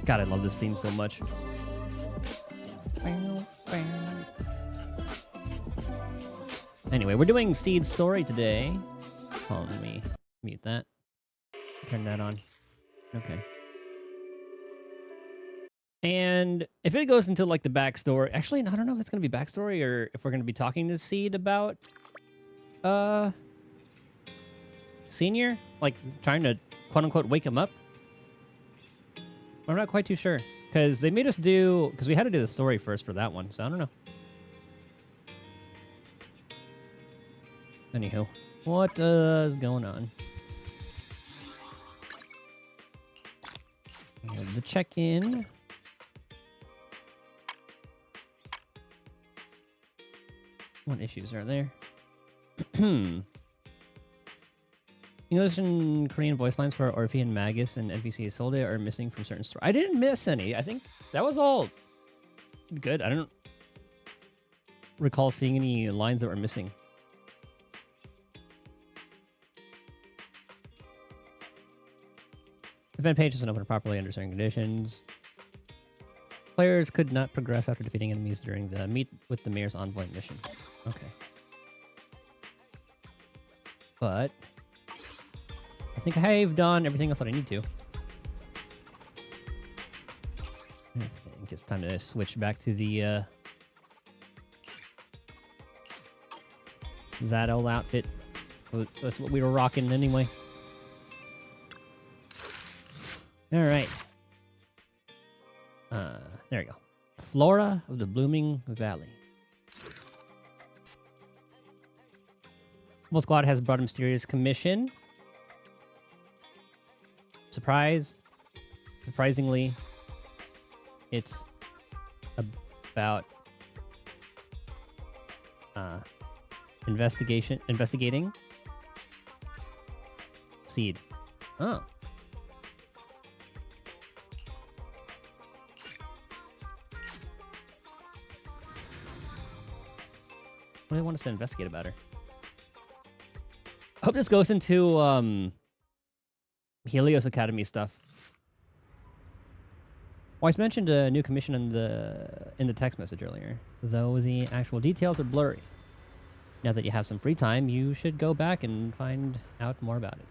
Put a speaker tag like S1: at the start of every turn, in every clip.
S1: God, I love this theme so much. Anyway, we're doing Seed Story today. Oh, let me mute that. Turn that on. Okay. And if it goes into like the backstory, actually, I don't know if it's gonna be backstory or if we're gonna be talking to Seed about Senior, like trying to quote unquote wake him up. I'm not quite too sure because they made us do, because we had to do the story first for that one, so I don't know. Anywho, what is going on? We have the check-in. What issues are there? English and Korean voice lines for Orphean Magus and NPC Isolde are missing from certain stories. I didn't miss any. I think that was all good. I don't recall seeing any lines that were missing. Event page isn't open properly under certain conditions. Players could not progress after defeating enemies during the Meet with the Mayor's Envoy mission. Okay. But I think I've done everything else that I need to. I think it's time to switch back to the that old outfit. That's what we were rocking anyway. All right. There we go. Flora of the Blooming Valley. Mobile Squad has brought a mysterious commission. Surprisingly, it's about investigating Seed. Oh. What do they want us to investigate about her? I hope this goes into Helios Academy stuff. Weiss mentioned a new commission in the text message earlier, though the actual details are blurry. Now that you have some free time, you should go back and find out more about it.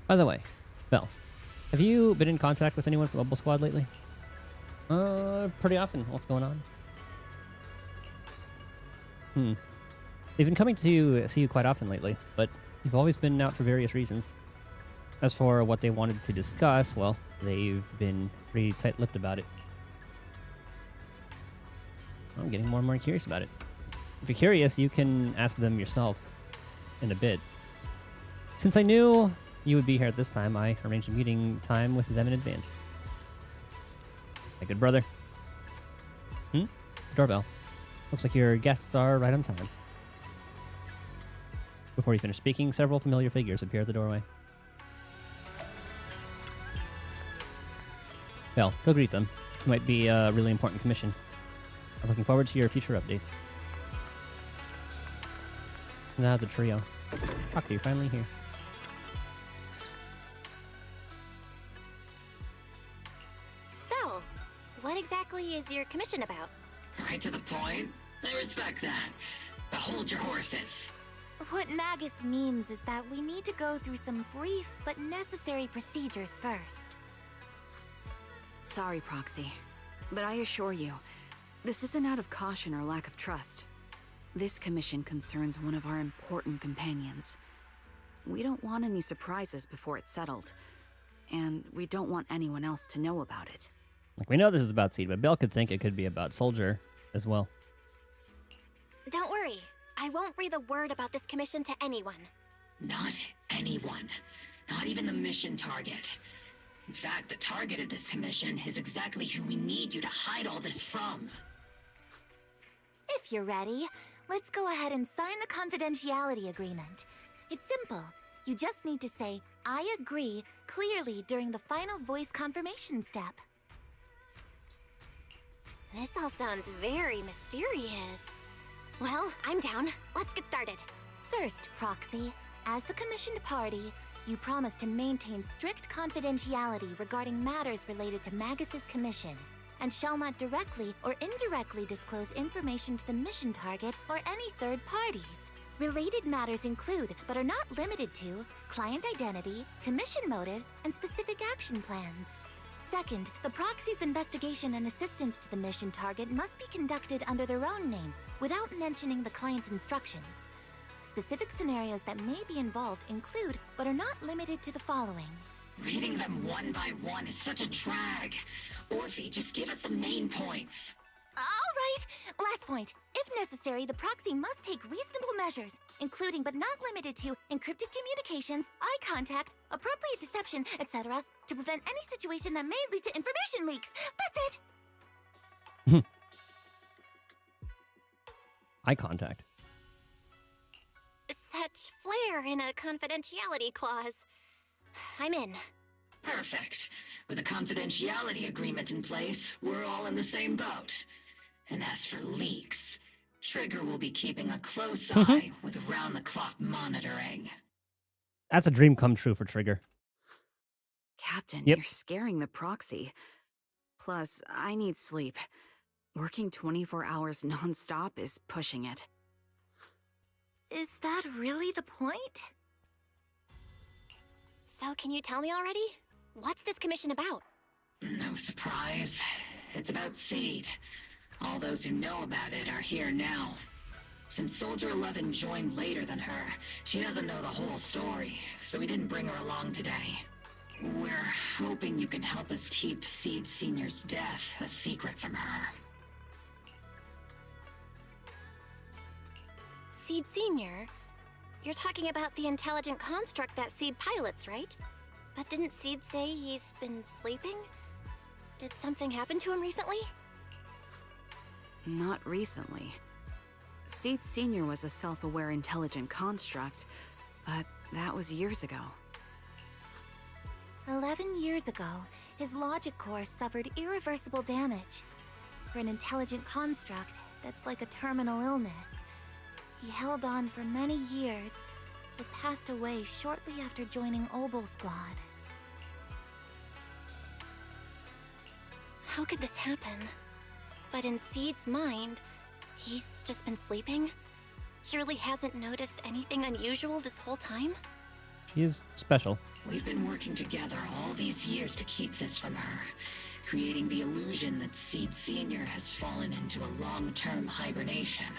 S1: By the way, Belle, have you been in contact with anyone from Mobile Squad lately? Pretty often. What's going on? They've been coming to see you quite often lately, but you've always been out for various reasons. As for what they wanted to discuss, well, they've been pretty tight-lipped about it. I'm getting more and more curious about it. If you're curious, you can ask them yourself in a bit. Since I knew you would be here at this time, I arranged a meeting time with them in advance. My good brother. Doorbell. Looks like your guests are right on time. Before you finish speaking, several familiar figures appear at the doorway. Belle, go greet them. It might be a really important commission. I'm looking forward to your future updates. Now the trio. Rocky, you're finally here.
S2: So, what exactly is your commission about?
S3: Right to the point. I respect that. But hold your horses.
S2: What Magus means is that we need to go through some brief but necessary procedures first.
S4: Sorry, Proxy, but I assure you, this isn't out of caution or lack of trust. This commission concerns one of our important companions. We don't want any surprises before it's settled, and we don't want anyone else to know about it.
S1: Like, we know this is about Seed, but Belle could think it could be about Soldier as well.
S2: Don't worry. I won't breathe a word about this commission to anyone.
S3: Not anyone. Not even the mission target. In fact, the target of this commission is exactly who we need you to hide all this from.
S2: If you're ready, let's go ahead and sign the confidentiality agreement. It's simple. You just need to say, I agree, clearly during the final voice confirmation step. This all sounds very mysterious. Well, I'm down. Let's get started. First, Proxy, as the commissioned party, You promise to maintain strict confidentiality regarding matters related to Magus's commission, and shall not directly or indirectly disclose information to the mission target or any third parties. Related matters include, but are not limited to, client identity, commission motives, and specific action plans. Second, the proxy's investigation and assistance to the mission target must be conducted under their own name, without mentioning the client's instructions. Specific scenarios that may be involved include, but are not limited to the following.
S3: Reading them one by one is such a drag. Orphe, just give us the main points.
S2: All right! Last point. If necessary, the proxy must take reasonable measures, including but not limited to encrypted communications, eye contact, appropriate deception, etc., to prevent any situation that may lead to information leaks. That's it!
S1: Eye contact.
S5: Such flair in a confidentiality clause. I'm in.
S3: Perfect. With a confidentiality agreement in place, we're all in the same boat. And as for leaks, Trigger will be keeping a close eye with round-the-clock monitoring.
S1: That's a dream come true for Trigger.
S4: Captain,
S1: Yep.
S4: you're scaring the proxy. Plus, I need sleep. Working 24 hours non-stop is pushing it.
S2: Is that really the point?
S5: So can you tell me already? What's this commission about?
S3: No surprise. It's about Seed. All those who know about it are here now. Since Soldier 11 joined later than her, she doesn't know the whole story, so we didn't bring her along today. We're hoping you can help us keep Seed Senior's death a secret from her.
S5: Seed Senior? You're talking about the intelligent construct that Seed pilots, right? But didn't Seed say he's been sleeping? Did something happen to him recently?
S4: Not recently. Seed Senior was a self-aware intelligent construct, but that was years ago.
S2: 11 years ago, his logic core suffered irreversible damage. For an intelligent construct, that's like a terminal illness. He held on for many years, but passed away shortly after joining Obel Squad.
S5: How could this happen? But in Seed's mind, he's just been sleeping? Surely hasn't noticed anything unusual this whole time?
S1: She is special.
S3: We've been working together all these years to keep this from her, creating the illusion that Seed Senior has fallen into a long-term hibernation.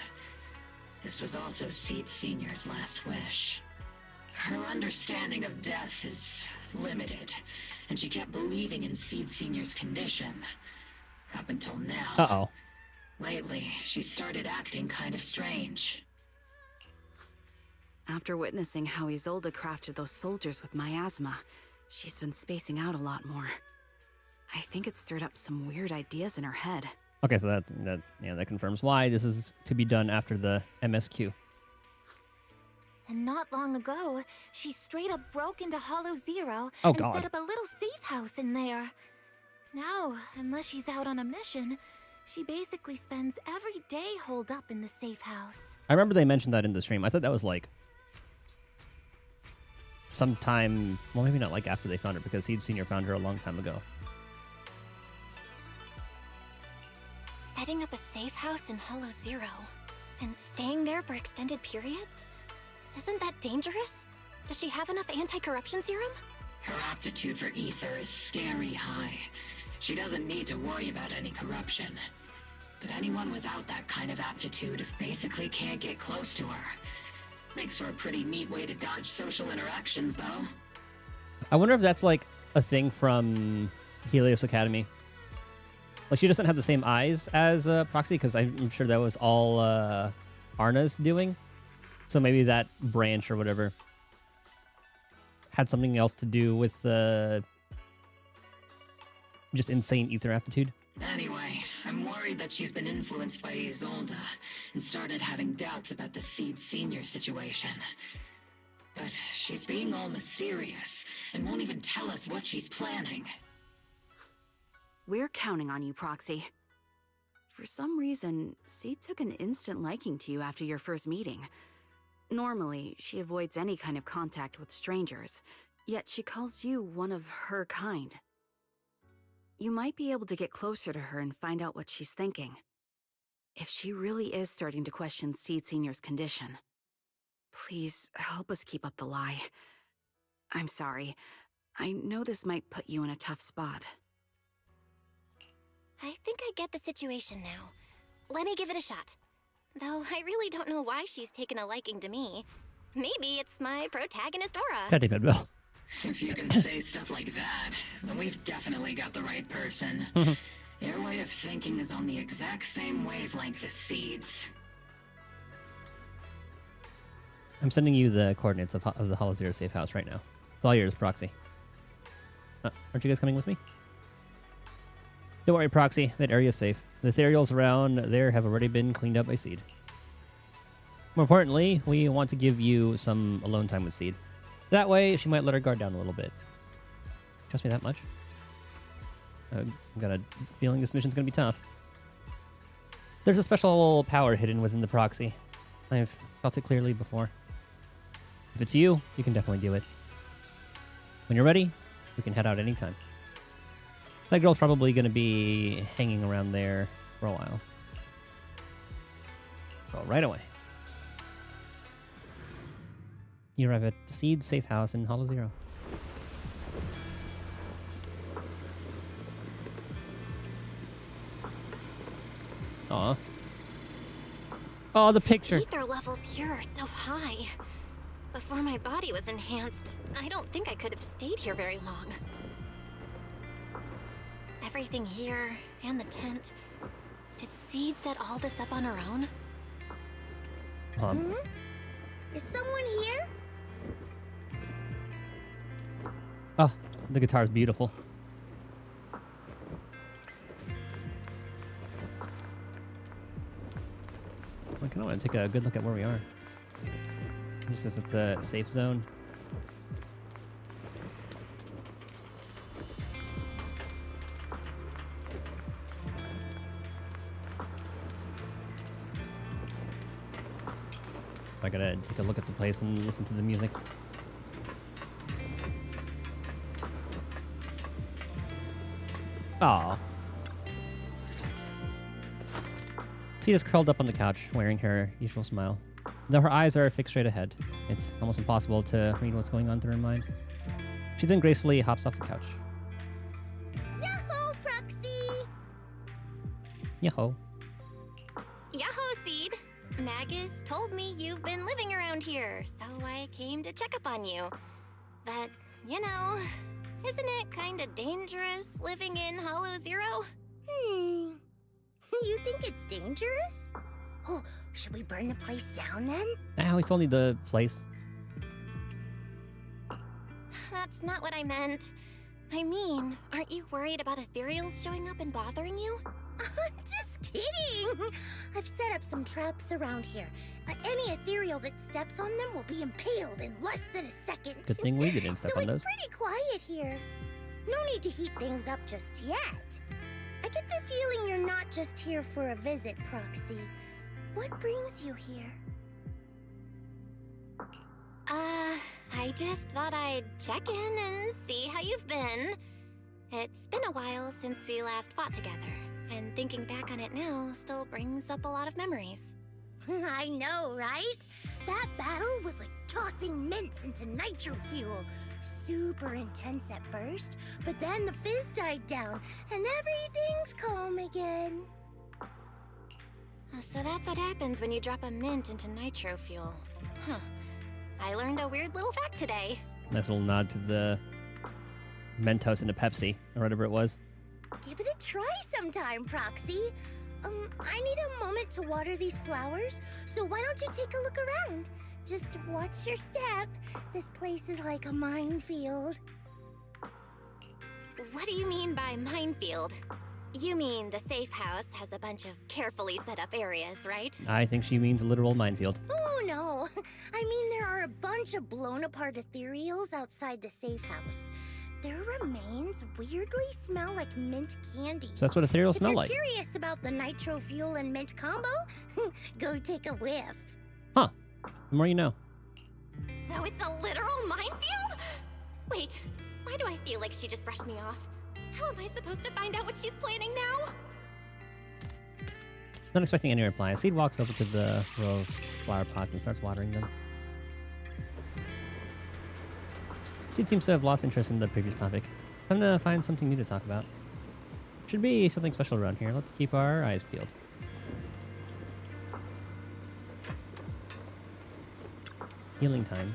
S3: This was also Seed Senior's last wish. Her understanding of death is limited, and she kept believing in Seed Senior's condition. Up until now.
S1: Uh-oh.
S3: Lately, she started acting kind of strange.
S4: After witnessing how Isolde crafted those soldiers with miasma, she's been spacing out a lot more. I think it stirred up some weird ideas in her head.
S1: Okay, so that confirms why this is to be done after the MSQ.
S2: And not long ago, she straight up broke into Hollow Zero
S1: Oh,
S2: and
S1: God.
S2: set up a little safe house in there. Now, unless she's out on a mission, she basically spends every day holed up in the safe house.
S1: I remember they mentioned that in the stream. I thought that was like sometime, well, maybe not like after they found her, because Seed Senior found her a long time ago.
S5: Setting up a safe house in Hollow Zero and staying there for extended periods? Isn't that dangerous? Does she have enough anti-corruption serum?
S3: Her aptitude for ether is scary high. She doesn't need to worry about any corruption. But anyone without that kind of aptitude basically can't get close to her. Makes for a pretty neat way to dodge social interactions, though.
S1: I wonder if that's like a thing from Helios Academy. Like, she doesn't have the same eyes as Proxy, because I'm sure that was all Arna's doing. So maybe that branch or whatever had something else to do with just insane ether aptitude.
S3: Anyway, I'm worried that she's been influenced by Isolde and started having doubts about the Seed Senior situation. But she's being all mysterious and won't even tell us what she's planning.
S4: We're counting on you, Proxy. For some reason, Seed took an instant liking to you after your first meeting. Normally, she avoids any kind of contact with strangers, Yet she calls you one of her kind. You might be able to get closer to her and find out what she's thinking. If she really is starting to question Seed Senior's condition, please help us keep up the lie. I'm sorry. I know this might put you in a tough spot.
S5: I think I get the situation now. Let me give it a shot. Though I really don't know why she's taken a liking to me. Maybe it's my protagonist aura.
S1: God damn it, Bill.
S3: If you can say stuff like that, then we've definitely got the right person. Your way of thinking is on the exact same wavelength as Seed's.
S1: I'm sending you the coordinates of the Hollow Zero safe house right now. It's all yours, Proxy. Aren't you guys coming with me? Don't worry, Proxy. That area's safe. The ethereals around there have already been cleaned up by Seed. More importantly, we want to give you some alone time with Seed. That way, she might let her guard down a little bit. Trust me that much? I've got a feeling this mission's going to be tough. There's a special power hidden within the Proxy. I've felt it clearly before. If it's you, you can definitely do it. When you're ready, you can head out anytime. That girl's probably going to be hanging around there for a while. So right away. You arrive at the Seed safe house in Hollow Zero. Aw. Oh, the picture.
S5: Ether levels here are so high. Before my body was enhanced, I don't think I could have stayed here very long. Everything here, and the tent. Did Seed set all this up on her own?
S2: Is someone here?
S1: Oh, the guitar's beautiful. I kind of want to take a good look at where we are. Just as it's a safe zone. I gotta take a look at the place and listen to the music. Aw. Sita's curled up on the couch, wearing her usual smile. Though her eyes are fixed straight ahead, it's almost impossible to read what's going on through her mind. She then gracefully hops off the couch.
S2: Yahoo, Proxy!
S1: Yahoo.
S5: Yahoo, Seed! Magus told me you've been living around here, so I came to check up on you. But, you know, isn't it kinda dangerous living in Hollow Zero?
S2: You think it's dangerous? Oh, should we burn the place down then?
S1: Ah, we still need the place.
S5: That's not what I meant. I mean, aren't you worried about ethereals showing up and bothering you?
S2: I'm just kidding. I've set up some traps around here. Any ethereal that steps on them will be impaled in less than a second.
S1: Good thing we didn't step
S2: so
S1: on those.
S2: it's pretty quiet here. No need to heat things up just yet. I get the feeling you're not just here for a visit, Proxy. What brings you here?
S5: I just thought I'd check in and see how you've been. It's been a while since we last fought together, and thinking back on it now still brings up a lot of memories.
S2: I know, right? That battle was like tossing mints into nitro fuel. Super intense at first, but then the fizz died down, and everything's calm again.
S5: So that's what happens when you drop a mint into nitro fuel. Huh. I learned a weird little fact today.
S1: Nice little nod to the Mentos into Pepsi, or whatever it was.
S2: Give it a try sometime, Proxy. I need a moment to water these flowers, so why don't you take a look around? Just watch your step. This place is like a minefield.
S5: What do you mean by minefield? You mean the safe house has a bunch of carefully set up areas, right?
S1: I think she means a literal minefield.
S2: Oh, no. I mean, there are a bunch of blown apart ethereals outside the safe house. Their remains weirdly smell like mint candy.
S1: So that's what ethereal smell like.
S2: If you're curious about the nitro fuel and mint combo, go take a whiff.
S1: Huh. The more you know.
S5: So it's a literal minefield? Wait, why do I feel like she just brushed me off? How am I supposed to find out what she's planning now?
S1: Not expecting any reply, Seed walks over to the row of flower pots and starts watering them. Seed seems to have lost interest in the previous topic. Time to find something new to talk about. Should be something special around here. Let's keep our eyes peeled. Healing time.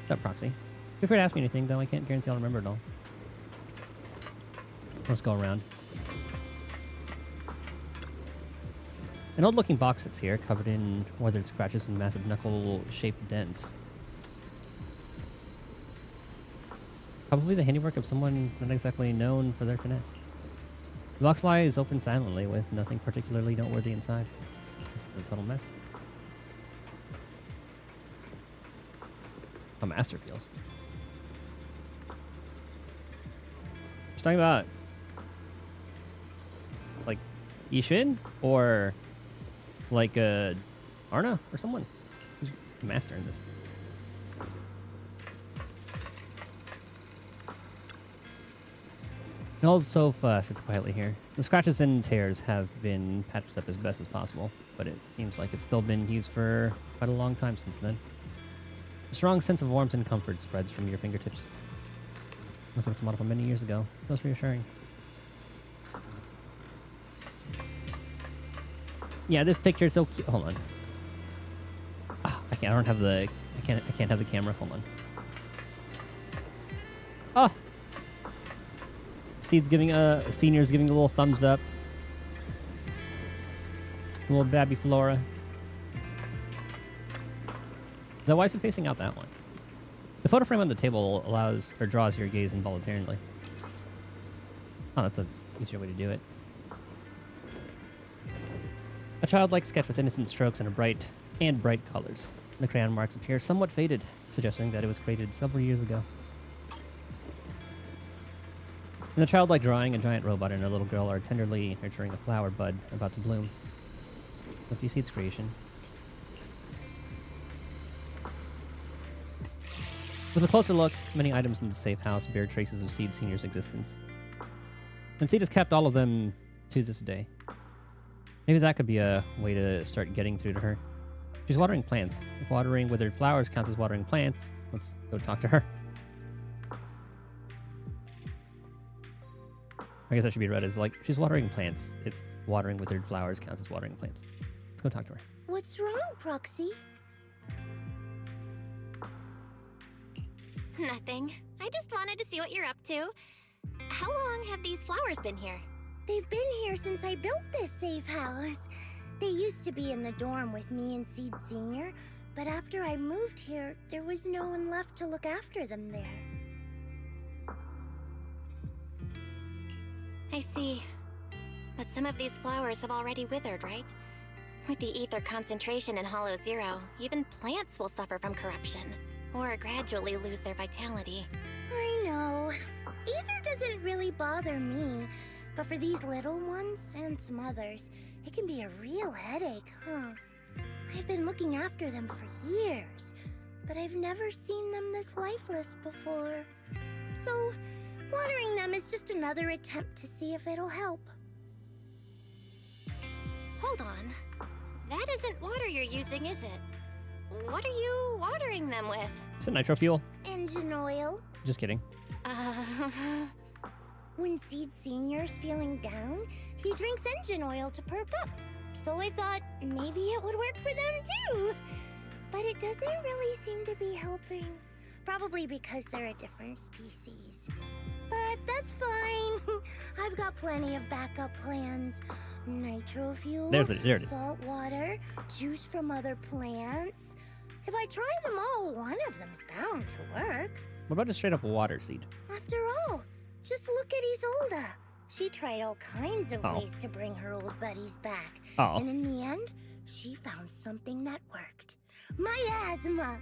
S1: What's up, Proxy? Feel free to ask me anything, though I can't guarantee I'll remember it all. Let's go around. An old-looking box sits here, covered in weathered scratches and massive knuckle-shaped dents. Probably the handiwork of someone not exactly known for their finesse. The box lies open silently, with nothing particularly noteworthy inside. This is a total mess. How Master feels. She's talking about like Ishin or like Arna or someone. Who's Master in this? An old sofa sits quietly here. The scratches and tears have been patched up as best as possible, but it seems like it's still been used for quite a long time since then. A strong sense of warmth and comfort spreads from your fingertips. Looks like it's a model from many years ago. Feels reassuring. Yeah, this picture is so cute. Hold on. I can't. I don't have the. I can't have the camera. Hold on. Oh. Seed's giving Senior's giving a little thumbs up. A little babby Flora. Now, why is it facing out that one? The photo frame on the table allows or draws your gaze involuntarily. Oh, that's an easier way to do it. A childlike sketch with innocent strokes and bright colors. The crayon marks appear somewhat faded, suggesting that it was created several years ago. In the childlike drawing, a giant robot and a little girl are tenderly nurturing a flower bud about to bloom. Look, you see its creation. With a closer look, many items in the safe house bear traces of Seed Senior's existence. And Seed has kept all of them to this day. Maybe that could be a way to start getting through to her. She's watering plants. If watering withered flowers counts as watering plants, let's go talk to her. I guess that should be read as like, she's watering plants. If watering withered flowers counts as watering plants. Let's go talk to her.
S2: What's wrong, Proxy?
S5: Nothing. I just wanted to see what you're up to. How long have these flowers been here?
S2: They've been here since I built this safe house. They used to be in the dorm with me and Seed Senior, but after I moved here, there was no one left to look after them there.
S5: I see. But some of these flowers have already withered, right? With the ether concentration in Hollow Zero, even plants will suffer from corruption, or gradually lose their vitality.
S2: I know. Ether doesn't really bother me, but for these little ones and some others, it can be a real headache, huh? I've been looking after them for years, but I've never seen them this lifeless before. So, watering them is just another attempt to see if it'll help.
S5: Hold on. That isn't water you're using, is it? What are you watering them with?
S1: Is it nitro fuel?
S2: Engine oil.
S1: Just kidding.
S2: When Seed Senior's feeling down, he drinks engine oil to perk up. So I thought maybe it would work for them too. But it doesn't really seem to be helping. Probably because they're a different species. But that's fine. I've got plenty of backup plans. Nitro fuel,
S1: there it is.
S2: salt water, juice from other plants. If I try them all, one of them's bound to work.
S1: What about a straight up water seed?
S2: After all, just look at Isolde. She tried all kinds of ways to bring her old buddies back. And in the end, she found something that worked. Miasma!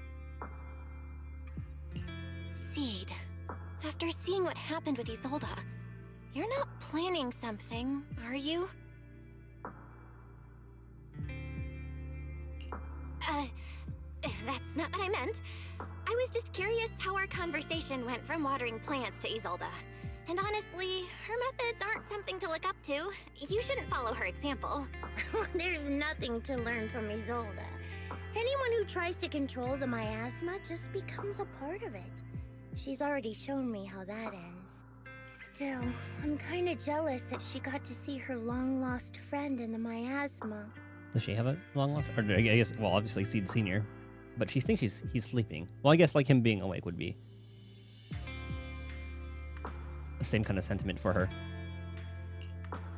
S5: Seed, after seeing what happened with Isolde, you're not planning something, are you? that's not what I meant. I was just curious how our conversation went from watering plants to Isolde. And honestly, her methods aren't something to look up to. You shouldn't follow her example.
S6: There's nothing to learn from Isolde. Anyone who tries to control the miasma just becomes a part of it. She's already shown me how that ends. Still, I'm kinda jealous that she got to see her long-lost friend in the miasma.
S1: Does she have a long lost? Or I guess, well, obviously Seed Senior, but she thinks he's sleeping. Well, I guess like him being awake would be the same kind of sentiment for her.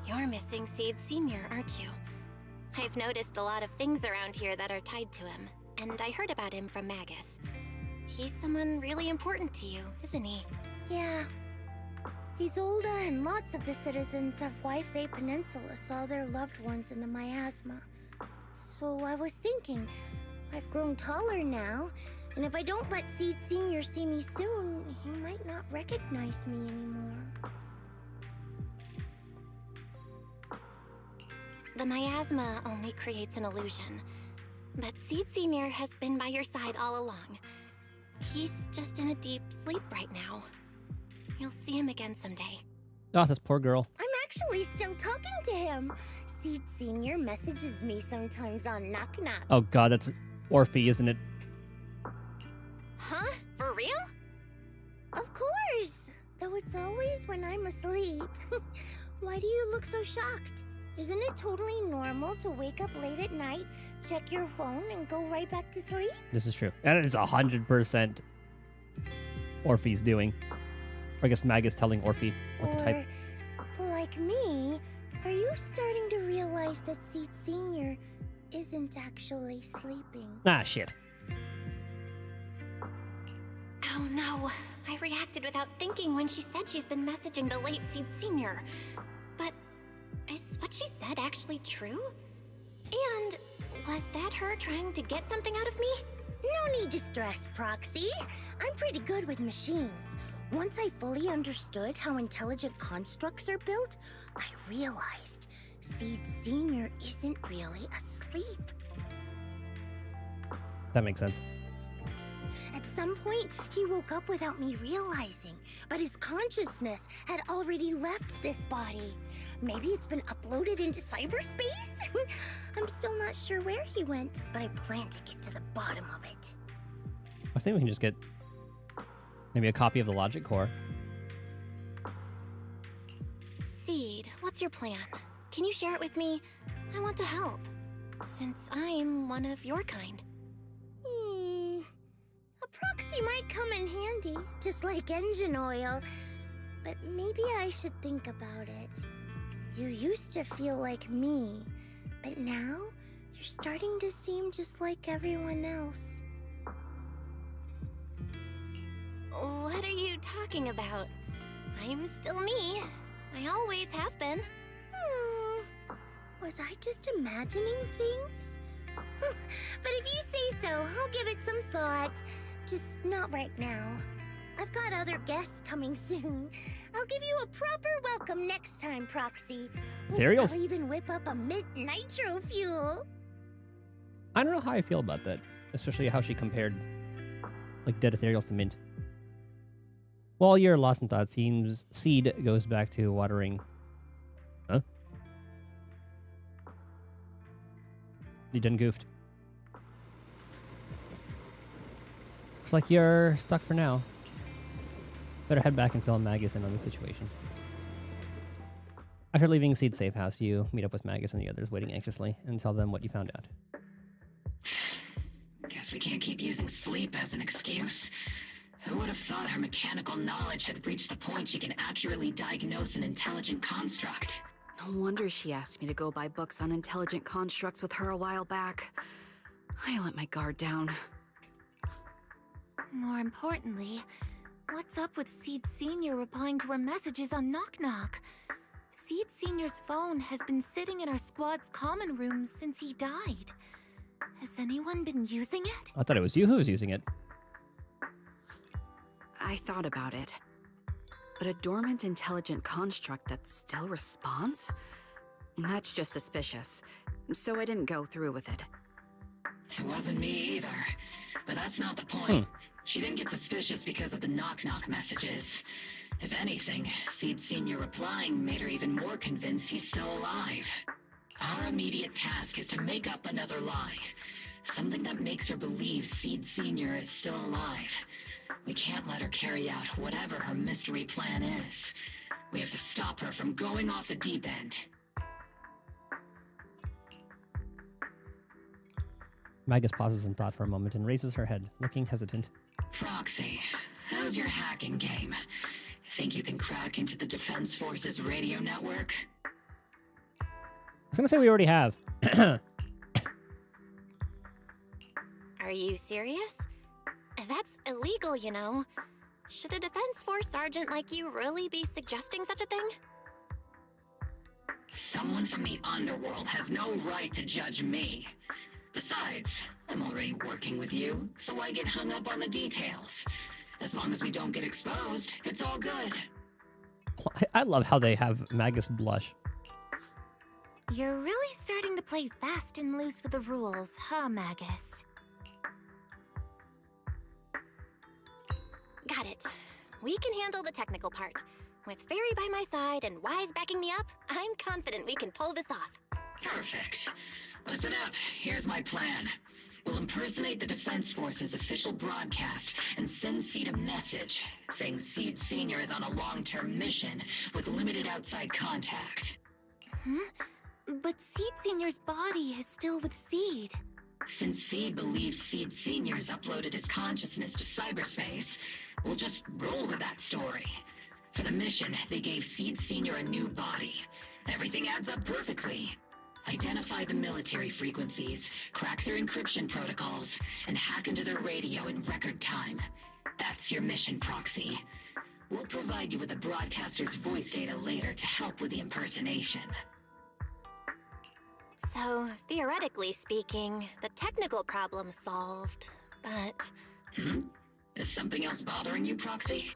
S5: You're missing Seed Senior, aren't you? I've noticed a lot of things around here that are tied to him, and I heard about him from Magus. He's someone really important to you, isn't he?
S6: Yeah. Isolde and lots of the citizens of Wi-Fi Peninsula saw their loved ones in the miasma. So I was thinking, I've grown taller now, and if I don't let Seed Senior see me soon, he might not recognize me anymore.
S5: The miasma only creates an illusion, but Seed Senior has been by your side all along. He's just in a deep sleep right now. You'll see him again someday.
S1: Oh, this poor girl.
S6: I'm actually still talking to him. Seed Senior messages me sometimes on Knock Knock.
S1: Oh god, that's Orphe, isn't it?
S5: Huh? For real?
S6: Of course! Though it's always when I'm asleep. Why do you look so shocked? Isn't it totally normal to wake up late at night, check your phone, and go right back to sleep?
S1: This is true. And it is 100% Orphe's doing. Or I guess Magus telling Orphe what to type.
S6: Or, like me, are you starting to realize that Seed Senior isn't actually sleeping?
S1: Ah, shit.
S5: Oh no, I reacted without thinking when she said she's been messaging the late Seed Senior. But is what she said actually true? And was that her trying to get something out of me?
S6: No need to stress, Proxy. I'm pretty good with machines. Once I fully understood how intelligent constructs are built, I realized Seed Senior isn't really asleep.
S1: That makes sense.
S6: At some point, he woke up without me realizing, but his consciousness had already left this body. Maybe it's been uploaded into cyberspace? I'm still not sure where he went, but I plan to get to the bottom of it.
S1: I think we can just get maybe a copy of the logic core.
S5: Seed, what's your plan? Can you share it with me? I want to help, since I'm one of your kind.
S6: A proxy might come in handy, just like engine oil. But maybe I should think about it. You used to feel like me, but now you're starting to seem just like everyone else.
S5: What are you talking about? I'm still me. I always have been.
S6: Was I just imagining things? But if you say so, I'll give it some thought. Just not right now. I've got other guests coming soon. I'll give you a proper welcome next time, Proxy.
S1: Ethereals?
S6: I'll even whip up a mint nitro fuel.
S1: I don't know how I feel about that, especially how she compared like dead ethereals to mint. While you're lost in thought, Seed goes back to watering. Huh? You done goofed. Looks like you're stuck for now. Better head back and fill Magus in on the situation. After leaving Seed's safe house, you meet up with Magus and the others waiting anxiously and tell them what you found out.
S3: Guess we can't keep using sleep as an excuse. Who would have thought her mechanical knowledge had reached the point she can accurately diagnose an intelligent construct?
S4: No wonder she asked me to go buy books on intelligent constructs with her a while back. I let my guard down.
S2: More importantly, what's up with Seed Senior replying to our messages on Knock Knock? Seed Senior's phone has been sitting in our squad's common room since he died. Has anyone been using it?
S1: I thought it was you who was using it.
S4: I thought about it. But a dormant intelligent construct that still responds? That's just suspicious. So I didn't go through with it.
S3: It wasn't me either. But that's not the point. She didn't get suspicious because of the knock-knock messages. If anything, Seed Sr. replying made her even more convinced he's still alive. Our immediate task is to make up another lie. Something that makes her believe Seed Sr. is still alive. We can't let her carry out whatever her mystery plan is. We have to stop her from going off the deep end.
S1: Magus pauses in thought for a moment and raises her head, looking hesitant.
S3: Proxy, how's your hacking game? Think you can crack into the Defense Forces radio network?
S1: I was gonna say we already have.
S5: Are you serious? That's illegal, you know. Should a Defense Force sergeant like you really be suggesting such a thing?
S3: Someone from the underworld has no right to judge me. Besides, I'm already working with you, so why get hung up on the details? As long as we don't get exposed, it's all good.
S1: I love how they have Magus blush.
S2: You're really starting to play fast and loose with the rules, huh, Magus?
S5: Got it. We can handle the technical part. With Fairy by my side and Wise backing me up, I'm confident we can pull this off.
S3: Perfect. Listen up, here's my plan. We'll impersonate the Defense Force's official broadcast and send Seed a message saying Seed Sr. is on a long-term mission with limited outside contact.
S2: But Seed Senior's body is still with Seed.
S3: Since Seed believes Seed Sr.'s uploaded his consciousness to cyberspace, we'll just roll with that story. For the mission, they gave Seed Sr. a new body. Everything adds up perfectly. Identify the military frequencies, crack their encryption protocols, and hack into their radio in record time. That's your mission, Proxy. We'll provide you with the broadcaster's voice data later to help with the impersonation.
S5: So, theoretically speaking, the technical problem's solved, but...
S3: Is something else bothering you, Proxy?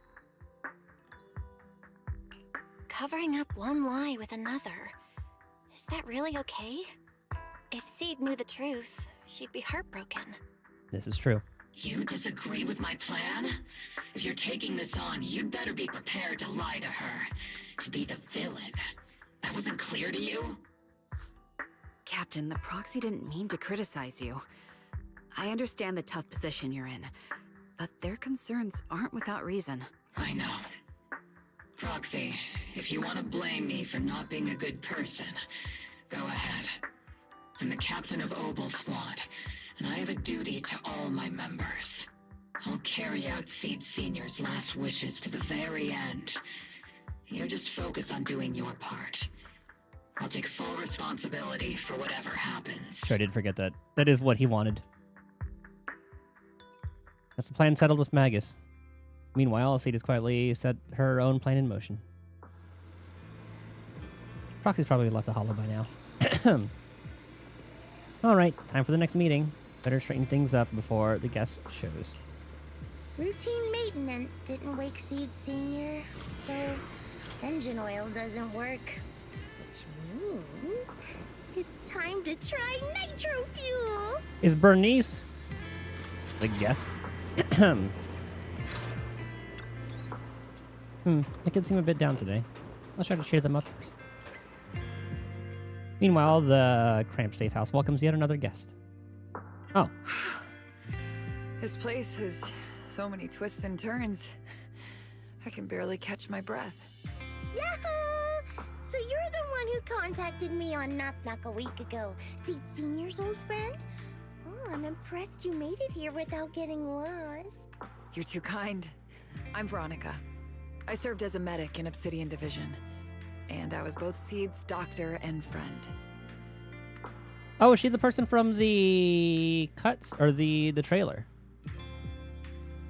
S5: Covering up one lie with another. Is that really okay? If Seed knew the truth, she'd be heartbroken.
S1: This is true.
S3: You disagree with my plan? If you're taking this on, you'd better be prepared to lie to her. To be the villain. That wasn't clear to you?
S4: Captain, the Proxy didn't mean to criticize you. I understand the tough position you're in, but their concerns aren't without reason.
S3: I know. Proxy, if you want to blame me for not being a good person, go ahead. I'm the captain of Obel Squad, and I have a duty to all my members. I'll carry out Seed Sr.'s last wishes to the very end. You just focus on doing your part. I'll take full responsibility for whatever happens.
S1: Sure, I did forget that. That is what he wanted. That's the plan settled with Magus. Meanwhile, Seed has quietly set her own plan in motion. Proxy's probably left the hollow by now. Alright, time for the next meeting. Better straighten things up before the guest shows.
S6: Routine maintenance didn't wake Seed Senior, so engine oil doesn't work. Which means it's time to try nitro fuel!
S1: Is Bernice the guest? They could seem a bit down today. Let's try to cheer them up first. Meanwhile, the cramped safe house welcomes yet another guest. Oh.
S7: This place has so many twists and turns. I can barely catch my breath.
S6: Yahoo! So you're the one who contacted me on Knock Knock a week ago. Seed Senior's old friend? Oh, I'm impressed you made it here without getting lost.
S7: You're too kind. I'm Veronica. I served as a medic in Obsidian Division, and I was both Seed's doctor and friend.
S1: Oh, is she the person from the cuts or the trailer?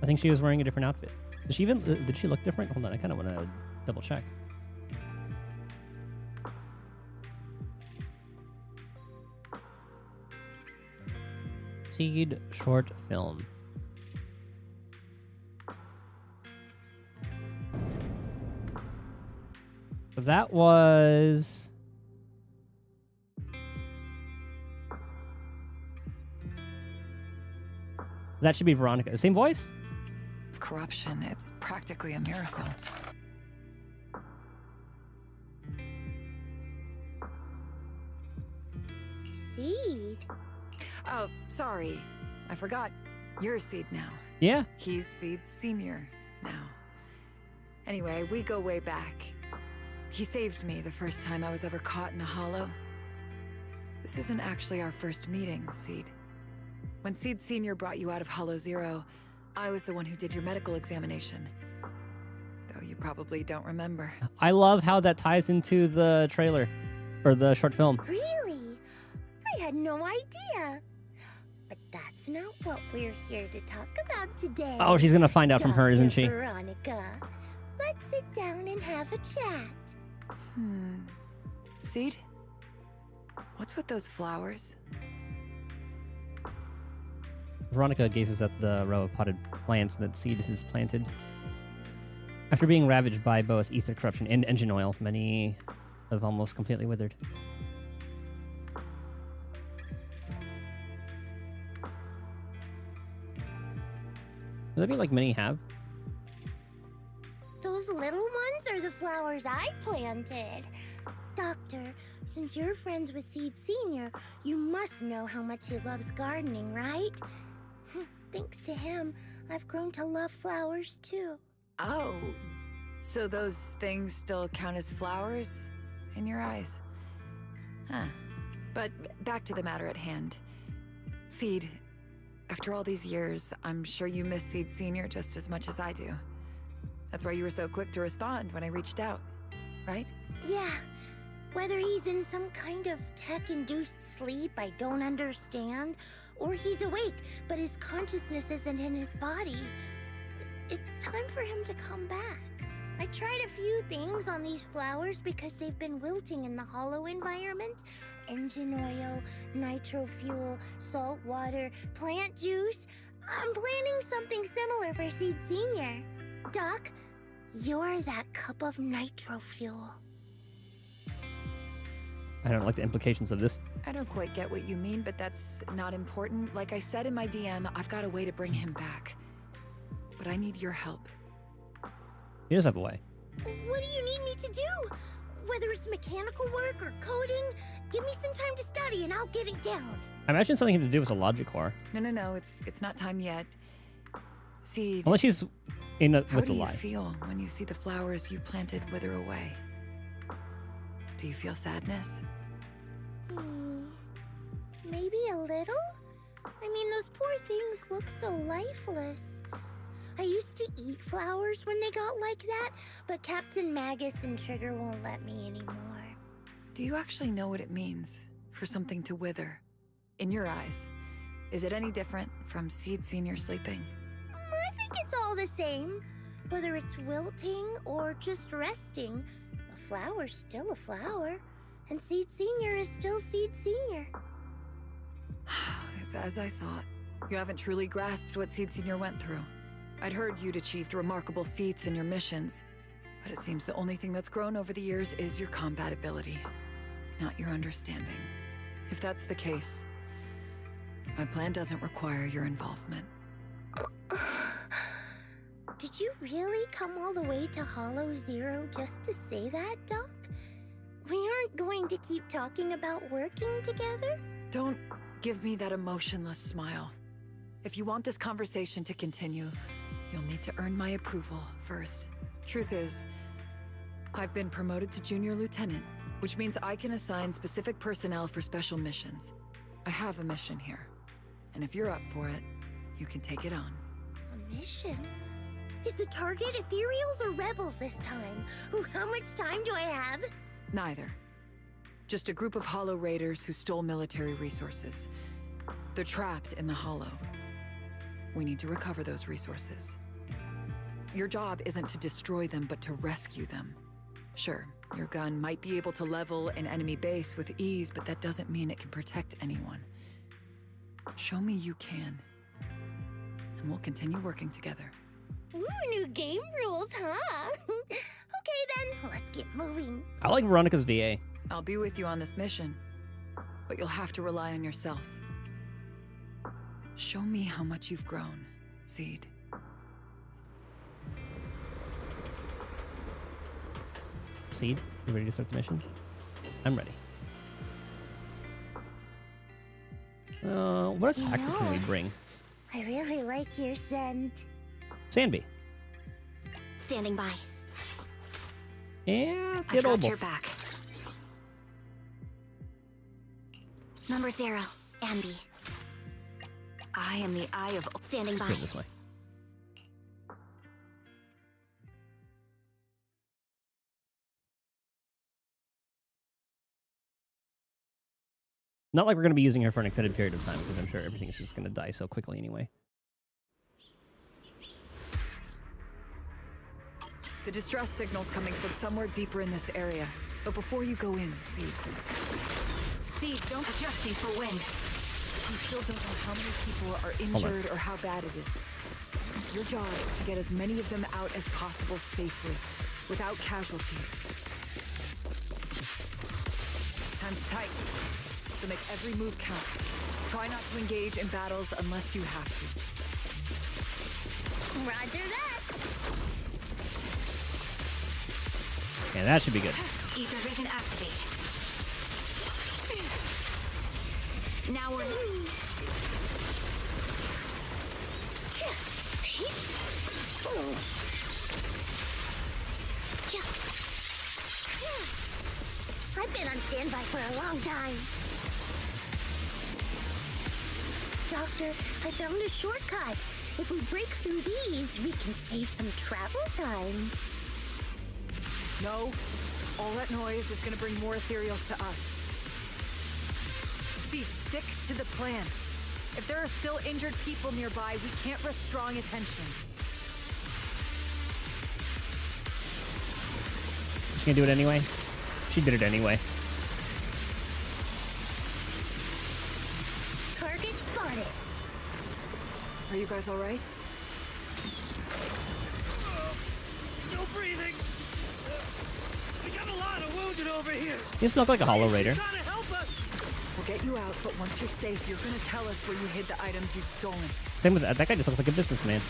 S1: I think she was wearing a different outfit. Did she look different? Hold on, I kind of want to double check. Seed short film. So that was... That should be Veronica. Same voice?
S7: Corruption, it's practically a miracle.
S6: Seed.
S7: Oh, sorry. I forgot. You're Seed now.
S1: Yeah.
S7: He's Seed Senior now. Anyway, we go way back. He saved me the first time I was ever caught in a hollow. This isn't actually our first meeting, Seed. When Seed Senior brought you out of Hollow Zero, I was the one who did your medical examination. Though you probably don't remember.
S1: I love how that ties into the trailer or the short film.
S6: Really? I had no idea. But that's not what we're here to talk about today.
S1: Oh, she's gonna find out from her, isn't she?
S6: Veronica, let's sit down and have a chat.
S7: Seed? What's with those flowers?
S1: Veronica gazes at the row of potted plants that Seed has planted. After being ravaged by both ether corruption and engine oil, many have almost completely withered. Does that mean like many have?
S6: Those little ones are the flowers I planted. Doctor, since you're friends with Seed Senior, you must know how much he loves gardening, right? Thanks to him, I've grown to love flowers too.
S7: Oh, so those things still count as flowers in your eyes? Huh. But back to the matter at hand. Seed, after all these years, I'm sure you miss Seed Senior just as much as I do. That's why you were so quick to respond when I reached out, right?
S6: Yeah, whether he's in some kind of tech-induced sleep I don't understand, or he's awake, but his consciousness isn't in his body, it's time for him to come back. I tried a few things on these flowers because they've been wilting in the hollow environment. Engine oil, nitro fuel, salt water, plant juice. I'm planning something similar for Seed Senior. Doc, you're that cup of nitro fuel.
S1: I don't like the implications of this.
S7: I don't quite get what you mean, but that's not important. Like I said in my DM, I've got a way to bring him back. But I need your help.
S1: He does have a way.
S6: What do you need me to do? Whether it's mechanical work or coding, give me some time to study and I'll get it down.
S1: I imagine something to do with the logic core.
S7: No, it's not time yet. Seed,
S1: Unless she's in
S7: how
S1: with
S7: do
S1: the
S7: you
S1: lie.
S7: feel when you see the flowers you planted wither away? Do you feel sadness?
S6: Maybe a little? I mean, those poor things look so lifeless. I used to eat flowers when they got like that, but Captain Magus and Trigger won't let me anymore.
S7: Do you actually know what it means for something to wither? In your eyes, is it any different from Seed Senior sleeping?
S6: I think it's all the same. Whether it's wilting or just resting, a flower's still a flower, and Seed Senior is still Seed Senior.
S7: It's as I thought. You haven't truly grasped what Seed Senior went through. I'd heard you'd achieved remarkable feats in your missions, but it seems the only thing that's grown over the years is your combat ability, not your understanding. If that's the case, my plan doesn't require your involvement.
S6: Did you really come all the way to Hollow Zero just to say that, Doc? We aren't going to keep talking about working together?
S7: Don't give me that emotionless smile. If you want this conversation to continue, you'll need to earn my approval first. Truth is, I've been promoted to Junior Lieutenant, which means I can assign specific personnel for special missions. I have a mission here, and if you're up for it, you can take it on.
S6: A mission? Is the target Ethereals or Rebels this time? How much time do I have?
S7: Neither. Just a group of Hollow Raiders who stole military resources. They're trapped in the Hollow. We need to recover those resources. Your job isn't to destroy them, but to rescue them. Sure, your gun might be able to level an enemy base with ease, but that doesn't mean it can protect anyone. Show me you can, and we'll continue working together.
S6: Ooh, new game rules, huh? Okay then, let's get moving.
S1: I like Veronica's VA.
S7: I'll be with you on this mission, but you'll have to rely on yourself. Show me how much you've grown, Seed.
S1: Seed, you ready to start the mission? I'm ready. What attack can we bring?
S6: I really like your scent.
S1: Sandby.
S5: Standing by.
S1: Yeah,
S4: I
S1: get
S4: got
S1: over.
S4: your back.
S5: Number 0, Ambi.
S4: I am the Eye of...
S5: Standing by.
S1: Go this way. Not like we're going to be using her for an extended period of time, because I'm sure everything is just going to die so quickly anyway.
S7: The distress signal's coming from somewhere deeper in this area. But before you go in, Seed, don't adjusting for wind. You still don't know how many people are injured or how bad it is. Your job is to get as many of them out as possible safely, without casualties. Hands tight, so make every move count. Try not to engage in battles unless you have to.
S6: Roger that.
S1: Yeah, that should be good.
S5: Ether vision activate. Now we're...
S6: I've been on standby for a long time. Doctor, I found a shortcut. If we break through these, we can save some travel time.
S7: No, all that noise is gonna bring more ethereals to us. Seed, stick to the plan. If there are still injured people nearby, we can't risk drawing attention.
S1: She gonna do it anyway? She did it anyway.
S6: Target spotted.
S7: Are you guys all right?
S8: Still breathing. We got a lot of wounded over here.
S1: You just look like a Hollow Raider.
S8: Trying to help us.
S7: We'll get you out, but once you're safe, you're gonna tell us where you hid the items you'd stolen.
S1: Same with that. That guy just looks like a businessman.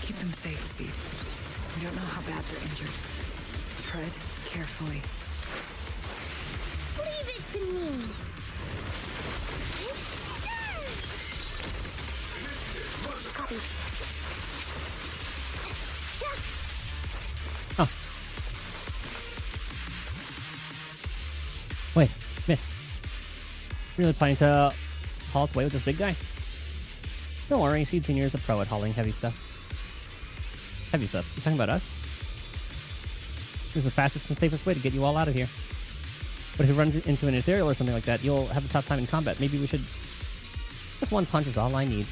S7: Keep them safe, Seed. We don't know how bad they're injured. Tread carefully.
S6: Leave it to me. Copy.
S1: Oh. Wait, miss. Really planning to haul its way with this big guy? Don't worry, Seed Senior is a pro at hauling heavy stuff. Heavy stuff? You talking about us? This is the fastest and safest way to get you all out of here. But if he runs into an ethereal or something like that, you'll have a tough time in combat. Maybe we should... Just one punch is all I need.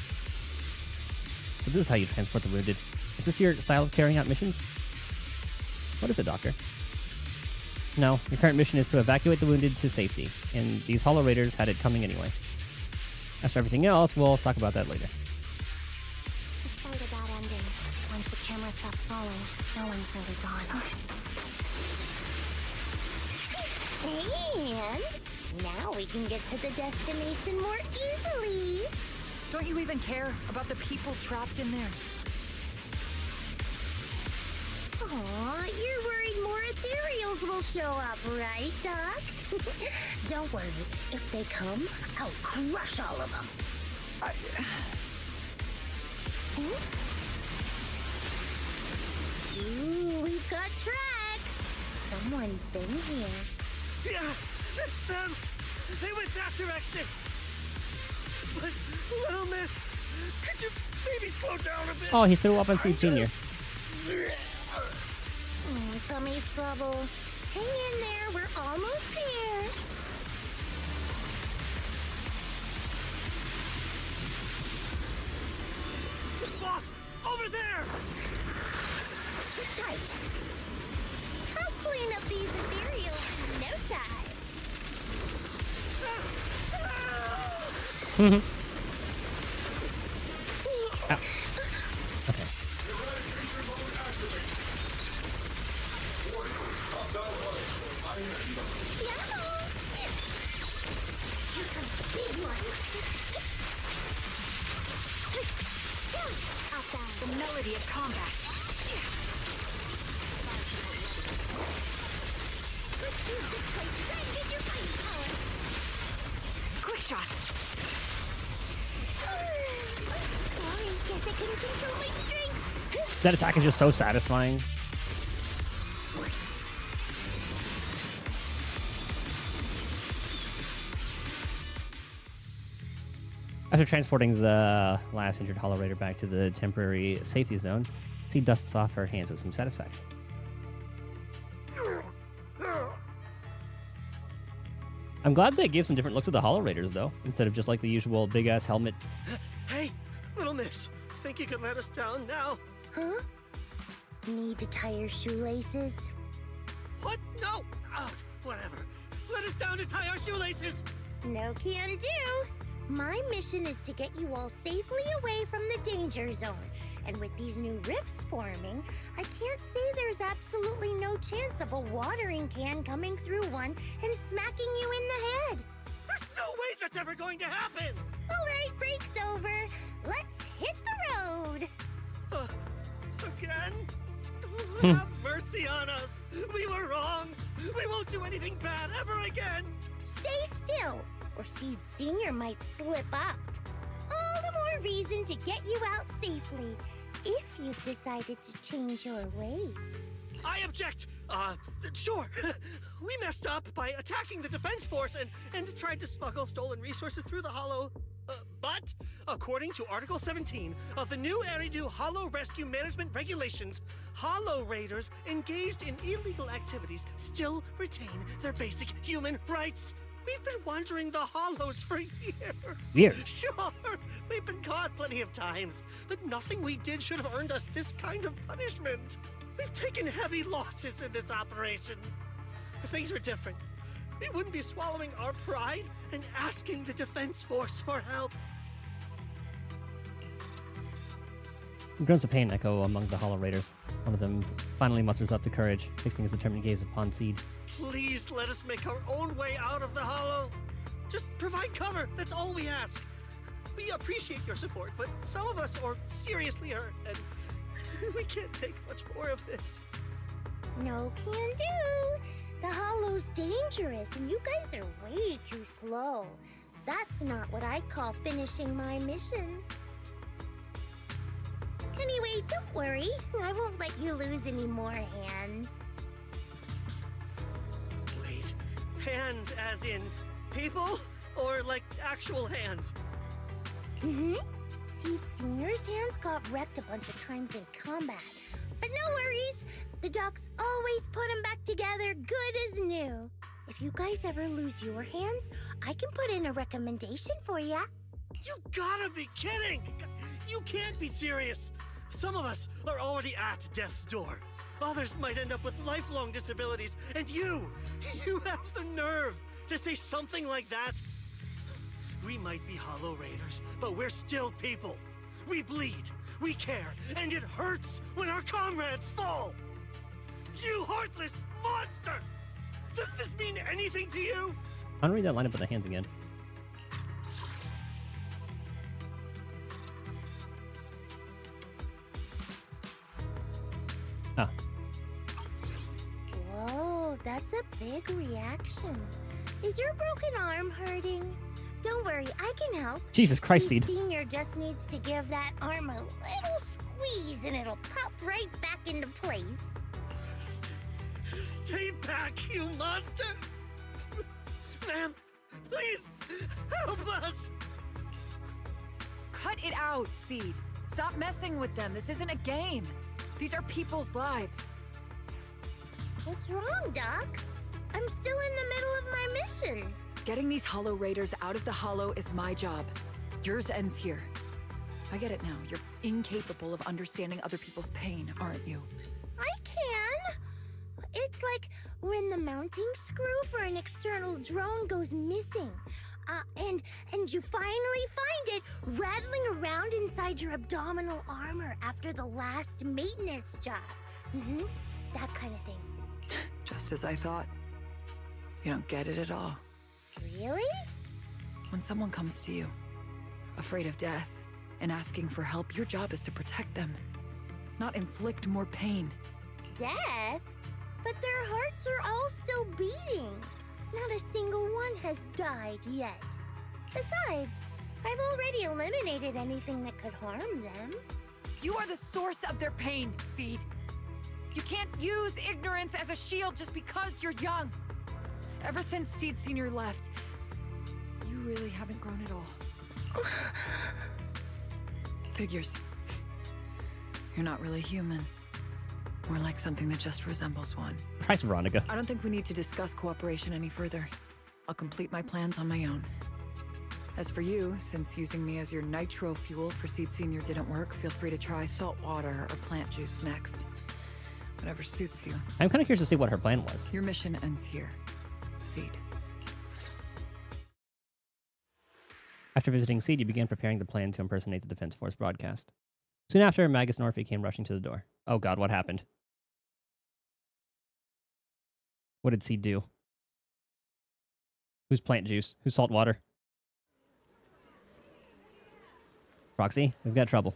S1: So this is how you transport the wounded. Is this your style of carrying out missions? What is it, Doctor? No, your current mission is to evacuate the wounded to safety, and these Hollow Raiders had it coming anyway. As for everything else, we'll talk about that later.
S2: Despite a bad ending, once the camera stops falling, no one's really gone.
S6: And now we can get to the destination more easily.
S7: Don't you even care about the people trapped in there?
S6: Aw, you're worried more ethereals will show up, right, Doc? Don't worry. If they come, I'll crush all of them. Ooh, we've got tracks. Someone's been here.
S8: Yeah, it's them. They went that direction. But, little miss, could you maybe slow down a bit?
S1: Oh, he threw up on Seed Senior.
S6: Tummy trouble. Hang in there, we're almost there.
S8: Boss, over there.
S6: Sit tight. I'll clean up these ethereals in no time.
S1: Ow. Okay.
S6: Here comes the big one.
S4: immediate combat.
S6: Let's use this place to try and get your fighting power.
S4: Quick shot!
S6: Sorry, guess I couldn't control my strength.
S1: That attack is just so satisfying. After transporting the last injured Hollow Raider back to the temporary safety zone, she dusts off her hands with some satisfaction. I'm glad they gave some different looks of the Hollow Raiders, though, instead of just like the usual big-ass helmet.
S8: Hey, little miss. Think you could let us down now?
S6: Huh? Need to tie your shoelaces?
S8: What? No! Whatever. Let us down to tie our shoelaces!
S6: No can do. My mission is to get you all safely away from the danger zone. And with these new rifts forming, I can't say there's absolutely no chance of a watering can coming through one and smacking you in the head.
S8: There's no way that's ever going to happen!
S6: All right, break's over. Let's hit the road.
S8: Again? Have mercy on us! We were wrong! We won't do anything bad ever again!
S6: Stay still, or Seed Senior might slip up. All the more reason to get you out safely, if you've decided to change your ways.
S8: I object! Sure. We messed up by attacking the defense force and tried to smuggle stolen resources through the Hollow. But, according to Article 17 of the new Eridu Hollow Rescue Management Regulations, Hollow Raiders engaged in illegal activities still retain their basic human rights. We've been wandering the Hollows for years.
S1: Years?
S8: Sure, we've been caught plenty of times, but nothing we did should have earned us this kind of punishment. We've taken heavy losses in this operation. If things were different, we wouldn't be swallowing our pride and asking the defense force for help.
S1: Grunts of pain echo among the Hollow Raiders. One of them finally musters up the courage, fixing his determined gaze upon Seed.
S8: Please let us make our own way out of the Hollow. Just provide cover, that's all we ask. We appreciate your support, but some of us are seriously hurt, and we can't take much more of this.
S6: No can do. The Hollow's dangerous, and you guys are way too slow. That's not what I call finishing my mission. Anyway, don't worry. I won't let you lose any more hands.
S8: Wait, hands as in people? Or like actual hands?
S6: Mm-hmm. Seed Senior's hands got wrecked a bunch of times in combat. But no worries. The docs always put them back together good as new. If you guys ever lose your hands, I can put in a recommendation for ya.
S8: You gotta be kidding! You can't be serious! Some of us are already at death's door. Others might end up with lifelong disabilities, and you have the nerve to say something like that? We might be Hollow Raiders, but we're still people. We bleed, we care, and it hurts when our comrades fall! You heartless monster! Does this mean anything to you?
S1: I want to read that line up with the hands again. Ah.
S6: Whoa, that's a big reaction. Is your broken arm hurting? Don't worry, I can help.
S1: Jesus Christ, Seed.
S6: Senior just needs to give that arm a little squeeze and it'll pop right back into place.
S8: Stay back, you monster! Ma'am, please, help us!
S4: Cut it out, Seed. Stop messing with them. This isn't a game. These are people's lives.
S6: What's wrong, Doc? I'm still in the middle of my mission.
S4: Getting these Hollow Raiders out of the Hollow is my job. Yours ends here. I get it now. You're incapable of understanding other people's pain, aren't you?
S6: I can. It's like when the mounting screw for an external drone goes missing. And you finally find it rattling around inside your abdominal armor after the last maintenance job. Mm-hmm. That kind of thing.
S7: Just as I thought. You don't get it at all.
S6: Really?
S7: When someone comes to you, afraid of death, and asking for help, your job is to protect them. not inflict more pain.
S6: Death? But their hearts are all still beating. Not a single one has died yet. Besides, I've already eliminated anything that could harm them.
S7: You are the source of their pain, Seed. You can't use ignorance as a shield just because you're young. Ever since Seed Senior left, you really haven't grown at all. Figures. You're not really human. More like something that just resembles one.
S1: Christ, Veronica.
S7: I don't think we need to discuss cooperation any further. I'll complete my plans on my own. As for you, since using me as your nitro fuel for Seed Senior didn't work, feel free to try salt water or plant juice next. Whatever suits you.
S1: I'm kind of curious to see what her plan was.
S7: Your mission ends here, Seed.
S1: After visiting Seed, you began preparing the plan to impersonate the Defense Force broadcast. Soon after, Magus and Orphe came rushing to the door. Oh god, what happened? What did Seed do? Who's plant juice? Who's salt water? Proxy, we've got trouble.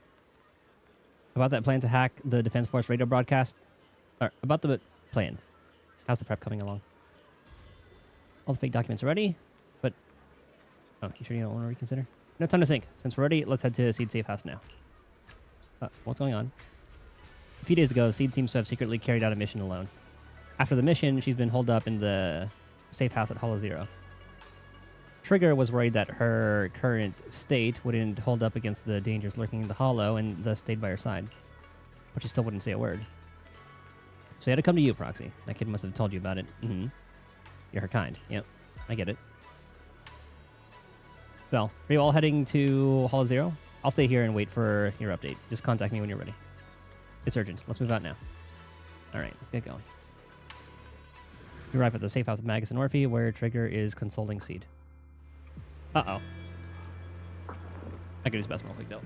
S1: About that plan to hack the Defense Force radio broadcast? Or about the plan. How's the prep coming along? All the fake documents are ready, but... Oh, you sure you don't want to reconsider? No time to think. Since we're ready, let's head to Seed's safe house now. What's going on? A few days ago, Seed seems to have secretly carried out a mission alone. After the mission, she's been holed up in the safe house at Hollow Zero. Trigger was worried that her current state wouldn't hold up against the dangers lurking in the Hollow and thus stayed by her side. But she still wouldn't say a word. So he had to come to you, Proxy. That kid must have told you about it. Mm-hmm. You're her kind. Yep, I get it. Well, are you all heading to Hollow Zero? I'll stay here and wait for your update. Just contact me when you're ready. It's urgent. Let's move out now. Alright, let's get going. You arrive at the safe house of Magus and Orphe, where Trigger is consoling Seed. Uh-oh. I could use best real quick, though.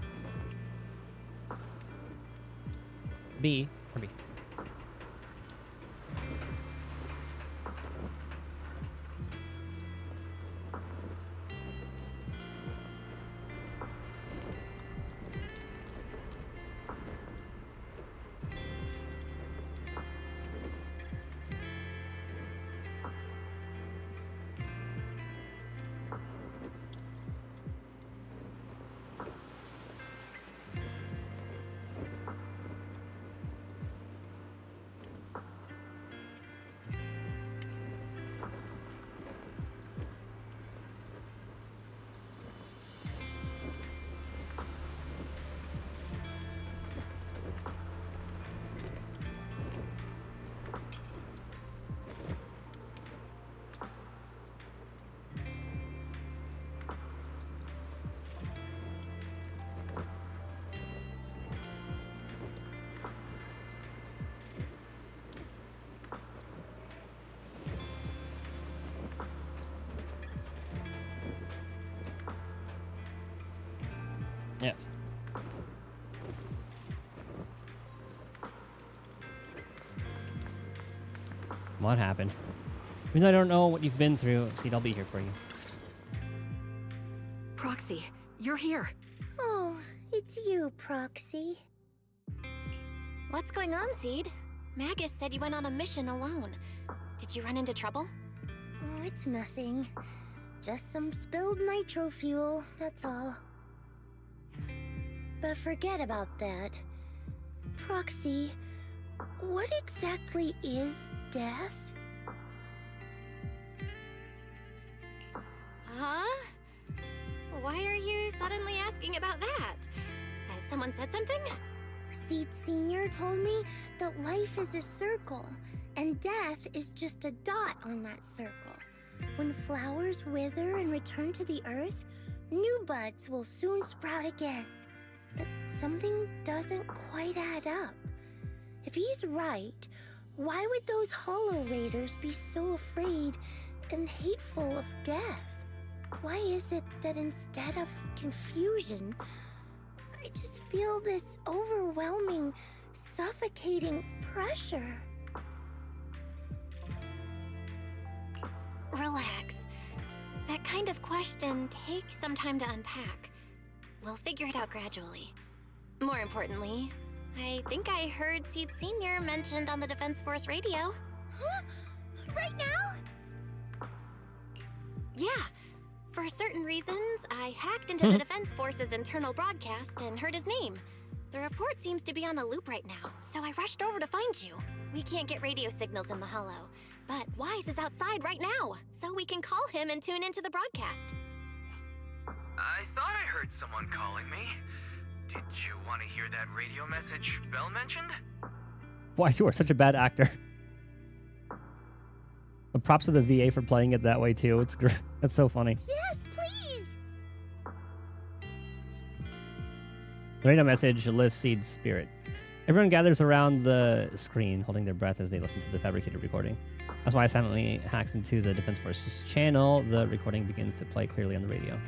S1: B or B? Yes. What happened? Even though I don't know what you've been through, Seed, I'll be here for you.
S4: Proxy, you're here.
S6: Oh, it's you, Proxy.
S5: What's going on, Seed? Magus said you went on a mission alone. Did you run into trouble?
S6: Oh, it's nothing. Just some spilled nitro fuel, that's all. But forget about that. Proxy, what exactly is death?
S5: Huh? Why are you suddenly asking about that? Has someone said something?
S6: Seed Senior told me that life is a circle, and death is just a dot on that circle. When flowers wither and return to the earth, new buds will soon sprout again. But something doesn't quite add up. If he's right, why would those Hollow Raiders be so afraid and hateful of death? Why is it that instead of confusion, I just feel this overwhelming, suffocating pressure?
S5: Relax. That kind of question takes some time to unpack. We'll figure it out gradually. More importantly, I think I heard Seed Senior mentioned on the Defense Force radio.
S6: Huh? Right now?
S5: Yeah. For certain reasons, I hacked into the Defense Force's internal broadcast and heard his name. The report seems to be on a loop right now, so I rushed over to find you. We can't get radio signals in the Hollow, but Wise is outside right now, so we can call him and tune into the broadcast.
S9: I thought I heard someone calling me. Did you want to hear that radio message Belle mentioned?
S1: Why, you are such a bad actor. But props to the VA for playing it that way too. It's that's so funny.
S6: Yes, please!
S1: The radio message lifts Seed's spirit. Everyone gathers around the screen, holding their breath as they listen to the fabricated recording. As Wise silently hacks into the Defense Force's channel, the recording begins to play clearly on the radio.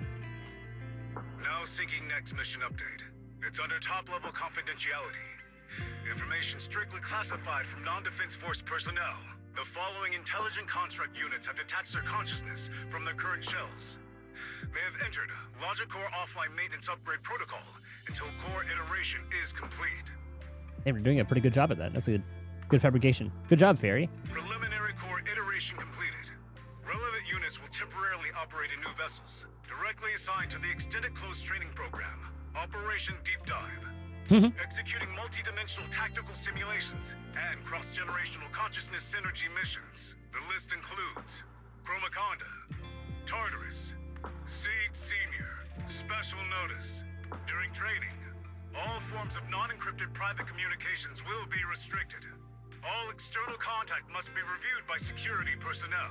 S10: Now syncing next mission update. It's under top-level confidentiality. Information strictly classified from non-Defense Force personnel. The following intelligent construct units have detached their consciousness from their current shells. They have entered Logic Core offline maintenance upgrade protocol until core iteration is complete.
S1: Hey, we're doing a pretty good job at that. That's a good fabrication. Good job, Fairy.
S10: Preliminary core iteration completed. Relevant units will temporarily operate in new vessels, directly assigned to the extended closed training program, Operation Deep Dive. Executing multi-dimensional tactical simulations and cross-generational consciousness synergy missions. The list includes Chromaconda, Tartarus, Seed Senior, Special Notice. During training, all forms of non-encrypted private communications will be restricted. All external contact must be reviewed by security personnel.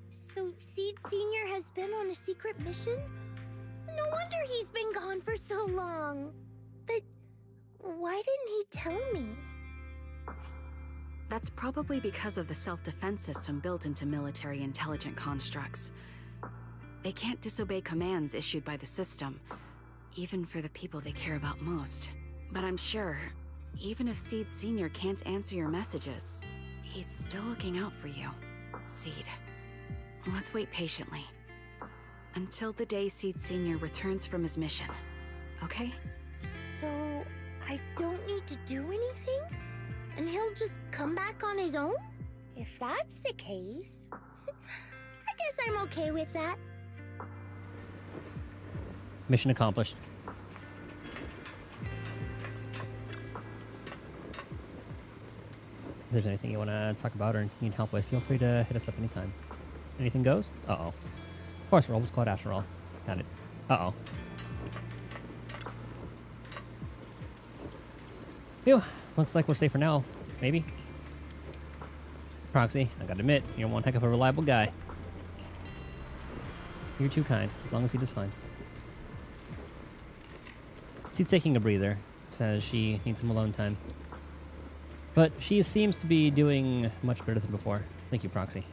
S6: So Seed Senior has been on a secret mission? No wonder he's been gone for so long. But why didn't he tell me?
S4: That's probably because of the self-defense system built into military intelligent constructs. They can't disobey commands issued by the system, even for the people they care about most. But I'm sure, even if Seed Senior can't answer your messages, he's still looking out for you. Seed, let's wait patiently. Until the day Seed Senior returns from his mission, okay?
S6: So I don't need to do anything? And he'll just come back on his own? If that's the case, I guess I'm okay with that.
S1: Mission accomplished. If there's anything you want to talk about or need help with, feel free to hit us up anytime. Anything goes? Uh-oh. Of course, we're almost caught after all. Got it. Uh-oh. Phew. Looks like we're safe for now. Maybe. Proxy, I gotta admit, you're one heck of a reliable guy. You're too kind, as long as he does fine. She's taking a breather. Says she needs some alone time. But she seems to be doing much better than before. Thank you, Proxy.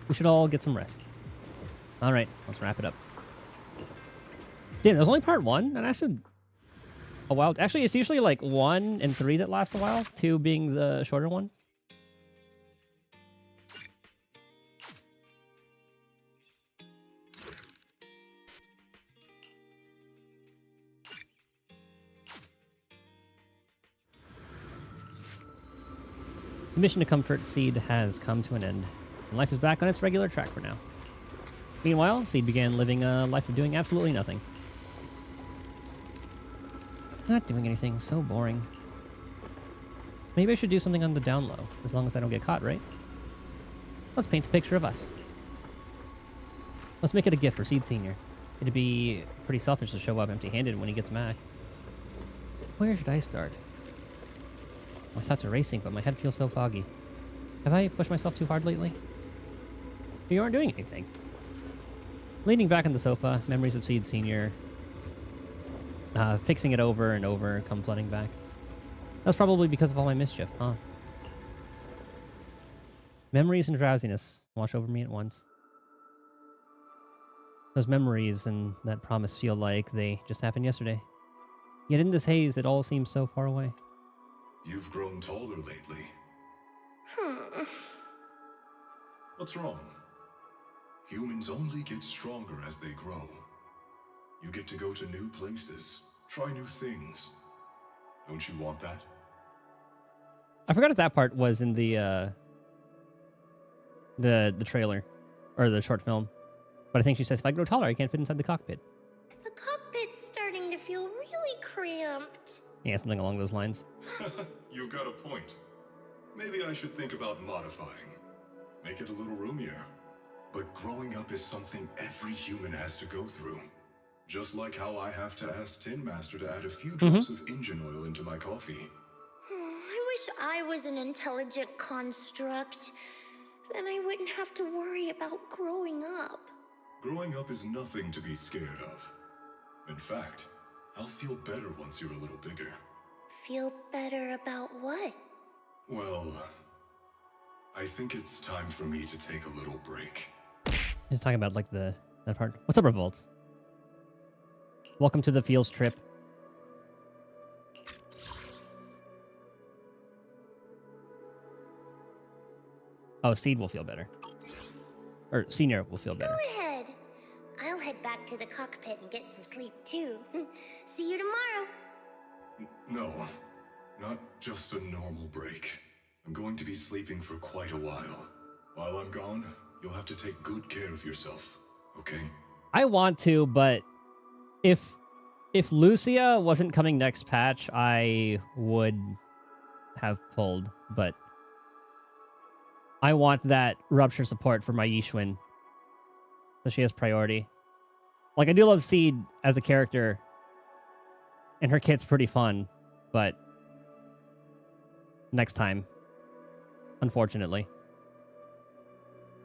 S1: We should all get some rest. Alright, let's wrap it up. Damn, that was only part 1? That lasted a while. Actually, it's usually like 1 and 3 that last a while. 2 being the shorter one. The mission to comfort Seed has come to an end, and life is back on its regular track for now. Meanwhile, Seed began living a life of doing absolutely nothing. Not doing anything, so boring. Maybe I should do something on the down low, as long as I don't get caught, right? Let's paint a picture of us. Let's make it a gift for Seed Senior. It'd be pretty selfish to show up empty-handed when he gets back. Where should I start? My thoughts are racing, but my head feels so foggy. Have I pushed myself too hard lately? You aren't doing anything. Leaning back on the sofa, memories of Seed Senior, fixing it over and over, come flooding back. That's probably because of all my mischief, huh? Memories and drowsiness wash over me at once. Those memories and that promise feel like they just happened yesterday. Yet in this haze, it all seems so far away.
S11: You've grown taller lately. What's wrong? Humans only get stronger as they grow. You get to go to new places, Try new things. Don't you want that?
S1: I forgot if that part was in the trailer or the short film. But I think she says, if I grow taller, I can't fit inside the cockpit.
S6: The cockpit's starting to feel really cramped.
S1: Yeah, something along those lines.
S11: You've got a point. Maybe I should think about modifying. Make it a little roomier. But growing up is something every human has to go through. Just like how I have to ask Tin Master to add a few drops of engine oil into my coffee.
S6: I wish I was an intelligent construct. Then I wouldn't have to worry about growing up.
S11: Growing up is nothing to be scared of. In fact, I'll feel better once you're a little bigger.
S6: Feel better about what?
S11: Well, I think it's time for me to take a little break.
S1: He's talking about like that part. What's up, Revolts? Welcome to the Fields trip. Oh, Seed will feel better. Or Senior will feel better.
S6: Go ahead. I'll head back to the cockpit and get some sleep too. See you tomorrow.
S11: No, not just a normal break. I'm going to be sleeping for quite a while. While I'm gone, you'll have to take good care of yourself, okay?
S1: I want to, but if Lucia wasn't coming next patch, I would have pulled, but I want that Rupture support for my Yishun. So she has priority. Like, I do love Seed as a character, and her kit's pretty fun, but next time, unfortunately.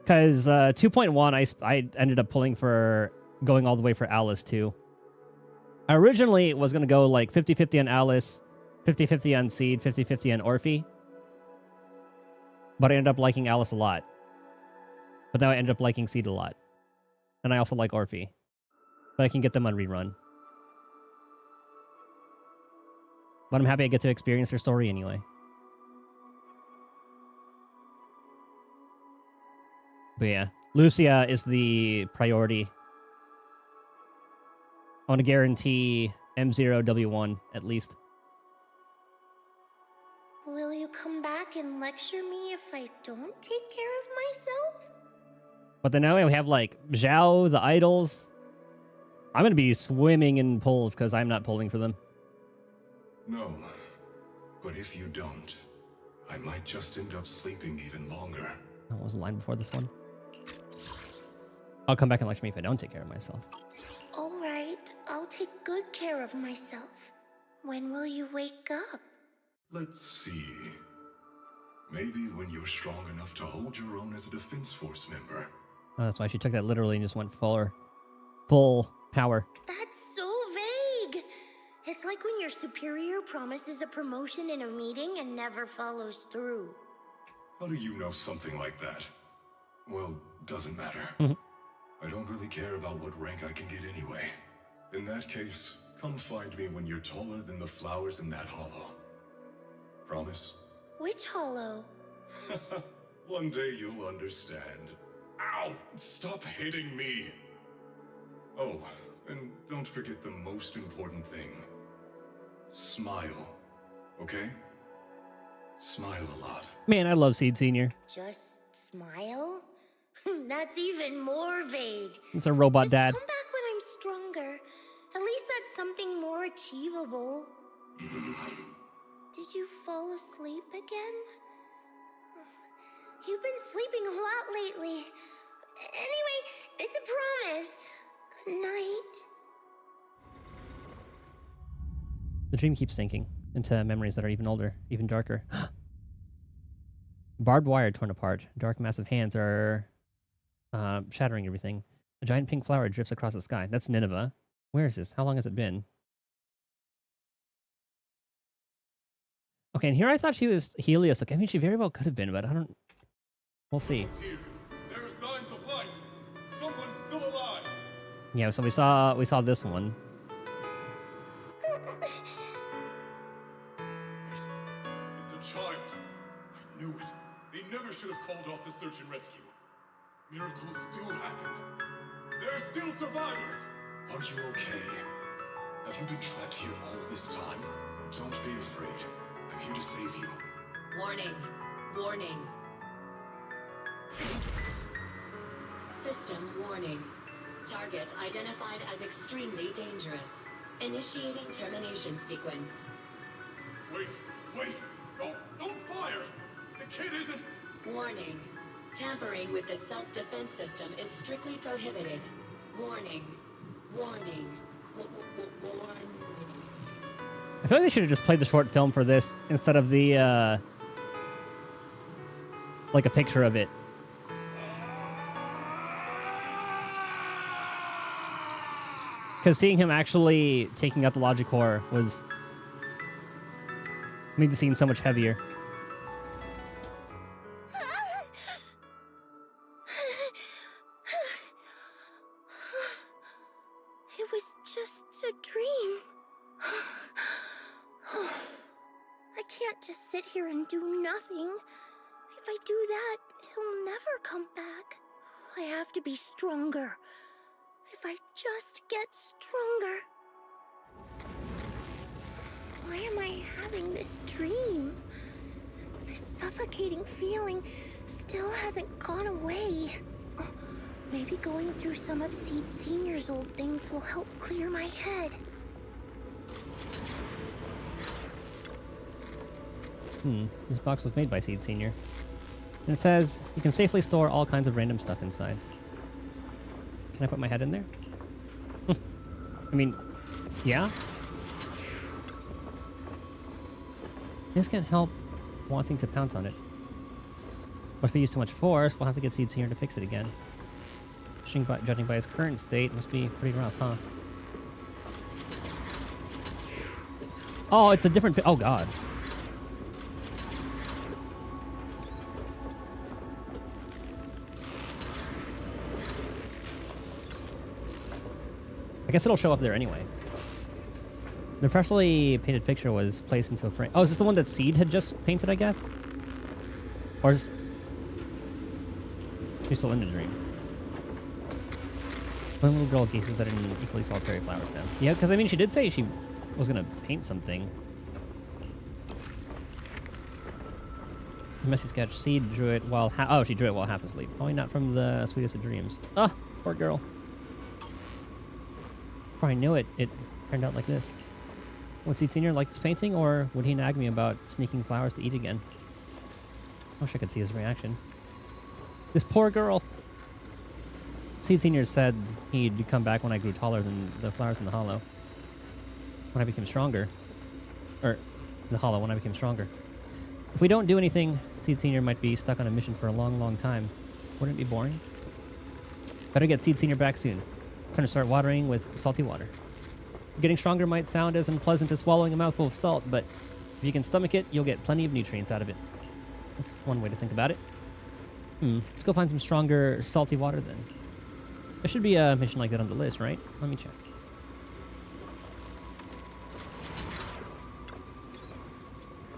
S1: Because 2.1, I ended up pulling for going all the way for Alice, too. I originally was going to go like 50-50 on Alice, 50-50 on Seed, 50-50 on Orphe. But I ended up liking Alice a lot. But now I ended up liking Seed a lot. And I also like Orphe. But I can get them on rerun. But I'm happy I get to experience their story anyway. But yeah, Lucia is the priority. I want to guarantee M0W1 at least.
S6: Will you come back and lecture me if I don't take care of myself?
S1: But then now we have like Zhao, the idols. I'm going to be swimming in pulls because I'm not pulling for them.
S11: No, but if you don't, I might just end up sleeping even longer.
S1: What was the line before this one? I'll come back and lecture me if I don't take care of myself.
S6: All right, I'll take good care of myself. When will you wake up?
S11: Let's see. Maybe when you're strong enough to hold your own as a defense force member.
S1: Oh, that's why she took that literally and just went full power.
S6: That's so vague. It's like when your superior promises a promotion in a meeting and never follows through.
S11: How do you know something like that? Well, doesn't matter. I don't really care about what rank I can get anyway. In that case, come find me when you're taller than the flowers in that hollow. Promise?
S6: Which hollow?
S11: One day you'll understand. Ow! Stop hitting me! Oh, and don't forget the most important thing. Smile. Okay? Smile a lot.
S1: Man, I love Seed Senior.
S6: Just smile? That's even more vague.
S1: It's a robot
S6: Just
S1: dad.
S6: come back when I'm stronger. At least that's something more achievable. Did you fall asleep again? You've been sleeping a lot lately. Anyway, it's a promise. Good night.
S1: The dream keeps sinking into memories that are even older, even darker. Barbed wire torn apart. Dark, massive hands are shattering everything. A giant pink flower drifts across the sky. That's Nineveh. Where is this? How long has it been? Okay, and here I thought she was Helios. Okay, I mean, she very well could have been, but I don't... We'll see.
S11: There are signs of life. Someone's still alive.
S1: Yeah, so we saw this one.
S11: It's a child. I knew it. They never should have called off the search and rescue. Miracles do happen. There are still survivors. Are you okay? Have you been trapped here all this time? Don't be afraid. I'm here to save you.
S3: Warning. Warning. System warning. Target identified as extremely dangerous. Initiating termination sequence.
S11: Wait! Don't fire! The kid isn't...
S3: Warning. Tampering with the self-defense system is strictly prohibited. Warning. Warning. Warning.
S1: I feel like they should have just played the short film for this instead of the, like a picture of it. Because seeing him actually taking out the logic core was... made the scene so much heavier.
S6: It was just a dream. I can't just sit here and do nothing. If I do that, he'll never come back. I have to be stronger. If I just get stronger. Why am I having this dream? This suffocating feeling still hasn't gone away. Oh, maybe going through some of Seed Senior's old things will help clear my head.
S1: This box was made by Seed Senior. And it says, you can safely store all kinds of random stuff inside. Can I put my head in there? I mean, yeah? I just can't help wanting to pounce on it. But if we use too much force, we'll have to get Seed Senior to fix it again. Judging by his current state, must be pretty rough, huh? Oh, it's a different... Oh, God. I guess it'll show up there anyway. The freshly painted picture was placed into a frame. Oh, is this the one that Seed had just painted, I guess? Or is... She's still in the dream. One little girl gazes at an equally solitary flower stem. Yeah, because I mean, she did say she was going to paint something. A messy sketch. Seed drew it while she drew it while half asleep. Probably not from the sweetest of dreams. Ah, poor girl. Before I knew it, it turned out like this. Would Seed Senior like this painting, or would he nag me about sneaking flowers to eat again? I wish I could see his reaction. This poor girl. Seed Senior said he'd come back when I grew taller than the flowers in the hollow. When I became stronger. Or, in the hollow, when I became stronger. If we don't do anything, Seed Senior might be stuck on a mission for a long, long time. Wouldn't it be boring? Better get Seed Senior back soon. Time to start watering with salty water. Getting stronger might sound as unpleasant as swallowing a mouthful of salt, but if you can stomach it, you'll get plenty of nutrients out of it. That's one way to think about it. Let's go find some stronger, salty water then. There should be a mission like that on the list, right? Let me check.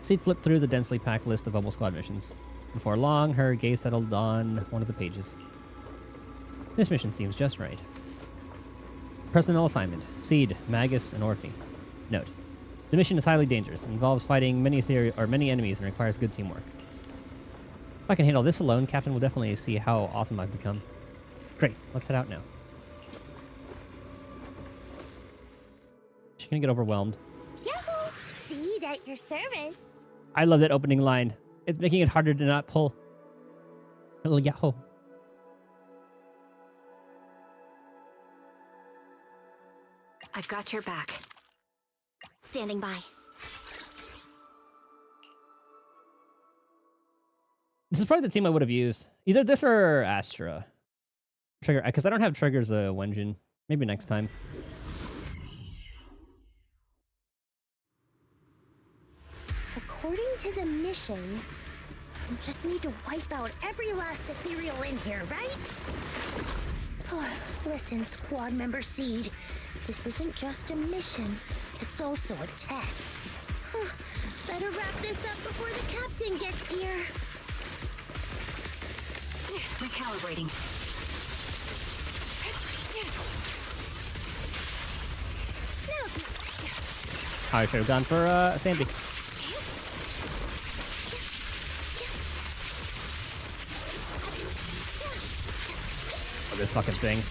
S1: Seed flipped through the densely packed list of Bubble Squad missions. Before long, her gaze settled on one of the pages. This mission seems just right. Personnel assignment. Seed, Magus, and Orphe. Note. The mission is highly dangerous and involves fighting many enemies and requires good teamwork. If I can handle this alone, Captain will definitely see how awesome I've become. Great, let's head out now. She's gonna get overwhelmed.
S6: Yahoo! Seed at your service.
S1: I love that opening line. It's making it harder to not pull. A little yahoo.
S4: I've got your back.
S2: Standing by.
S1: This is probably the team I would have used. Either this or Astra. Trigger, because I don't have Trigger's Wenjin. Maybe next time.
S6: According to the mission, I just need to wipe out every last ethereal in here, right? Listen, squad member Seed. This isn't just a mission. It's also a test. Better wrap this up before the captain gets here.
S4: Recalibrating.
S1: I should have gone for Sandy. Oh, this fucking thing.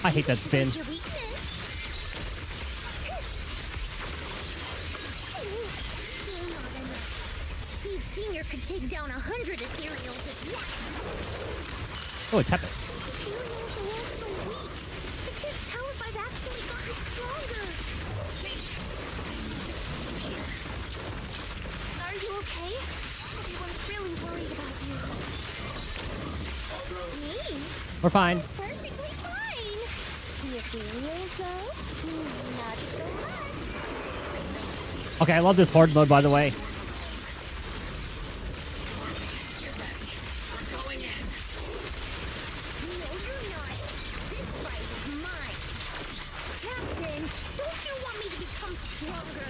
S1: I hate that spin.
S6: Seed Senior could take down 100 ethereals at once.
S1: Oh, it's Tepis.
S6: Ethereals are all so weak. I can't tell if I've actually gotten stronger.
S2: Are you okay? Everyone's really worried about you.
S6: Me?
S1: We're fine.
S6: Perfectly fine. The ethereals, though? Not so much.
S1: Okay, I love this horde mode, by the way.
S6: No, you're not. This fight is mine. Captain, don't you want me to become stronger?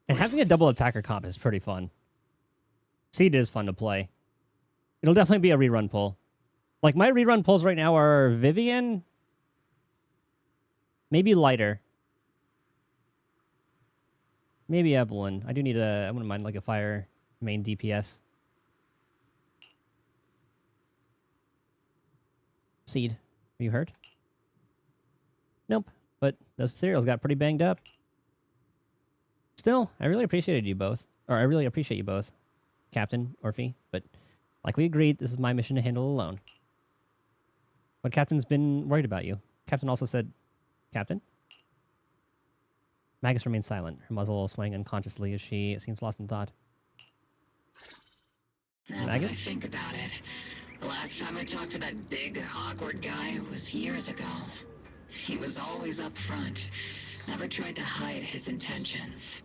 S1: And having a double attacker comp is pretty fun. Seed is fun to play. It'll definitely be a rerun pull. Like, my rerun pulls right now are Vivian, maybe Lighter, maybe Evelyn. I do need I wouldn't mind like a fire main DPS. Seed, are you hurt? Nope, but those cereals got pretty banged up. Still, I really appreciate you both, Captain, Orphe, but like we agreed, this is my mission to handle alone. But Captain's been worried about you. Captain also said, Captain? Magus remains silent, her muzzle swaying unconsciously as she seems lost in thought.
S3: Now
S1: Magus?
S3: that I think about it, the last time I talked to that big, awkward guy was years ago. He was always up front, never tried to hide his intentions.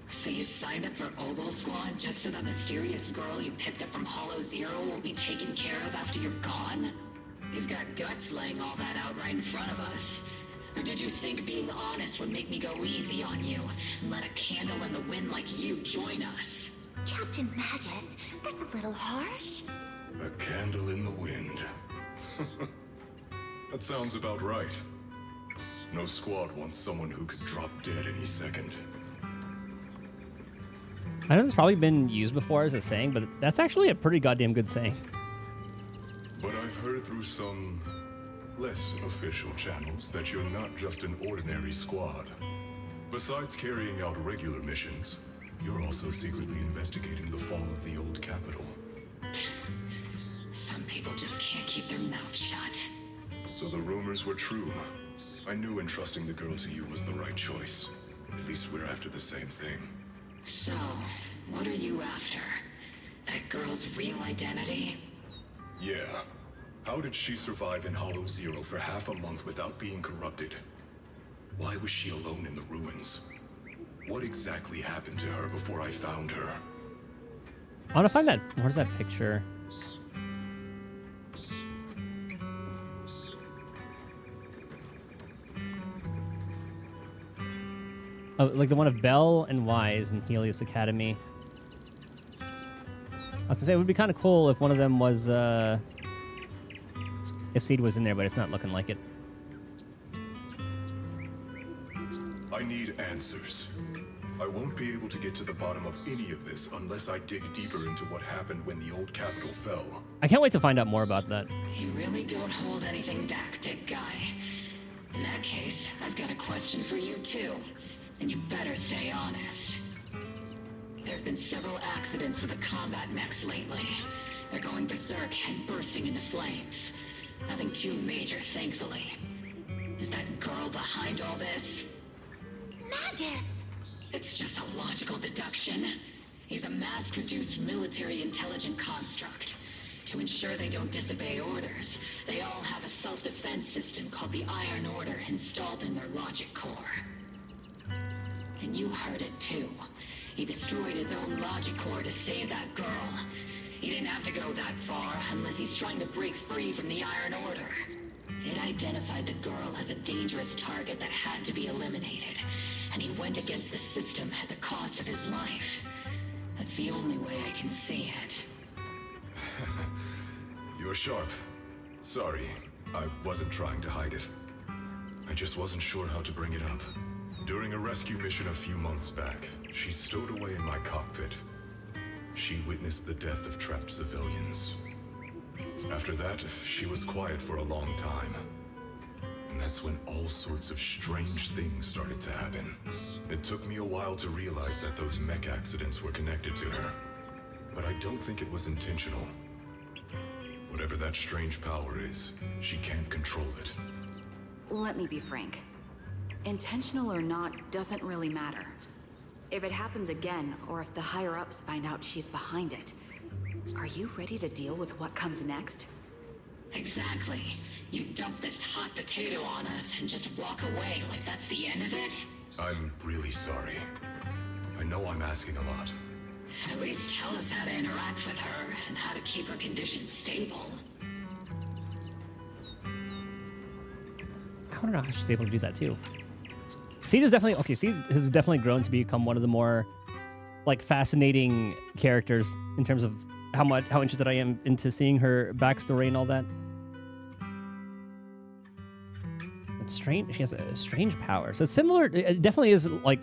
S3: So you signed up for Oboe Squad just so that mysterious girl you picked up from Hollow Zero will be taken care of after you're gone? You've got guts laying all that out right in front of us. Or did you think being honest would make me go easy on you and let a candle in the wind like you join us?
S2: Captain Magus, that's a little harsh.
S11: A candle in the wind. That sounds about right. No squad wants someone who could drop dead any second.
S1: I know it's probably been used before as a saying, but that's actually a pretty goddamn good saying.
S11: But I've heard through some less official channels that you're not just an ordinary squad. Besides carrying out regular missions, you're also secretly investigating the fall of the old capital.
S3: Some people just can't keep their mouths shut.
S11: So the rumors were true. I knew entrusting the girl to you was the right choice. At least we're after the same thing.
S3: So, what are you after? That girl's real identity?
S11: Yeah. How did she survive in Hollow Zero for half a month without being corrupted? Why was she alone in the ruins? What exactly happened to her before I found her?
S1: I want to find that. Where's that picture? Oh, like the one of Belle and Wise in Helios Academy. I was gonna say it would be kind of cool if one of them was, if Seed was in there, but it's not looking like it.
S11: I need answers. I won't be able to get to the bottom of any of this unless I dig deeper into what happened when the old capital fell.
S1: I can't wait to find out more about that.
S3: You really don't hold anything back, big guy. In that case, I've got a question for you too. And you better stay honest. There have been several accidents with the combat mechs lately. They're going berserk and bursting into flames. Nothing too major, thankfully. Is that girl behind all this?
S2: Magus!
S3: It's just a logical deduction. He's a mass-produced military intelligent construct. To ensure they don't disobey orders, they all have a self-defense system called the Iron Order installed in their logic core. And you heard it too. He destroyed his own logic core to save that girl. He didn't have to go that far unless he's trying to break free from the Iron Order. It identified the girl as a dangerous target that had to be eliminated. And he went against the system at the cost of his life. That's the only way I can see it.
S11: You're sharp. Sorry, I wasn't trying to hide it. I just wasn't sure how to bring it up. During a rescue mission a few months back, she stowed away in my cockpit. She witnessed the death of trapped civilians. After that, she was quiet for a long time. And that's when all sorts of strange things started to happen. It took me a while to realize that those mech accidents were connected to her. But I don't think it was intentional. Whatever that strange power is, she can't control it.
S4: Let me be frank. Intentional or not doesn't really matter. If it happens again, or if the higher-ups find out she's behind it, are you ready to deal with what comes next?
S3: Exactly. You dump this hot potato on us and just walk away like that's the end of it?
S11: I'm really sorry. I know I'm asking a lot.
S3: At least tell us how to interact with her and how to keep her condition stable.
S1: I don't know how she's able to do that too. Seed is definitely okay. Seed has definitely grown to become one of the more like fascinating characters in terms of how interested I am into seeing her backstory and all that. It's strange. She has a strange power. So it's similar. It definitely is like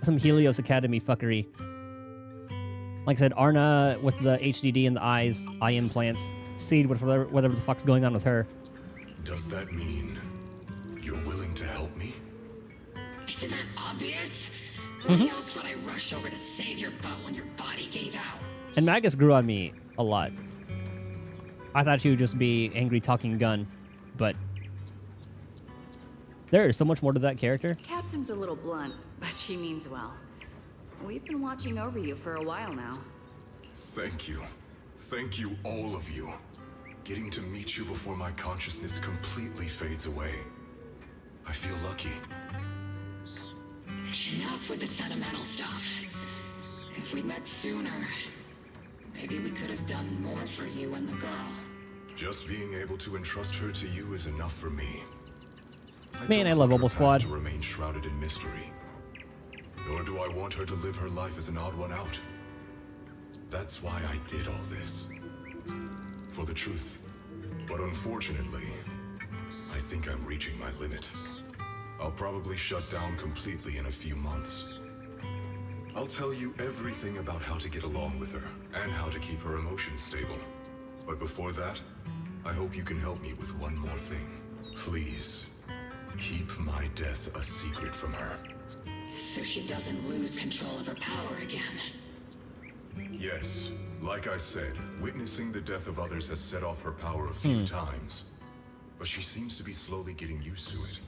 S1: some Helios Academy fuckery. Like I said, Arna with the HDD and the eyes, eye implants. Seed with whatever the fuck's going on with her.
S11: Does that mean you're willing to help me?
S3: Isn't that obvious? Why else would I rush over to save your butt when your body gave out?
S1: And Magus grew on me a lot. I thought she would just be angry talking gun, but there is so much more to that character.
S4: Captain's a little blunt, but she means well. We've been watching over you for a while now.
S11: Thank you. Thank you, all of you. Getting to meet you before my consciousness completely fades away. I feel lucky.
S3: Enough with the sentimental stuff. If we'd met sooner, maybe we could have done more for you and the girl.
S11: Just being able to entrust her to you is enough for me.
S1: Man, I love Mobile Squad.
S11: To remain shrouded in mystery. Nor do I want her to live her life as an odd one out. That's why I did all this. For the truth. But unfortunately, I think I'm reaching my limit. I'll probably shut down completely in a few months. I'll tell you everything about how to get along with her, and how to keep her emotions stable. But before that, I hope you can help me with one more thing. Please, keep my death a secret from her.
S3: So she doesn't lose control of her power again.
S11: Yes, like I said, witnessing the death of others has set off her power a few times. But she seems to be slowly getting used to it.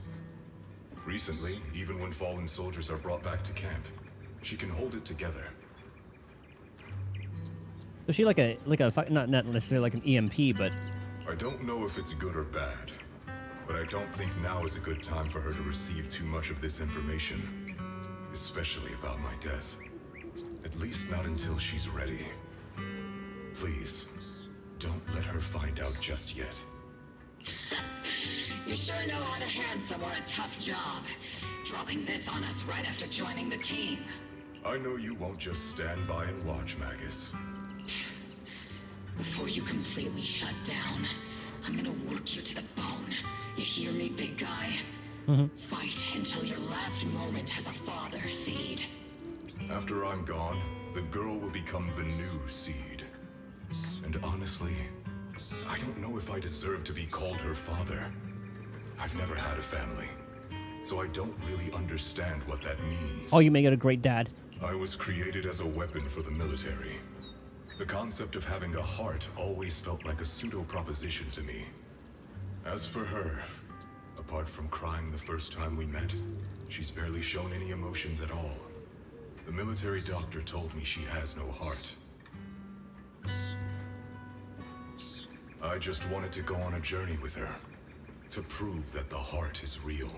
S11: Recently, even when fallen soldiers are brought back to camp, she can hold it together.
S1: Is she like a not necessarily like an EMP, but
S11: I don't know if it's good or bad, but I don't think now is a good time for her to receive too much of this information, especially about my death. At least not until she's ready. Please, don't let her find out just yet.
S3: You sure know how to hand someone a tough job, dropping this on us right after joining the team.
S11: I know you won't just stand by and watch, Magus.
S3: Before you completely shut down, I'm gonna work you to the bone. You hear me, big guy? Fight until your last moment as a father, Seed.
S11: After I'm gone, the girl will become the new Seed. And honestly, I don't know if I deserve to be called her father. I've never had a family, so I don't really understand what that means.
S1: oh, you make it a great dad.
S11: I was created as a weapon for the military. The concept of having a heart always felt like a pseudo-proposition to me. As for her, apart from crying the first time we met, she's barely shown any emotions at all. The military doctor told me she has no heart. I just wanted to go on a journey with her, to prove that the heart is real.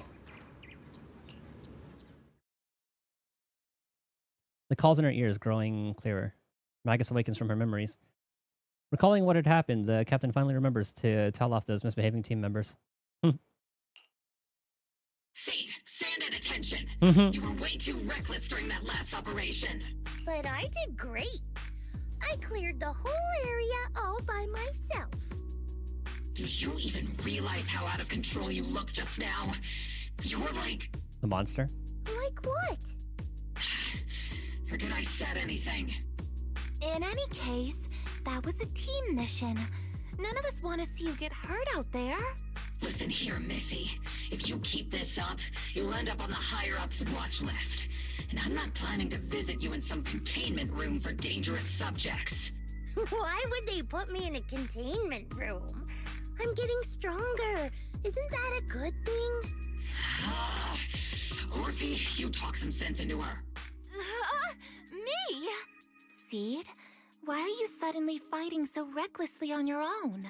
S1: The calls in her ears growing clearer. Magus awakens from her memories. Recalling what had happened, the captain finally remembers to tell off those misbehaving team members.
S3: Seed, stand at attention.
S1: Mhm.
S3: You were way too reckless during that last operation.
S6: But I did great. I cleared the whole area all by myself.
S3: Do you even realize how out of control you look just now? You were like...
S1: The monster?
S6: Like what?
S3: Forget I said anything.
S2: In any case, that was a team mission. None of us want to see you get hurt out there.
S3: Listen here, Missy. If you keep this up, you'll end up on the higher-ups watch list. And I'm not planning to visit you in some containment room for dangerous subjects.
S6: Why would they put me in a containment room? I'm getting stronger. Isn't that a good thing?
S3: Orphe, you talk some sense into her.
S2: Me? Seed, why are you suddenly fighting so recklessly on your own?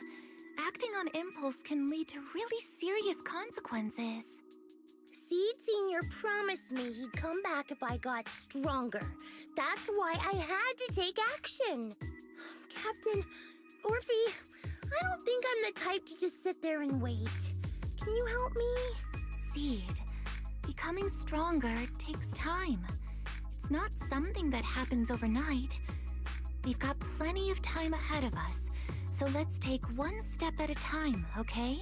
S2: Acting on impulse can lead to really serious consequences.
S6: Seed Senior promised me he'd come back if I got stronger. That's why I had to take action. Captain, Orphe, I don't think I'm the type to just sit there and wait. Can you help me?
S2: Seed, becoming stronger takes time. It's not something that happens overnight. We've got plenty of time ahead of us, so let's take one step at a time, okay?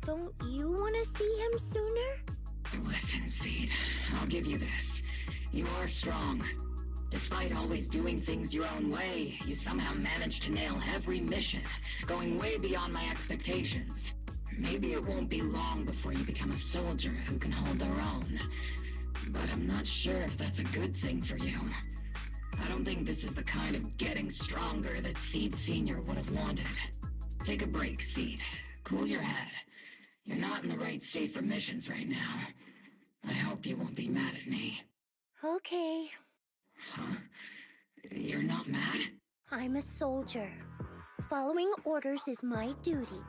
S6: Don't you want to see him sooner?
S3: Listen, Seed, I'll give you this. You are strong. Despite always doing things your own way, you somehow managed to nail every mission, going way beyond my expectations. Maybe it won't be long before you become a soldier who can hold their own. But I'm not sure if that's a good thing for you. I don't think this is the kind of getting stronger that Seed Senior would have wanted. Take a break, Seed. Cool your head. You're not in the right state for missions right now. I hope you won't be mad at me.
S6: Okay.
S3: Huh? You're not mad?
S6: I'm a soldier. Following orders is my duty.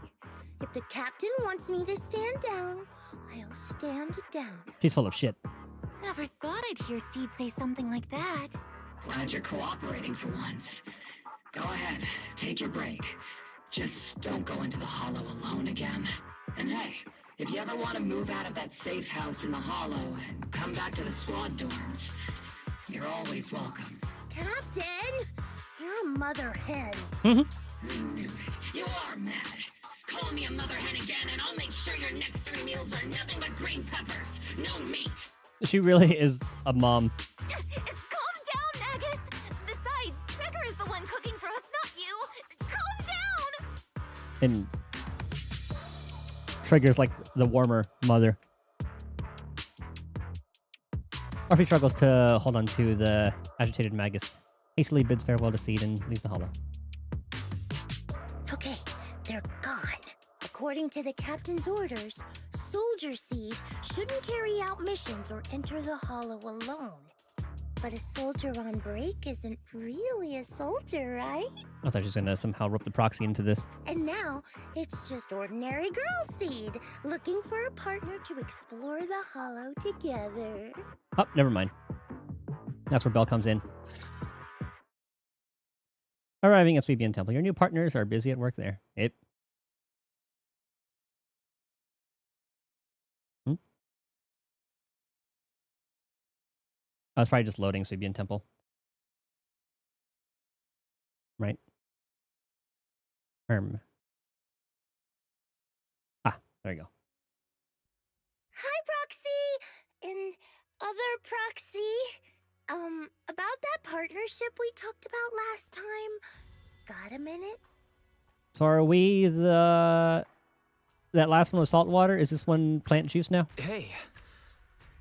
S6: If the captain wants me to stand down, I'll stand down.
S1: She's full of shit.
S2: Never thought I'd hear Seed say something like that.
S3: Glad you're cooperating for once. Go ahead, take your break. Just don't go into the Hollow alone again. And hey, if you ever want to move out of that safe house in the Hollow and come back to the squad dorms, you're always welcome.
S6: Captain! You're a mother hen.
S3: I knew it. You are mad. Call me a mother hen again and I'll make sure your next 3 meals are nothing but green peppers. No meat.
S1: She really is a mom.
S2: Calm down, Magus! Besides, Trigger is the one cooking for us, not you! Calm down!
S1: And Trigger's like the warmer mother. Orphe struggles to hold on to the agitated Magus, hastily bids farewell to Seed and leaves the hollow.
S6: Okay, they're gone. According to the captain's orders, Soldier Seed shouldn't carry out missions or enter the Hollow alone. But a soldier on break isn't really a soldier, right?
S1: I thought she was going to somehow rope the proxy into this.
S6: And now, it's just ordinary girl Seed, looking for a partner to explore the Hollow together.
S1: Oh, never mind. That's where Belle comes in. Arriving at Sweebian Temple, your new partners are busy at work there. Yep. I was probably just loading Sweebian Temple. Right? Ah, there you go.
S6: Hi, Proxy! And other Proxy. About that partnership we talked about last time. Got a minute?
S1: So are we that last one was saltwater? Is this one plant juice now?
S9: Hey,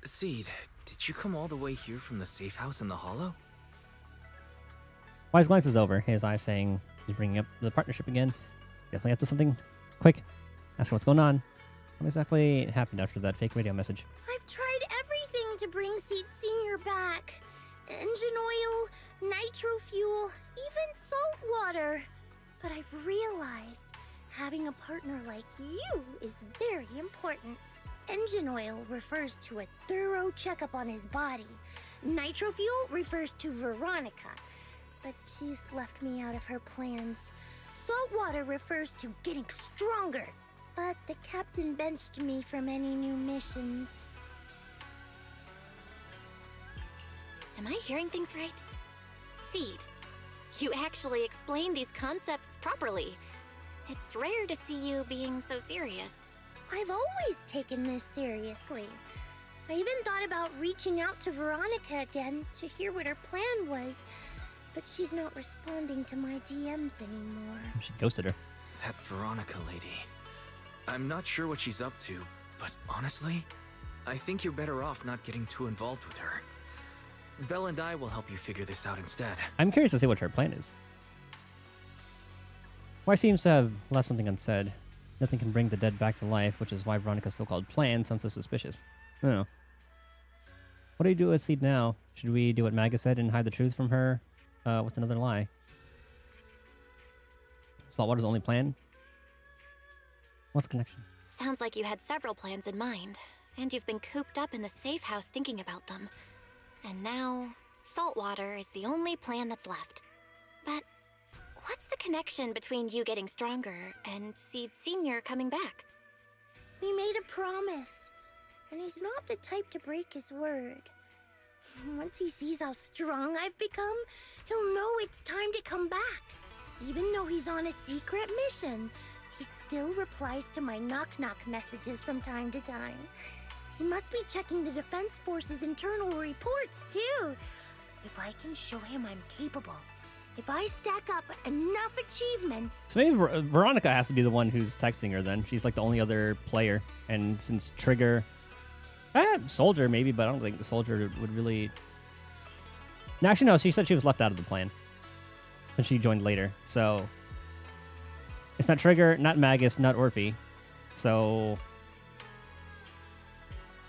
S9: Seed, did you come all the way here from the safe house in the Hollow?
S1: Wise glances over, his eyes saying he's bringing up the partnership again. Definitely up to something. Quick, ask her what's going on. What exactly happened after that fake radio message?
S6: I've tried everything to bring Seed Senior back. Engine oil, nitro fuel, even salt water. But I've realized having a partner like you is very important. Engine oil refers to a thorough checkup on his body. Nitrofuel refers to Veronica, but she's left me out of her plans. Saltwater refers to getting stronger, but the captain benched me from any new missions.
S5: Am I hearing things right? Seed, you actually explain these concepts properly. It's rare to see you being so serious.
S6: I've always taken this seriously. I even thought about reaching out to Veronica again to hear what her plan was, but she's not responding to my DMs anymore.
S1: She ghosted her.
S9: That Veronica lady. I'm not sure what she's up to, but honestly, I think you're better off not getting too involved with her. Belle and I will help you figure this out instead.
S1: I'm curious to see what her plan is. Why seems to have left something unsaid. Nothing can bring the dead back to life, which is why Veronica's so-called plan sounds so suspicious. I don't know. What do we do with Seed now? Should we do what Maga said and hide the truth from her with another lie? Saltwater's only plan? What's the connection?
S5: Sounds like you had several plans in mind, and you've been cooped up in the safe house thinking about them. And now, Saltwater is the only plan that's left. But what's the connection between you getting stronger and Seed Sr. coming back?
S6: We made a promise, and he's not the type to break his word. Once he sees how strong I've become, he'll know it's time to come back. Even though he's on a secret mission, he still replies to my knock-knock messages from time to time. He must be checking the Defense Force's internal reports, too. If I can show him I'm capable, if I stack up enough achievements...
S1: So maybe Veronica has to be the one who's texting her then. She's like the only other player. And since Trigger... Soldier maybe, but I don't think the Soldier would really... No, actually no, she said she was left out of the plan. And she joined later, so... It's not Trigger, not Magus, not Orphe. So...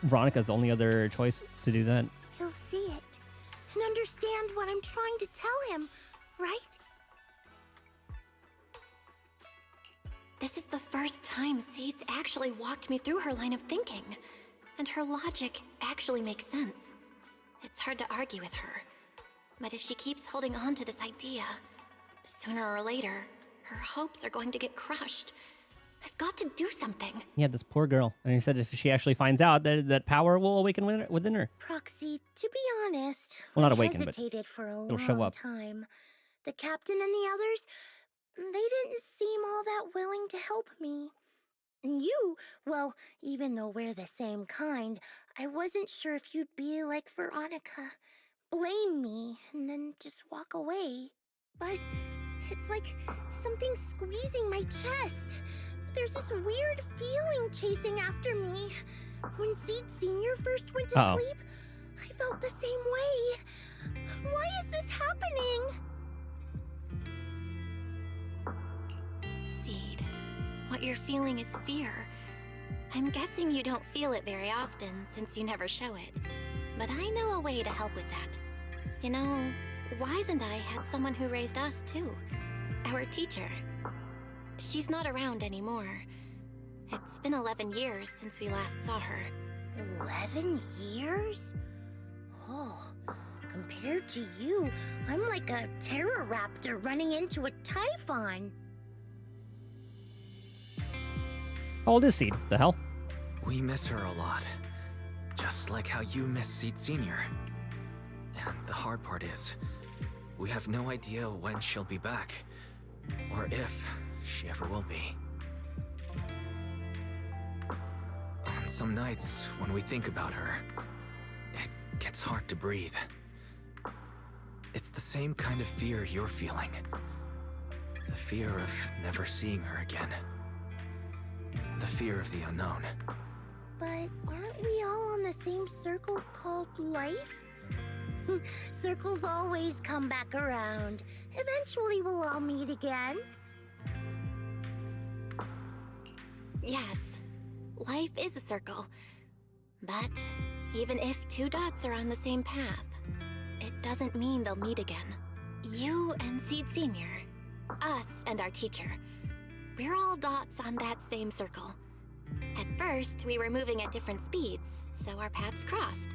S1: Veronica's the only other choice to do that.
S6: He'll see it and understand what I'm trying to tell him, right?
S5: This is the first time Seed's actually walked me through her line of thinking, and her logic actually makes sense. It's hard to argue with her, but if she keeps holding on to this idea, sooner or later, her hopes are going to get crushed. I've got to do something.
S1: Yeah, this poor girl. And he said if she actually finds out, that power will awaken within her.
S6: Proxy, to be honest,
S1: Well, not
S6: I
S1: awaken, but
S6: hesitated for a
S1: it'll show
S6: long
S1: up.
S6: time. The captain and the others, they didn't seem all that willing to help me. And you, well, even though we're the same kind, I wasn't sure if you'd be like Veronica. Blame me and then just walk away. But it's like something squeezing my chest. There's this weird feeling chasing after me. When Seed Sr. first went to sleep, I felt the same way. Why is this happening?
S5: Seed, what you're feeling is fear. I'm guessing you don't feel it very often since you never show it. But I know a way to help with that. You know, Wise and I had someone who raised us too. Our teacher. She's not around anymore. It's been 11 years since we last saw her.
S6: 11 years? Oh, compared to you, I'm like a terror raptor running into a typhon.
S1: How old is Seed? The hell?
S9: We miss her a lot. Just like how you miss Seed Sr. And the hard part is, we have no idea when she'll be back. Or if she ever will be. On some nights, when we think about her, it gets hard to breathe. It's the same kind of fear you're feeling. The fear of never seeing her again. The fear of the unknown.
S6: But aren't we all on the same circle called life? Circles always come back around. Eventually we'll all meet again.
S5: Yes, life is a circle. But even if two dots are on the same path, it doesn't mean they'll meet again. You and Seed Sr., us and our teacher, we're all dots on that same circle. At first, we were moving at different speeds, so our paths crossed.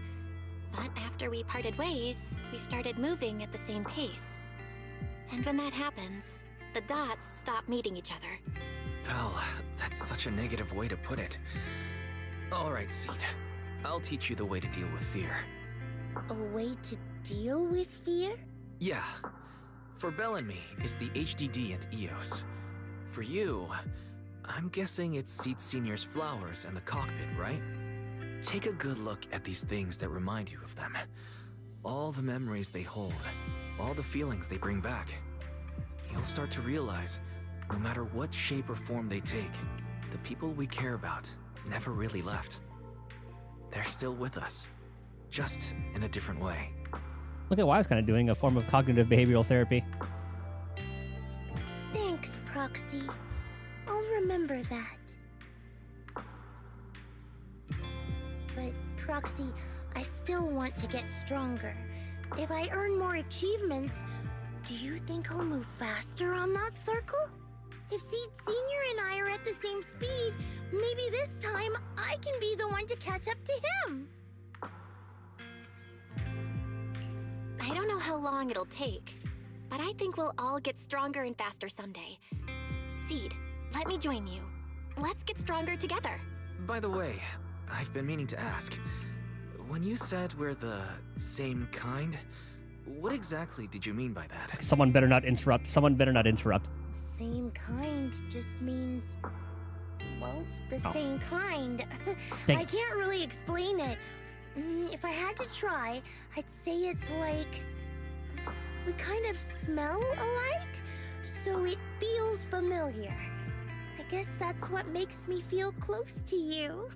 S5: But after we parted ways, we started moving at the same pace. And when that happens, the dots stop meeting each other.
S9: Val, that's such a negative way to put it. Alright, Seed. I'll teach you the way to deal with fear.
S6: A way to deal with fear?
S9: Yeah. For Belle and me, it's the HDD and EOS. For you, I'm guessing it's Seed Senior's flowers and the cockpit, right? Take a good look at these things that remind you of them. All the memories they hold, all the feelings they bring back. You'll start to realize, no matter what shape or form they take, the people we care about never really left. They're still with us, just in a different way.
S1: Look at Wise kind of doing a form of cognitive behavioral therapy.
S6: Thanks, Proxy. I'll remember that. But, Proxy, I still want to get stronger. If I earn more achievements, do you think I'll move faster on that circle? If Seed Senior and I are at the same speed, maybe this time I can be the one to catch up to him.
S5: I don't know how long it'll take, but I think we'll all get stronger and faster someday. Seed, let me join you. Let's get stronger together.
S9: By the way, I've been meaning to ask. When you said we're the same kind, what exactly did you mean by that?
S1: Someone better not interrupt. Someone better not interrupt.
S6: Same kind just means, well, the same kind. I can't really explain it. If I had to try, I'd say it's like we kind of smell alike, so it feels familiar. I guess that's what makes me feel close to you.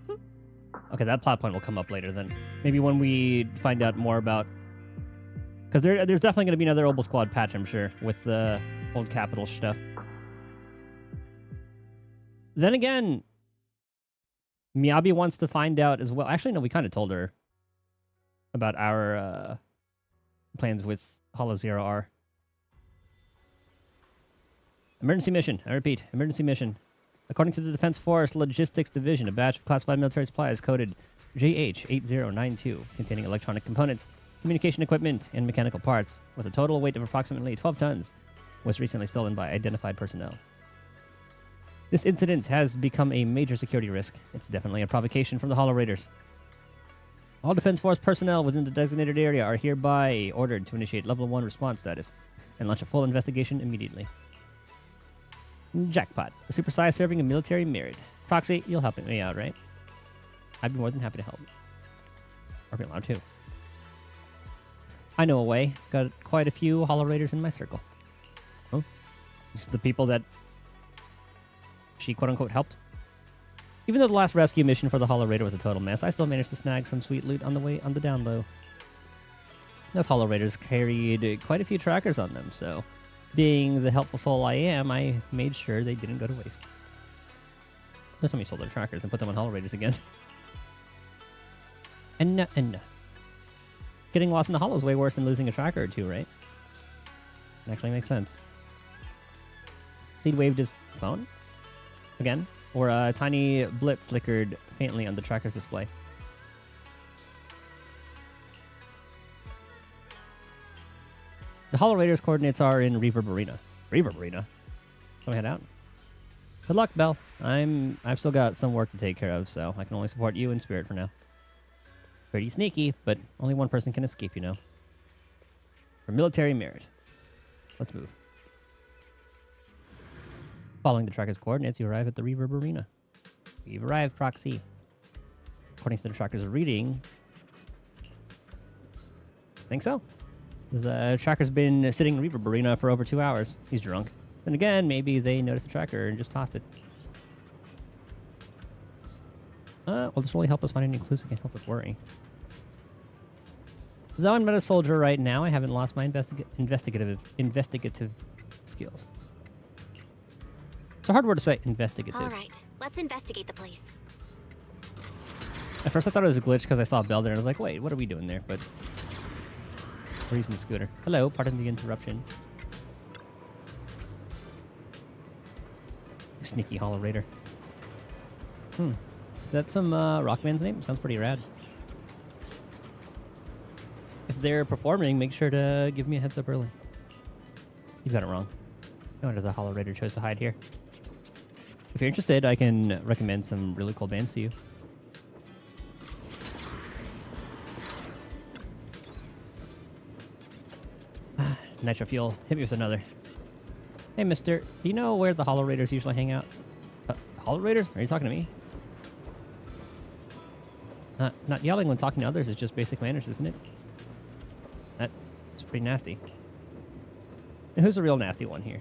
S1: Okay, that plot point will come up later then. Maybe when we find out more about... Because there's definitely going to be another Obel Squad patch, I'm sure, with the old Capital stuff. Then again, Miyabi wants to find out as well. Actually, no, we kind of told her about our plans with Hollow Zero R. Emergency mission. I repeat, emergency mission. According to the Defense Force Logistics Division, a batch of classified military supplies coded JH-8092, containing electronic components, communication equipment, and mechanical parts, with a total weight of approximately 12 tons, was recently stolen by identified personnel. This incident has become a major security risk. It's definitely a provocation from the Hollow Raiders. All Defense Force personnel within the designated area are hereby ordered to initiate Level 1 response status and launch a full investigation immediately. Jackpot. A supersized serving of military merit. Proxy, you'll help me out, right? I'd be more than happy to help. Or be allowed to. I know a way. Got quite a few Hollow Raiders in my circle. Oh? This is the people that she quote-unquote helped. Even though the last rescue mission for the Hollow Raider was a total mess, I still managed to snag some sweet loot on the way on the down low. Those Hollow Raiders carried quite a few trackers on them, so being the helpful soul I am, I made sure they didn't go to waste. That's when we sold their trackers and put them on Hollow Raiders again. And no. Getting lost in the Hollow is way worse than losing a tracker or two, right? It actually makes sense. Seed waved his phone? Again? Or a tiny blip flickered faintly on the tracker's display. The Hollow Raiders' coordinates are in Reverb Arena. Reverb Arena? Can we head out? Good luck, Belle. I've still got some work to take care of, so I can only support you in spirit for now. Pretty sneaky, but only one person can escape, you know. For military merit. Let's move. Following the tracker's coordinates, you arrive at the Reverb Arena. You've arrived, Proxy. According to the tracker's reading... I think so. The tracker's been sitting in Reverb Arena for over 2 hours. He's drunk. Then again, maybe they noticed the tracker and just tossed it. Will this really help us find any clues that can help us worry? Though I'm not a soldier right now, I haven't lost my investigative skills. It's a hard word to say, investigative.
S5: All right, let's investigate the place.
S1: At first I thought it was a glitch because I saw Belle there and I was like, wait, what are we doing there? But we're using the scooter. Hello, pardon the interruption. Sneaky Hollow Raider. Is that some Rockman's name? Sounds pretty rad. they're performing, make sure to give me a heads up early. You got it wrong. No wonder the Hollow Raider chose to hide here. If you're interested, I can recommend some really cool bands to you. Nitro Fuel, hit me with another. Hey, mister, do you know where the Hollow Raiders usually hang out? Hollow Raiders? Are you talking to me? Not yelling when talking to others is just basic manners, isn't it? That's pretty nasty. And who's the real nasty one here?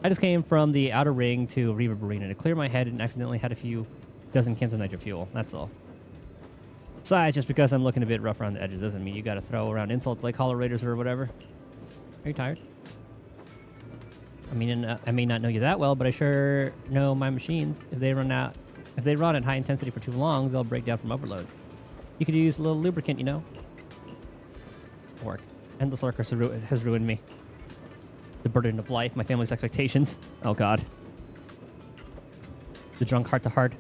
S1: I just came from the outer ring to Reverb Arena to clear my head and accidentally had a few dozen cans of Nitro Fuel, that's all. Besides, just because I'm looking a bit rough around the edges doesn't mean you gotta throw around insults like Hollow Raiders or whatever. Are you tired? I mean, I may not know you that well, but I sure know my machines. If they run at high intensity for too long, they'll break down from overload. You could use a little lubricant, you know? Work. Endless work has ruined me. The burden of life, my family's expectations. Oh god. The drunk heart-to-heart.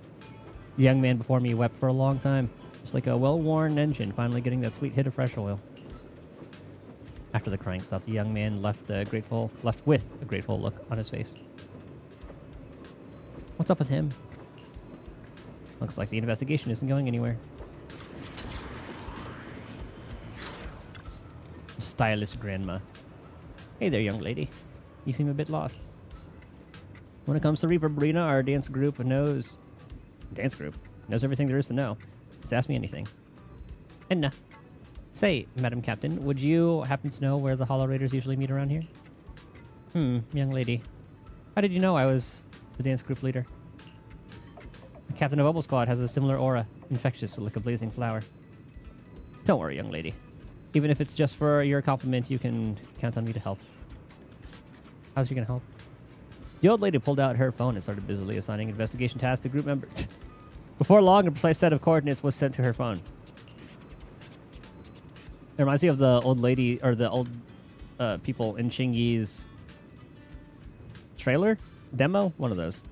S1: The young man before me wept for a long time. Just like a well-worn engine finally getting that sweet hit of fresh oil. After the crying stopped, the young man left with a grateful look on his face. What's up with him? Looks like the investigation isn't going anywhere. Stylish grandma. Hey there, young lady. You seem a bit lost. When it comes to Reaper Arena, our dance group knows everything there is to know. Just ask me anything. Edna. Say, Madam Captain, would you happen to know where the Hollow Raiders usually meet around here? Young lady. How did you know I was the dance group leader? The captain of Opal Squad has a similar aura, infectious like a blazing flower. Don't worry, young lady. Even if it's just for your compliment, you can count on me to help. How's she gonna help? The old lady pulled out her phone and started busily assigning investigation tasks to group members. Before long, a precise set of coordinates was sent to her phone. It reminds me of the old lady, or the old people in Shingi's trailer? Demo? One of those.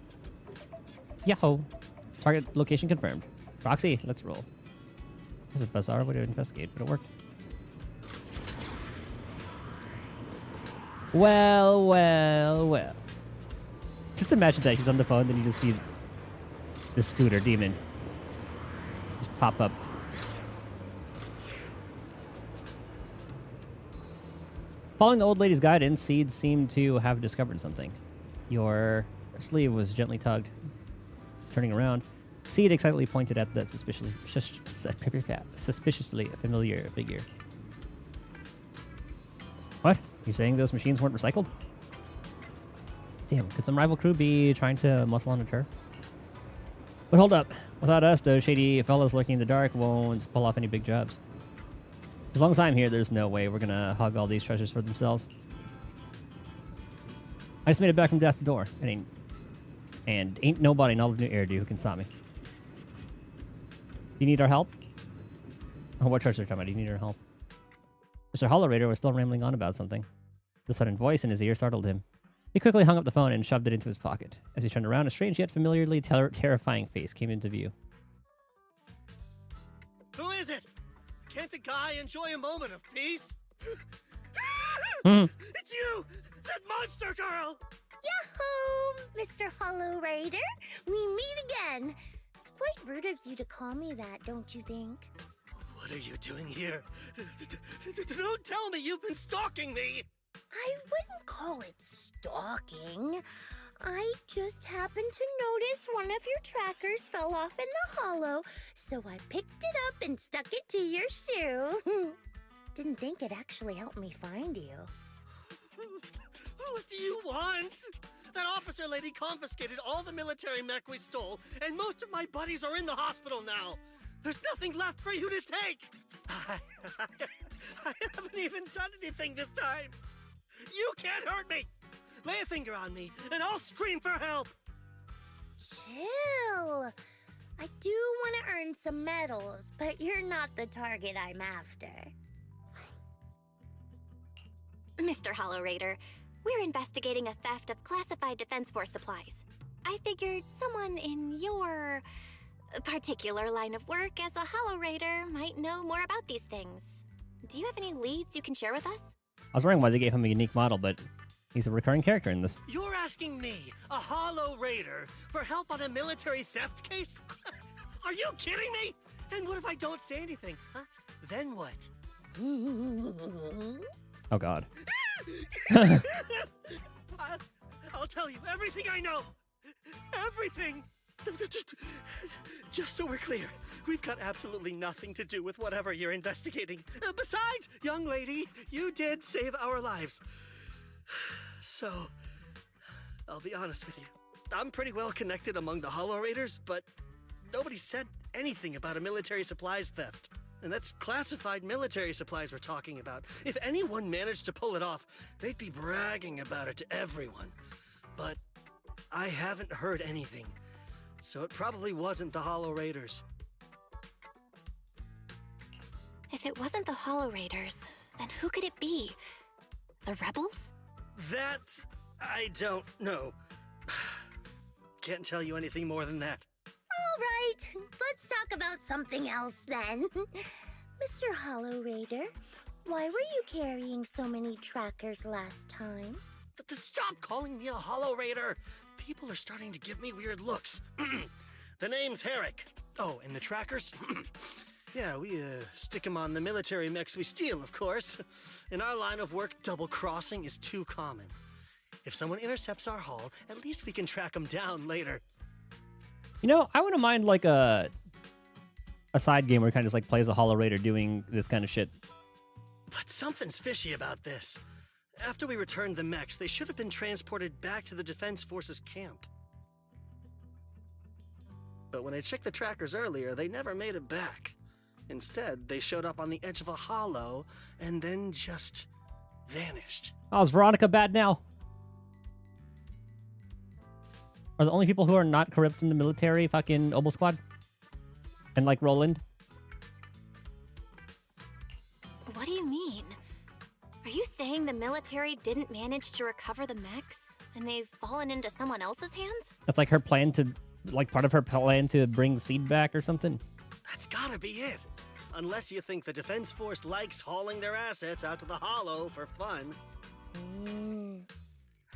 S1: Yahoo! Target location confirmed. Proxy, let's roll. This is a bizarre way to investigate, but it worked. Well, well, well. Just imagine that he's on the phone, then you just see the scooter demon just pop up. Following the old lady's guidance, Seed seemed to have discovered something. Your sleeve was gently tugged. Turning around, Seed excitedly pointed at that suspiciously familiar figure. What? You saying those machines weren't recycled? Damn, could some rival crew be trying to muscle on the turf? But hold up. Without us, those shady fellows lurking in the dark won't pull off any big jobs. As long as I'm here, there's no way we're gonna hug all these treasures for themselves. I just made it back from death's door. And ain't nobody in all of New Eridu who can stop me. You need our help? Oh, what treasure are you talking about? Do you need our help? Mr. Hollow Raider was still rambling on about something. The sudden voice in his ear startled him. He quickly hung up the phone and shoved it into his pocket. As he turned around, a strange yet familiarly terrifying face came into view.
S8: Who is it? Can't a guy enjoy a moment of peace? It's you! That monster girl!
S6: Yahoo! Mr. Hollow Raider, we meet again. It's quite rude of you to call me that, don't you think?
S8: What are you doing here? Don't tell me you've been stalking me!
S6: I wouldn't call it stalking. I just happened to notice one of your trackers fell off in the hollow, so I picked it up and stuck it to your shoe. Didn't think it actually helped me find you.
S8: What do you want? That officer lady confiscated all the military mech we stole, and most of my buddies are in the hospital now. There's nothing left for you to take. I haven't even done anything this time. You can't hurt me. Lay a finger on me, and I'll scream for help.
S6: Chill. I do want to earn some medals, but you're not the target I'm after.
S5: Mr. Hollow Raider, we're investigating a theft of classified Defense Force supplies. I figured someone in your particular line of work as a Hollow Raider might know more about these things. Do you have any leads you can share with us?
S1: I was wondering why they gave him a unique model, but he's a recurring character in this.
S8: You're asking me, a Hollow Raider, for help on a military theft case? Are you kidding me? And what if I don't say anything? Huh? Then what?
S1: Oh god.
S8: I'll tell you everything I know. Everything. Just so we're clear, we've got absolutely nothing to do with whatever you're investigating. Besides, young lady, you did save our lives. So, I'll be honest with you. I'm pretty well connected among the Hollow Raiders, but nobody said anything about a military supplies theft. And that's classified military supplies we're talking about. If anyone managed to pull it off, they'd be bragging about it to everyone. But I haven't heard anything. So it probably wasn't the Hollow Raiders.
S5: If it wasn't the Hollow Raiders, then who could it be? The rebels?
S8: That I don't know. Can't tell you anything more than that.
S6: All right, let's talk about something else then. Mr. Hollow Raider, why were you carrying so many trackers last time?
S8: Stop calling me a Hollow Raider! People are starting to give me weird looks. The name's Herrick. Oh, and the trackers? Yeah, we stick them on the military mechs we steal, of course. In our line of work, double-crossing is too common. If someone intercepts our haul, at least we can track them down later.
S1: You know, I wouldn't mind like a side game where it kind of just like plays a Hollow Raider doing this kind of shit.
S8: But something's fishy about this. After we returned the mechs, they should have been transported back to the Defense Forces camp. But when I checked the trackers earlier, they never made it back. Instead, they showed up on the edge of a hollow and then just vanished.
S1: Oh, is Veronica bad now? Are the only people who are not corrupt in the military fucking Oboe Squad? And like Roland?
S5: What do you mean? Are you saying the military didn't manage to recover the mechs and they've fallen into someone else's hands?
S1: That's like her plan to, like part of her plan to bring Seed back or something?
S8: That's gotta be it. Unless you think the Defense Force likes hauling their assets out to the Hollow for fun.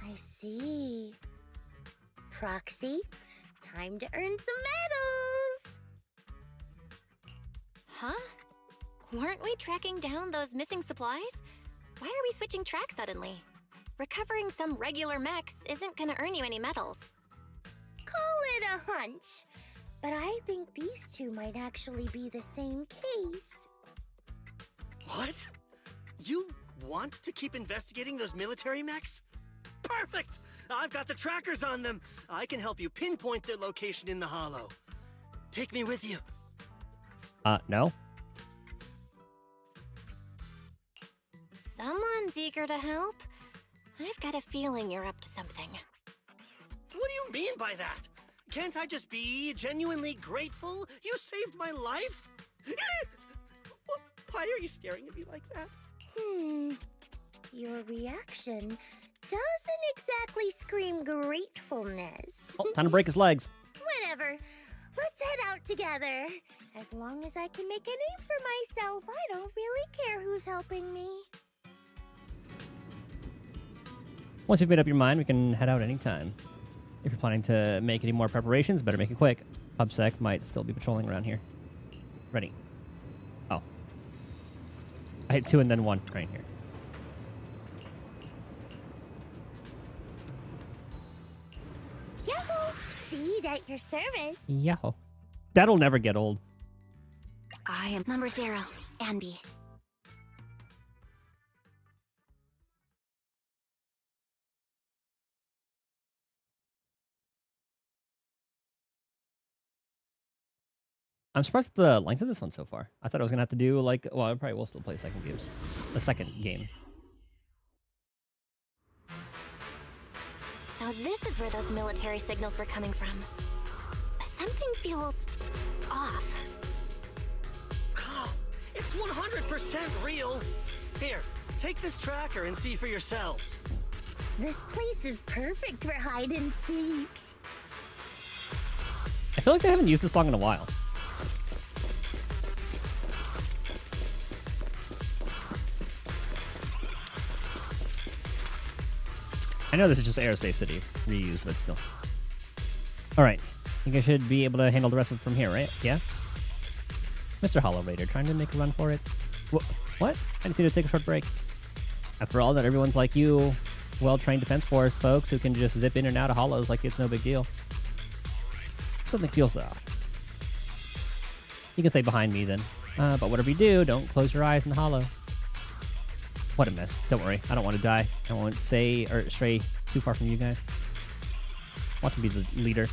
S6: I see. Proxy, time to earn some medals!
S5: Huh? Weren't we tracking down those missing supplies? Why are we switching tracks suddenly? Recovering some regular mechs isn't gonna earn you any medals.
S6: Call it a hunch. But I think these two might actually be the same case.
S8: What? You want to keep investigating those military mechs? Perfect! I've got the trackers on them. I can help you pinpoint their location in the Hollow. Take me with you.
S1: No.
S5: Someone's eager to help. I've got a feeling you're up to something.
S8: What do you mean by that? Can't I just be genuinely grateful? You saved my life? Why are you staring at me like that?
S6: Your reaction doesn't exactly scream gratefulness.
S1: Oh, time to break his legs.
S6: Whatever. Let's head out together. As long as I can make a name for myself, I don't really care who's helping me.
S1: Once you've made up your mind, we can head out anytime. If you're planning to make any more preparations, better make it quick. PubSec might still be patrolling around here. Ready. Oh. I hit 2 and then 1 right here.
S6: Yahoo! Seed at your service.
S1: Yahoo. That'll never get old.
S5: I am number 0, Anby.
S1: I'm surprised at the length of this one so far. I thought I was gonna have to do like, well, I probably will still play second games. The second game.
S5: So this is where those military signals were coming from. Something feels off.
S8: Oh, it's 100% real. Here, take this tracker and see for yourselves.
S6: This place is perfect for hide and seek.
S1: I feel like they haven't used this song in a while. I know this is just Aerospace City reused, but still. Alright. Think I should be able to handle the rest of it from here, right? Yeah? Mr. Hollow Raider, trying to make a run for it. What? I just need to take a short break. After all, not everyone's like you. Well-trained Defense Force folks who can just zip in and out of hollows like it's no big deal. Something feels off. You can stay behind me then. But whatever you do, don't close your eyes in the hollow. What a mess. Don't worry. I don't want to die. I won't stray too far from you guys. Watch me be the leader.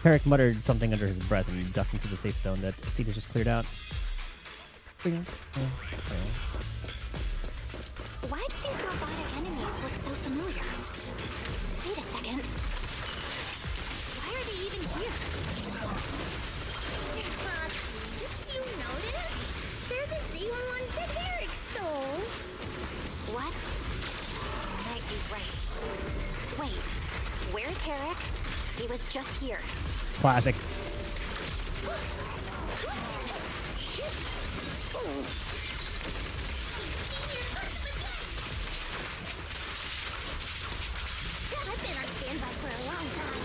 S1: Herrick muttered something under his breath and ducked into the safe zone that Cedar just cleared out.
S5: Why do these robotic enemies look so familiar? Wait a second. Why are they even here?
S6: You notice? They're the same ones that Herrick stole.
S5: What? Might be right. Wait, where's Herrick? He was just here.
S1: Classic.
S6: I've been on standby for a long time.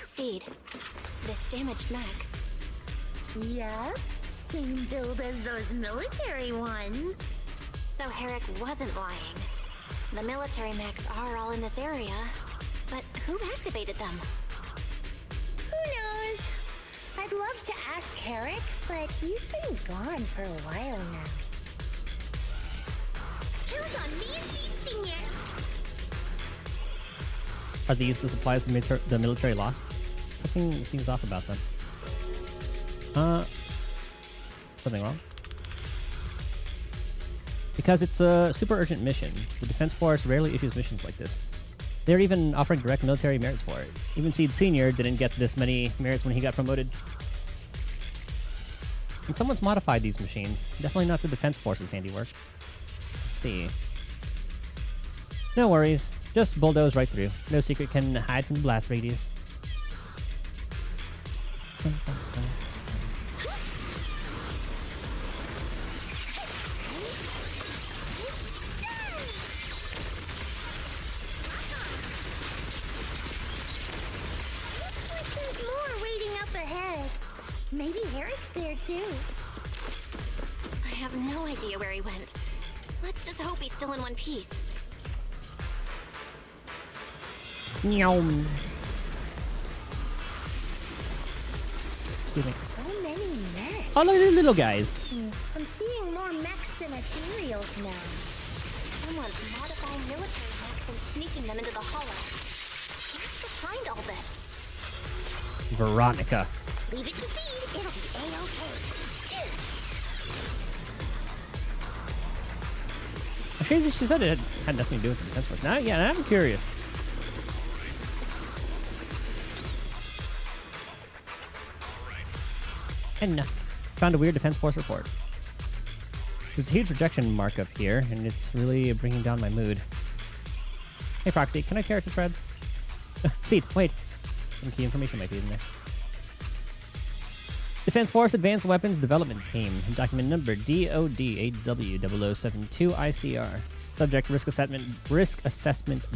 S5: Seed, this damaged mech.
S6: Yeah, same build as those military ones.
S5: So Herrick wasn't lying. The military mechs are all in this area, but who activated them?
S6: Who knows? I'd love to ask Herrick, but he's been gone for a while now. Count on me and Seed Senior.
S1: Are these the supplies the military lost? Something seems off about them. Something wrong? Because it's a super urgent mission. The Defense Force rarely issues missions like this. They're even offering direct military merits for it. Even Seed Senior didn't get this many merits when he got promoted. And someone's modified these machines. Definitely not the Defense Force's handiwork. Let's see. No worries. Just bulldoze right through. No secret can hide from the blast radius.
S6: There's more waiting up ahead. Maybe Herrick's there too.
S5: I have no idea where he went. Let's just hope he's still in one piece.
S1: Nyom. Excuse me.
S6: So many mechs.
S1: Oh, look at the little guys.
S6: I'm seeing more mechs and ethereals now.
S5: Someone's modifying military mechs and sneaking them into the hollow. Where's behind all this?
S1: Veronica.
S6: Leave it to Seed. It'll be A-okay.
S1: Actually, she said it had nothing to do with the Defense Force. Now, yeah, I'm curious. And found a weird Defense Force report. There's a huge rejection mark up here, and it's really bringing down my mood. Hey, Proxy, can I tear it to shreds? Seed, wait. Some key information might be in there. Defense Force Advanced Weapons Development Team. Document number DOD-8W0072-ICR. Subject Risk Assessment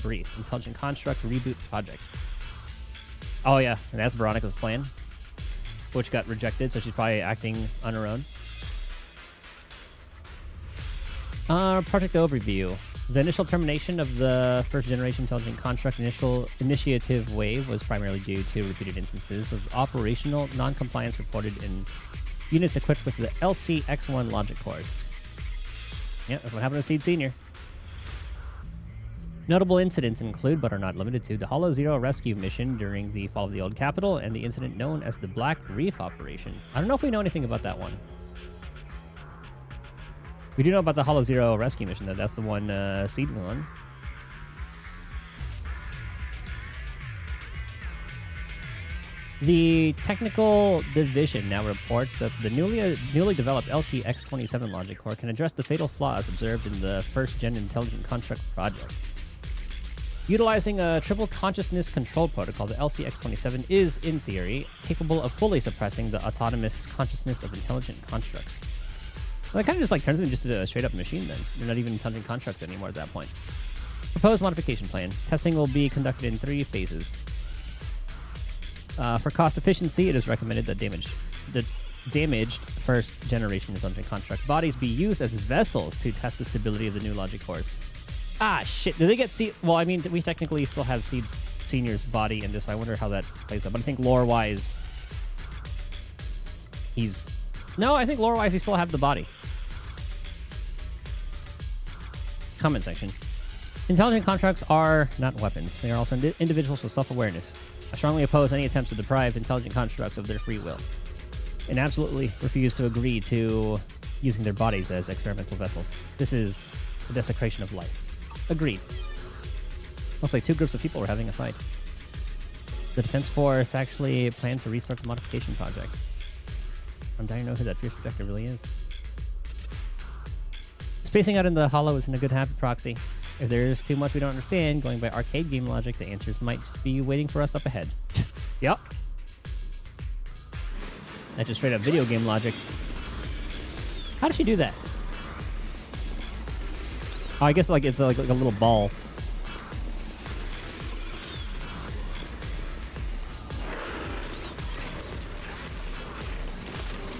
S1: Brief. Intelligent Construct Reboot Project. Oh yeah, and that's Veronica's plan, which got rejected, so she's probably acting on her own. Project overview. The initial termination of the first generation intelligent construct initiative wave was primarily due to repeated instances of operational non-compliance reported in units equipped with the LCX-1 logic core. Yeah, that's what happened to Seed Senior. Notable incidents include, but are not limited to, the Hollow Zero rescue mission during the fall of the old capital and the incident known as the Black Reef operation. I don't know if we know anything about that one. We do know about the Hollow Zero rescue mission, though. That's the one Seed won. The technical division now reports that the newly developed LCX-27 logic core can address the fatal flaws observed in the first-gen intelligent construct project. Utilizing a triple consciousness control protocol, the LCX-27 is, in theory, capable of fully suppressing the autonomous consciousness of intelligent constructs. Well, that kind of just like turns them into a straight-up machine then. They're not even intelligent constructs anymore at that point. Proposed modification plan. Testing will be conducted in 3 phases. For cost efficiency, it is recommended that the damaged first-generation intelligent construct bodies be used as vessels to test the stability of the new logic cores. Ah, shit. Do they get Seed? Well, I mean, we technically still have Seed's Senior's body in this, so I wonder how that plays out. But I think lore-wise, he's... No, I think lore-wise, he still have the body. Comment section. Intelligent constructs are not weapons. They are also individuals with self-awareness. I strongly oppose any attempts to deprive intelligent constructs of their free will, and absolutely refuse to agree to using their bodies as experimental vessels. This is a desecration of life. Agreed. Looks like 2 groups of people were having a fight. The Defense Force actually planned to restart the modification project. I'm dying to know who that fierce projector really is. Spacing out in the hollow isn't a good habit, Proxy. If there's too much we don't understand, going by arcade game logic, the answers might just be waiting for us up ahead. Yup. That's just straight up video game logic. How does she do that? Oh, I guess like it's like a little ball.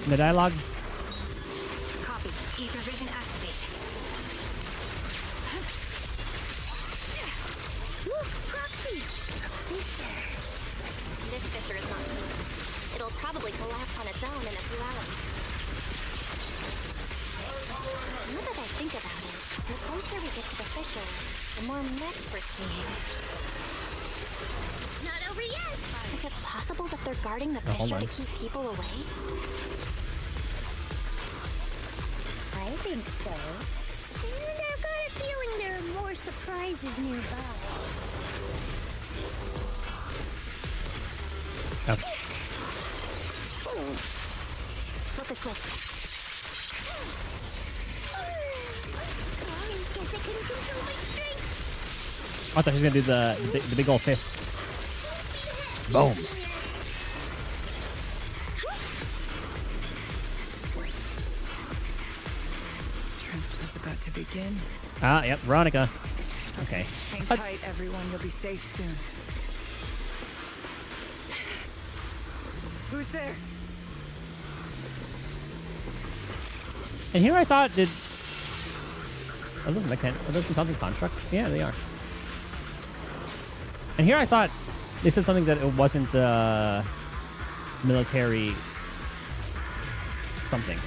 S1: In the dialogue?
S4: Copy. Ether vision activate.
S6: Look, Proxy!
S5: This fissure is not smooth. It'll probably collapse on its own in a few hours. Now that I think about it, the closer we get to the fissure, the more mechs we're seeing. Not over yet! Is it possible that they're guarding the fissure to keep people away?
S6: I think so. And I've got a feeling there are more surprises nearby.
S5: Flip the switch.
S1: I thought he was gonna do the big old fist. Boom.
S7: Transfer's about to begin.
S1: Ah, yep, Veronica. Okay.
S7: Hang tight, everyone. You'll be safe soon. Who's there?
S1: And here I thought, are those intelligent construct? Yeah, they are. And here I thought they said something that it wasn't military something.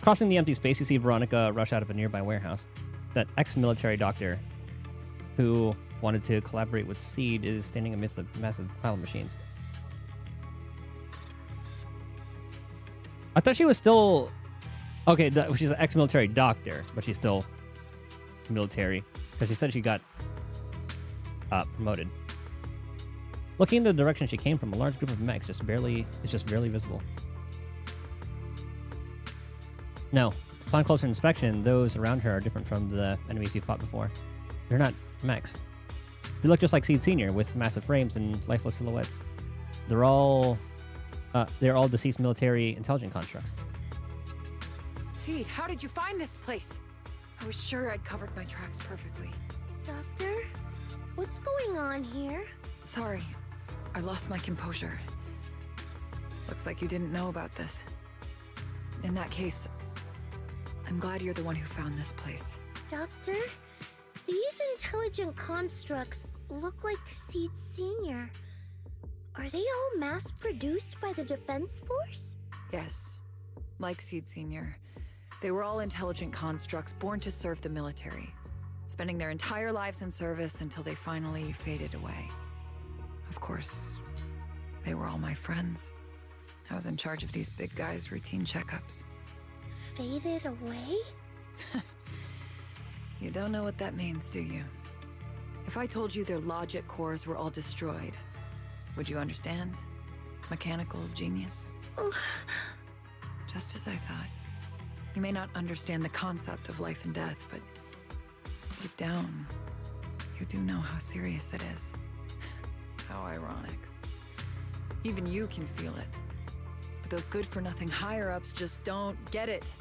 S1: Crossing the empty space, you see Veronica rush out of a nearby warehouse. That ex-military doctor who wanted to collaborate with Seed is standing amidst a massive pile of machines. I thought she was still... Okay, she's an ex-military doctor, but she's still military. Because she said she got promoted. Looking in the direction she came from, a large group of mechs is just barely visible. No. Upon closer inspection, those around her are different from the enemies you fought before. They're not mechs. They look just like Seed Senior, with massive frames and lifeless silhouettes. They're all deceased military intelligent constructs.
S7: Seed, how did you find this place? I was sure I'd covered my tracks perfectly.
S6: Doctor, what's going on here?
S7: Sorry, I lost my composure. Looks like you didn't know about this. In that case, I'm glad you're the one who found this place.
S6: Doctor, these intelligent constructs look like Seed Senior. Are they all mass-produced by the Defense Force?
S7: Yes. Like Seed Senior, they were all intelligent constructs born to serve the military, spending their entire lives in service until they finally faded away. Of course, they were all my friends. I was in charge of these big guys' routine checkups.
S6: Faded away?
S7: You don't know what that means, do you? If I told you their logic cores were all destroyed, would you understand? Mechanical genius? Just as I thought. You may not understand the concept of life and death, but deep down, you do know how serious it is. How ironic. Even you can feel it. But those good-for-nothing higher-ups just don't get it.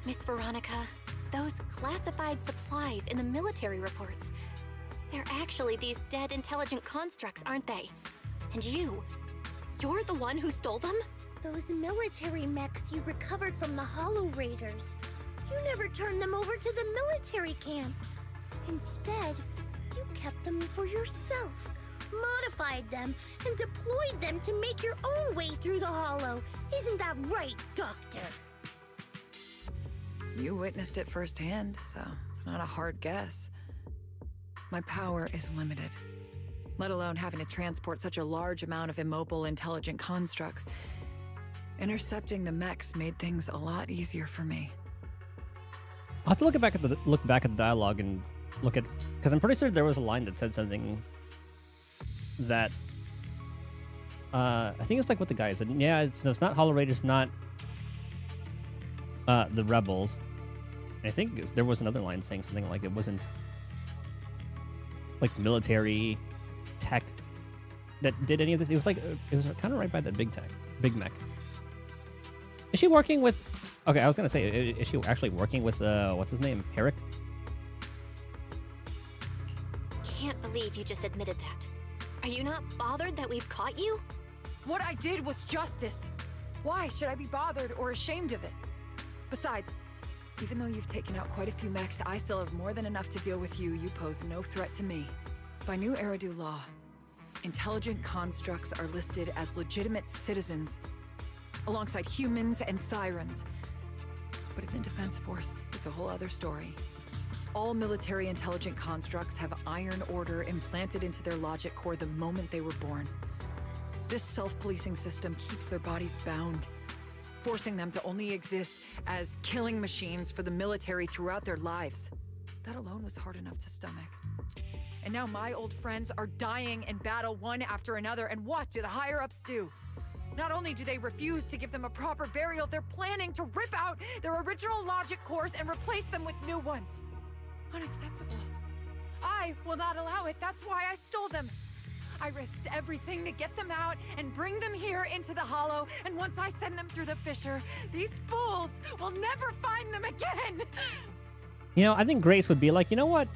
S5: Miss Veronica, those classified supplies in the military reports, they're actually these dead intelligent constructs, aren't they? And you're the one who stole them?
S6: Those military mechs you recovered from the Hollow Raiders. You never turned them over to the military camp. Instead, you kept them for yourself, modified them, and deployed them to make your own way through the Hollow. Isn't that right, Doctor?
S7: You witnessed it firsthand, so it's not a hard guess. My power is limited, let alone having to transport such a large amount of immobile, intelligent constructs. Intercepting the mechs made things a lot easier for me.
S1: I'll have to look back at the dialogue and look at, because I'm pretty sure there was a line that said something that I think it's like what the guy said. Yeah, it's not Hollow Raiders, not the rebels. I think there was another line saying something like it wasn't like military tech that did any of this. It was like it was kind of right by that big mech. Is she working with? Okay, I was gonna say, is she actually working with what's his name, Herrick?
S5: Can't believe you just admitted that. Are you not bothered that we've caught you?
S7: What I did was justice. Why should I be bothered or ashamed of it? Besides, even though you've taken out quite a few mechs, I still have more than enough to deal with you. You pose no threat to me. By new Eridu law, intelligent constructs are listed as legitimate citizens, alongside humans and Thyrans. But in the Defense Force, it's a whole other story. All military intelligent constructs have Iron Order implanted into their logic core the moment they were born. This self-policing system keeps their bodies bound, forcing them to only exist as killing machines for the military throughout their lives. That alone was hard enough to stomach. And now my old friends are dying in battle one after another, and what do the higher-ups do? Not only do they refuse to give them a proper burial, they're planning to rip out their original logic cores and replace them with new ones. Unacceptable. I will not allow it. That's why I stole them. I risked everything to get them out and bring them here into the Hollow, and once I send them through the fissure, these fools will never find them again!
S1: You know, I think Grace would be like, you know what?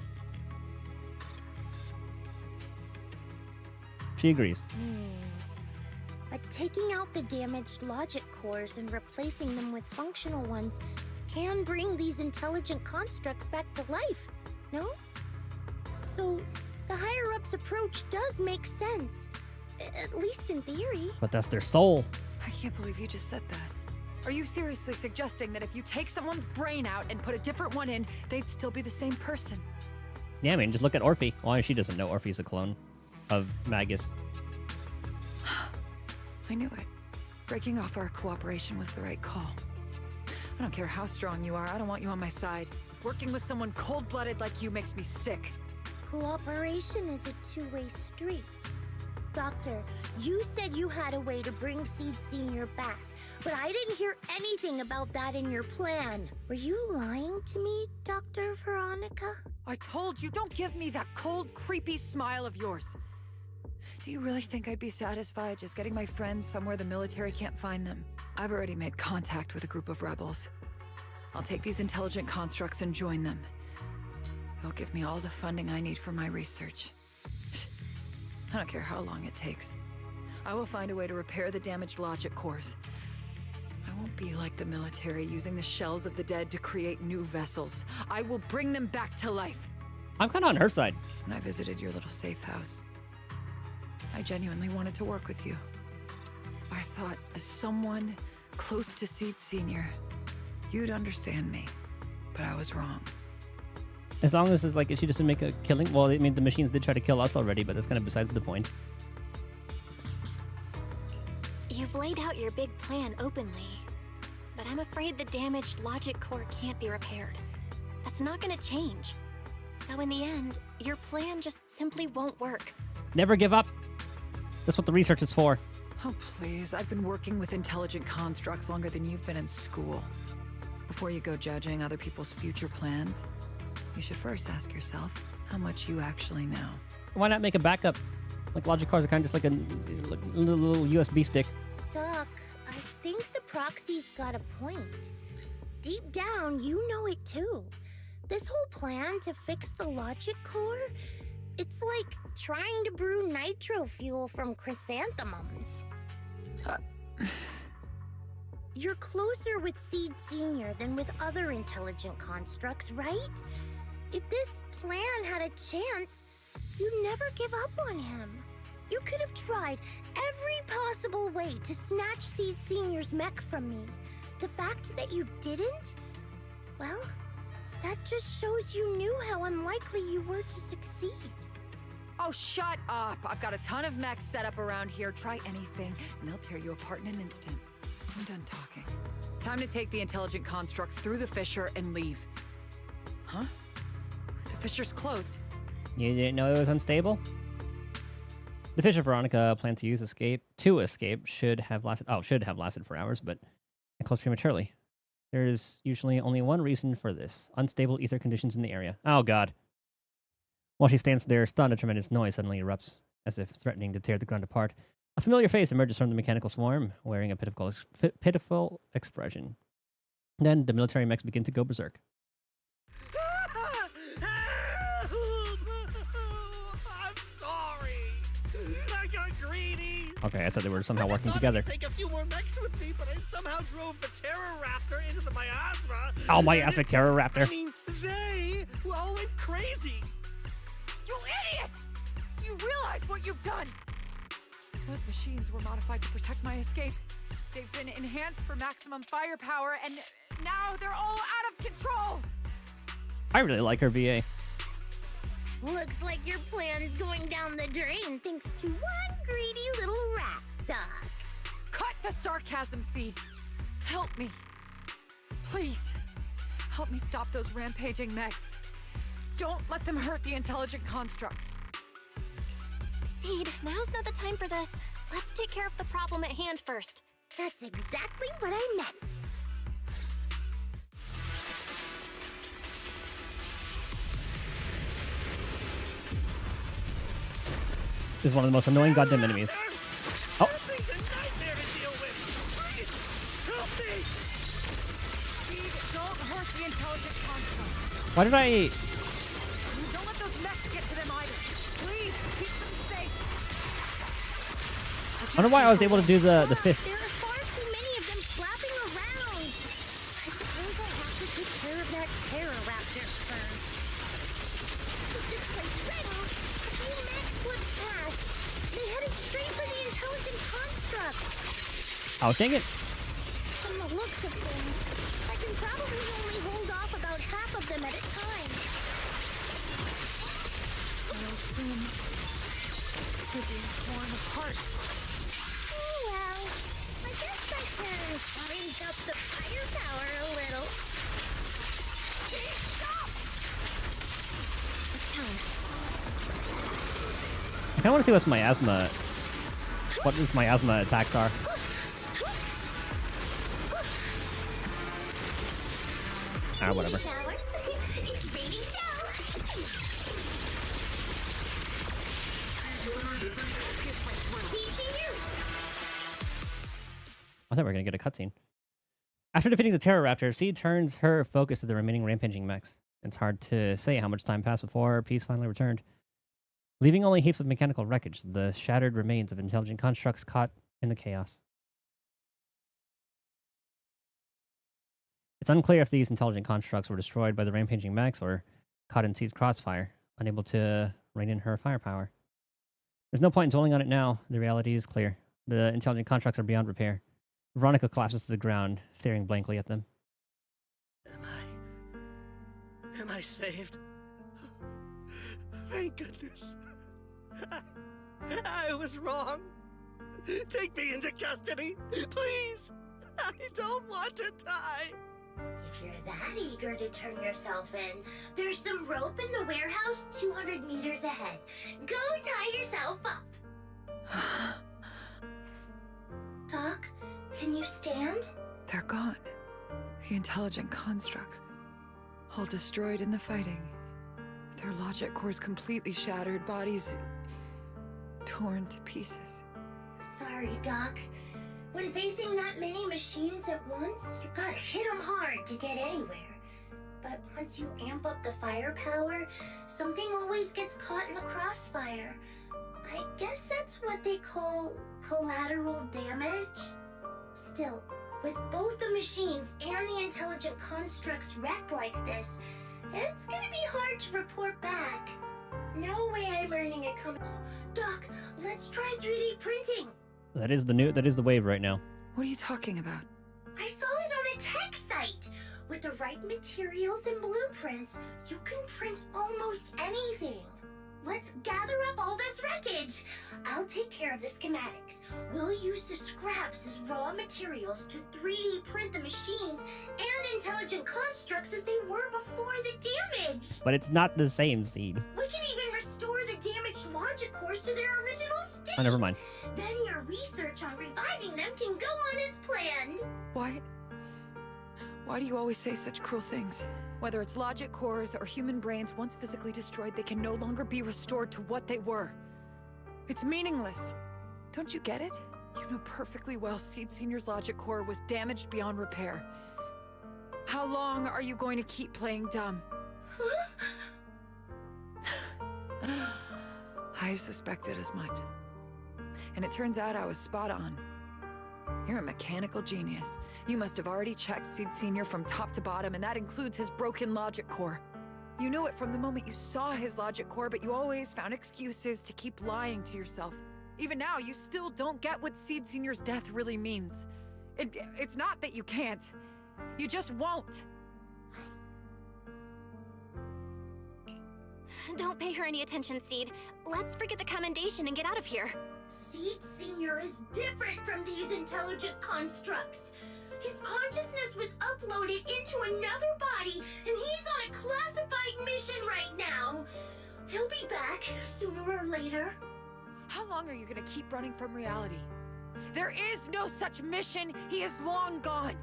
S1: She agrees.
S6: But taking out the damaged logic cores and replacing them with functional ones can bring these intelligent constructs back to life, no? So the higher-ups approach does make sense, at least in theory.
S1: But that's their soul.
S7: I can't believe you just said that. Are you seriously suggesting that if you take someone's brain out and put a different one in, they'd still be the same person?
S1: Yeah, I mean, just look at Orphe. Well, she doesn't know Orphe's a clone of Magus.
S7: I knew it. Breaking off our cooperation was the right call. I don't care how strong you are, I don't want you on my side. Working with someone cold-blooded like you makes me sick.
S6: Cooperation is a two-way street. Doctor, you said you had a way to bring Seed Senior back, but I didn't hear anything about that in your plan. Were you lying to me, Dr. Veronica?
S7: I told you, don't give me that cold, creepy smile of yours. Do you really think I'd be satisfied just getting my friends somewhere the military can't find them? I've already made contact with a group of rebels. I'll take these intelligent constructs and join them. They'll give me all the funding I need for my research. I don't care how long it takes. I will find a way to repair the damaged logic cores. I won't be like the military, using the shells of the dead to create new vessels. I will bring them back to life.
S1: I'm kind of on her side.
S7: When I visited your little safe house, I genuinely wanted to work with you. I thought, as someone close to Seed Senior, you'd understand me. But I was wrong.
S1: As long as it's like, she doesn't make a killing. Well, I mean, the machines did try to kill us already, but that's kind of besides the point.
S5: You've laid out your big plan openly, but I'm afraid the damaged logic core can't be repaired. That's not gonna change. So in the end, your plan just simply won't work.
S1: Never give up. That's what the research is for.
S7: Oh, please. I've been working with intelligent constructs longer than you've been in school. Before you go judging other people's future plans, you should first ask yourself how much you actually know.
S1: Why not make a backup? Like, logic cars are kind of just like a little USB stick.
S6: Doc, I think the proxy's got a point. Deep down, you know it too. This whole plan to fix the logic core, it's like trying to brew nitro fuel from chrysanthemums. You're closer with Seed Senior than with other intelligent constructs, right? If this plan had a chance, you'd never give up on him. You could have tried every possible way to snatch Seed Senior's mech from me. The fact that you didn't, well, that just shows you knew how unlikely you were to succeed.
S7: Oh, shut up! I've got a ton of mechs set up around here. Try anything, and they'll tear you apart in an instant. I'm done talking. Time to take the intelligent constructs through the fissure and leave. Huh? The fissure's closed.
S1: You didn't know it was unstable? The Fisher Veronica planned to escape should have lasted for hours, but it closed prematurely. There's usually only one reason for this: unstable ether conditions in the area. Oh god. While she stands there, stunned, a tremendous noise suddenly erupts, as if threatening to tear the ground apart. A familiar face emerges from the mechanical swarm, wearing a pitiful expression. Then the military mechs begin to go berserk.
S8: I'm sorry. I got greedy.
S1: Okay, I thought they were somehow working together.
S8: I take a few more mechs with me, but I somehow drove the Terror Raptor into the miasma.
S1: Oh, miasmic Terror Raptor.
S8: I mean, they all went crazy.
S7: You idiot! You realize what you've done? Those machines were modified to protect my escape. They've been enhanced for maximum firepower, and now they're all out of control!
S1: I really like her VA.
S6: Looks like your plan's going down the drain thanks to one greedy little rat, Doc.
S7: Cut the sarcasm, Seed. Help me. Please. Help me stop those rampaging mechs. Don't let them hurt the intelligent constructs.
S5: Seed, now's not the time for this. Let's take care of the problem at hand first.
S6: That's exactly what I meant.
S1: This is one of the most annoying goddamn enemies. Oh.
S8: That thing's a nightmare to deal with. Please, help me.
S7: Seed, don't hurt the intelligent constructs.
S1: Why did I...
S7: Don't let those mechs get to them either. Please, keep them safe.
S1: I wonder why I was able to do the fist.
S6: There are far too many of them flapping around. I suppose I'll have to take care of that Terror Raptor first. With this place ready, a few mechs slipped past. They headed straight for the intelligent construct.
S1: Oh, dang it.
S6: From the looks of things, I can probably only hold off about half of them at a time.
S7: Real soon, they're being torn apart.
S6: Oh well, I guess I can crank up the firepower a little. Stop! It's time.
S1: I kind of want to see what these miasma attacks are. Ah, whatever.
S6: Shower. It's baby shower.
S1: I thought we were going to get a cutscene. After defeating the Terror Raptor, Seed turns her focus to the remaining rampaging mechs. It's hard to say how much time passed before peace finally returned. Leaving only heaps of mechanical wreckage, the shattered remains of intelligent constructs caught in the chaos. It's unclear if these intelligent constructs were destroyed by the rampaging mechs or caught in Seed's crossfire, unable to rein in her firepower. There's no point in dwelling on it now. The reality is clear. The intelligent constructs are beyond repair. Veronica collapses to the ground, staring blankly at them.
S8: Am I saved? Thank goodness. I was wrong. Take me into custody, please. I don't want to die.
S6: If you're that eager to turn yourself in, there's some rope in the warehouse 200 meters ahead. Go tie yourself up. Doc, can you stand?
S7: They're gone. The intelligent constructs. All destroyed in the fighting. Their logic cores completely shattered, bodies torn to pieces.
S6: Sorry, Doc. When facing that many machines at once, you gotta hit them hard to get anywhere. But once you amp up the firepower, something always gets caught in the crossfire. I guess that's what they call collateral damage. Still, with both the machines and the intelligent constructs wrecked like this, it's gonna be hard to report back. No way I'm earning it coming. Oh, Doc, let's try 3D printing.
S1: That is the wave right now.
S7: What are you talking about?
S6: I saw it on a tech site. With the right materials and blueprints, you can print almost anything. Let's gather up all this wreckage. I'll take care of the schematics. We'll use the scraps as raw materials to 3D print the machines and intelligent constructs as they were before the damage.
S1: But it's not the same, Seed.
S6: We can even restore the damaged logic cores to their original state.
S1: Oh, never mind.
S6: Then your research on reviving them can go on as planned.
S7: Why do you always say such cruel things? Whether it's logic cores or human brains once physically destroyed, they can no longer be restored to what they were. It's meaningless. Don't you get it? You know perfectly well Seed Senior's logic core was damaged beyond repair. How long are you going to keep playing dumb? I suspected as much. And it turns out I was spot on. You're a mechanical genius. You must have already checked Seed Senior from top to bottom, and that includes his broken logic core. You knew it from the moment you saw his logic core, but you always found excuses to keep lying to yourself. Even now, you still don't get what Seed Senior's death really means. It's not that you can't. You just won't.
S5: Don't pay her any attention, Seed. Let's forget the commendation and get out of here.
S6: Seed Senior is different from these intelligent constructs. His consciousness was uploaded into another body, and he's on a classified mission right now. He'll be back sooner or later.
S7: How long are you gonna keep running from reality? There is no such mission. He is long gone.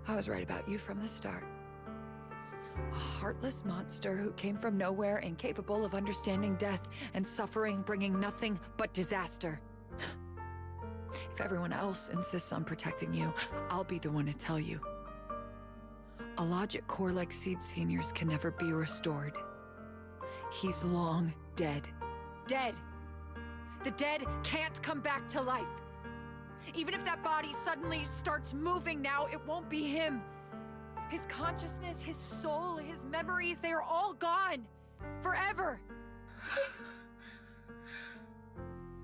S7: I was right about you from the start. A heartless monster who came from nowhere, incapable of understanding death and suffering, bringing nothing but disaster. If everyone else insists on protecting you, I'll be the one to tell you. A logic core like Seed Senior's can never be restored. He's long dead. Dead! The dead can't come back to life. Even if that body suddenly starts moving now, it won't be him. His consciousness, his soul, his memories, they are all gone. Forever.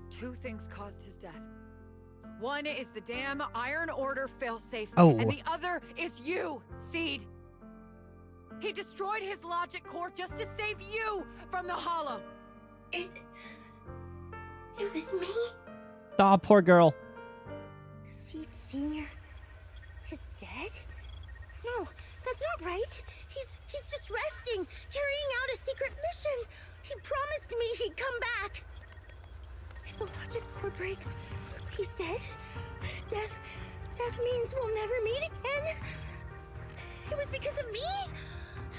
S7: Two things caused his death. One is the damn Iron Order failsafe, and the other is you, Seed. He destroyed his logic core just to save you from the Hollow.
S6: It was me.
S1: Aw, poor girl.
S6: Seed Senior is dead? No, that's not right. He's just resting, carrying out a secret mission. He promised me he'd come back. If the logic core breaks, he's dead. Death means we'll never meet again. It was because of me.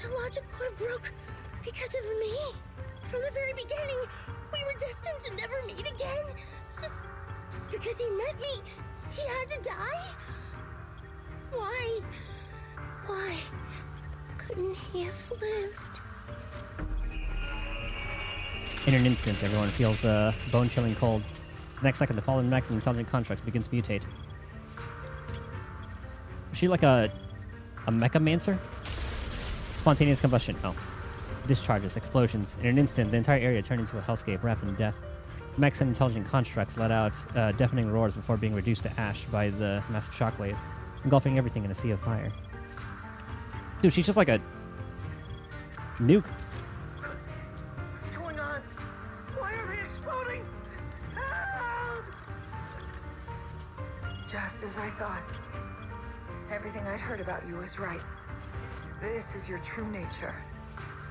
S6: The logic core broke because of me. From the very beginning, we were destined to never meet again. Just because he met me, he had to die? Why couldn't he have lived?
S1: In an instant, everyone feels bone-chilling cold. The next second, the fallen mechs and intelligent constructs begins to mutate. Is she like a mechamancer? Spontaneous combustion. Oh. Discharges, explosions. In an instant, the entire area turned into a hellscape wrapped in death. Mechs and intelligent constructs let out deafening roars before being reduced to ash by the massive shockwave, engulfing everything in a sea of fire. Dude, she's just like a nuke.
S8: What's going on? Why are they exploding? Help!
S7: Just as I thought. Everything I'd heard about you was right. This is your true nature.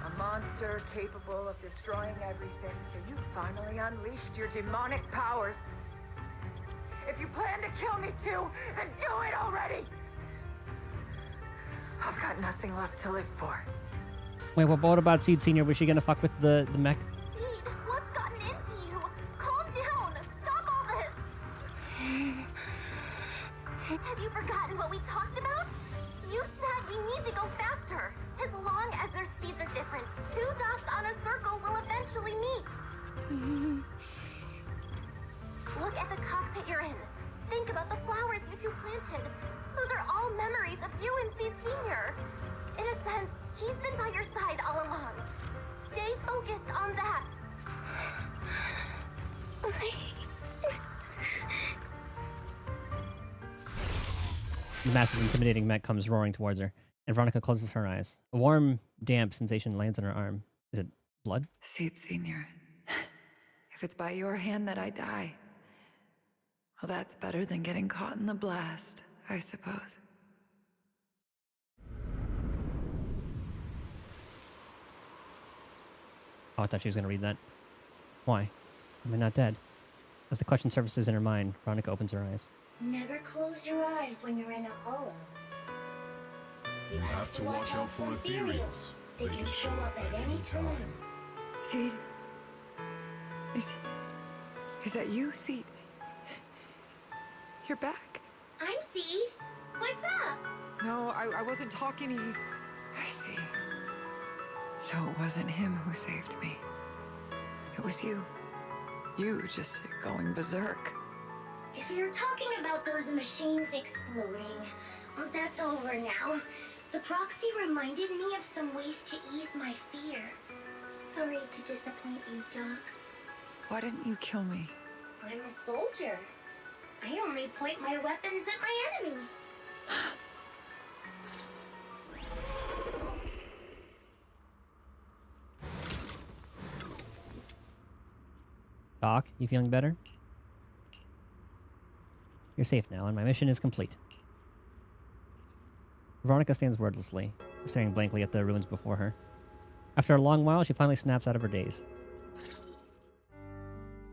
S7: A monster capable of destroying everything, so you finally unleashed your demonic powers. If you plan to kill me too, then do it already! I've got nothing left to live for.
S1: Wait, what about Seed Senior? Was she gonna fuck with the mech?
S5: Seed, what's gotten into you? Calm down. Stop all this. Have you forgotten what we talked about? You said we need to go faster. As long as their speeds are different, two dots on a circle will eventually meet. Look at the cockpit you're in. Think about the flowers you two planted. Those are all memories of you and Seed Senior. In a sense, he's been by your side all along. Stay focused on that.
S1: The massive, intimidating mech comes roaring towards her, and Veronica closes her eyes. A warm, damp sensation lands on her arm. Is it blood?
S7: Seed Senior. If it's by your hand that I die, well, that's better than getting caught in the blast, I suppose.
S1: Oh, I thought she was going to read that. Why? Am I not dead? As the question surfaces in her mind, Veronica opens her eyes.
S6: Never close your eyes when you're in a hollow.
S11: You have to watch out for ethereals.
S6: They can show up at any time.
S7: Seed? Is that you, Seed? You're back.
S6: I'm Seed. What's up?
S7: No, I wasn't talking to you. I see. So it wasn't him who saved me. It was you. You just going berserk.
S6: If you're talking about those machines exploding, that's over now. The proxy reminded me of some ways to ease my fear. Sorry to disappoint you, Doc.
S7: Why didn't you kill me?
S6: I'm a soldier. I only point my weapons at my enemies.
S1: Doc, you feeling better? You're safe now, and my mission is complete. Veronica stands wordlessly, staring blankly at the ruins before her. After a long while, she finally snaps out of her daze.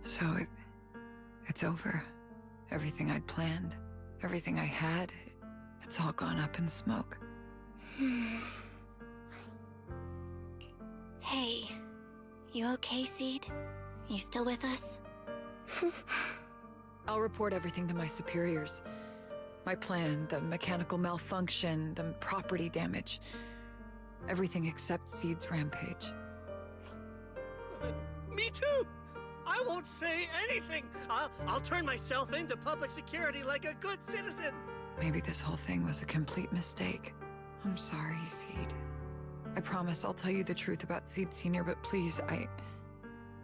S7: So it's over. Everything I'd planned, everything I had, it's all gone up in smoke.
S5: Hey, you okay, Seed? You still with us?
S7: I'll report everything to my superiors. My plan, the mechanical malfunction, the property damage. Everything except Seed's rampage.
S8: Me too! I won't say anything! I'll turn myself into public security like a good citizen!
S7: Maybe this whole thing was a complete mistake. I'm sorry, Seed. I promise I'll tell you the truth about Seed Senior, but please, I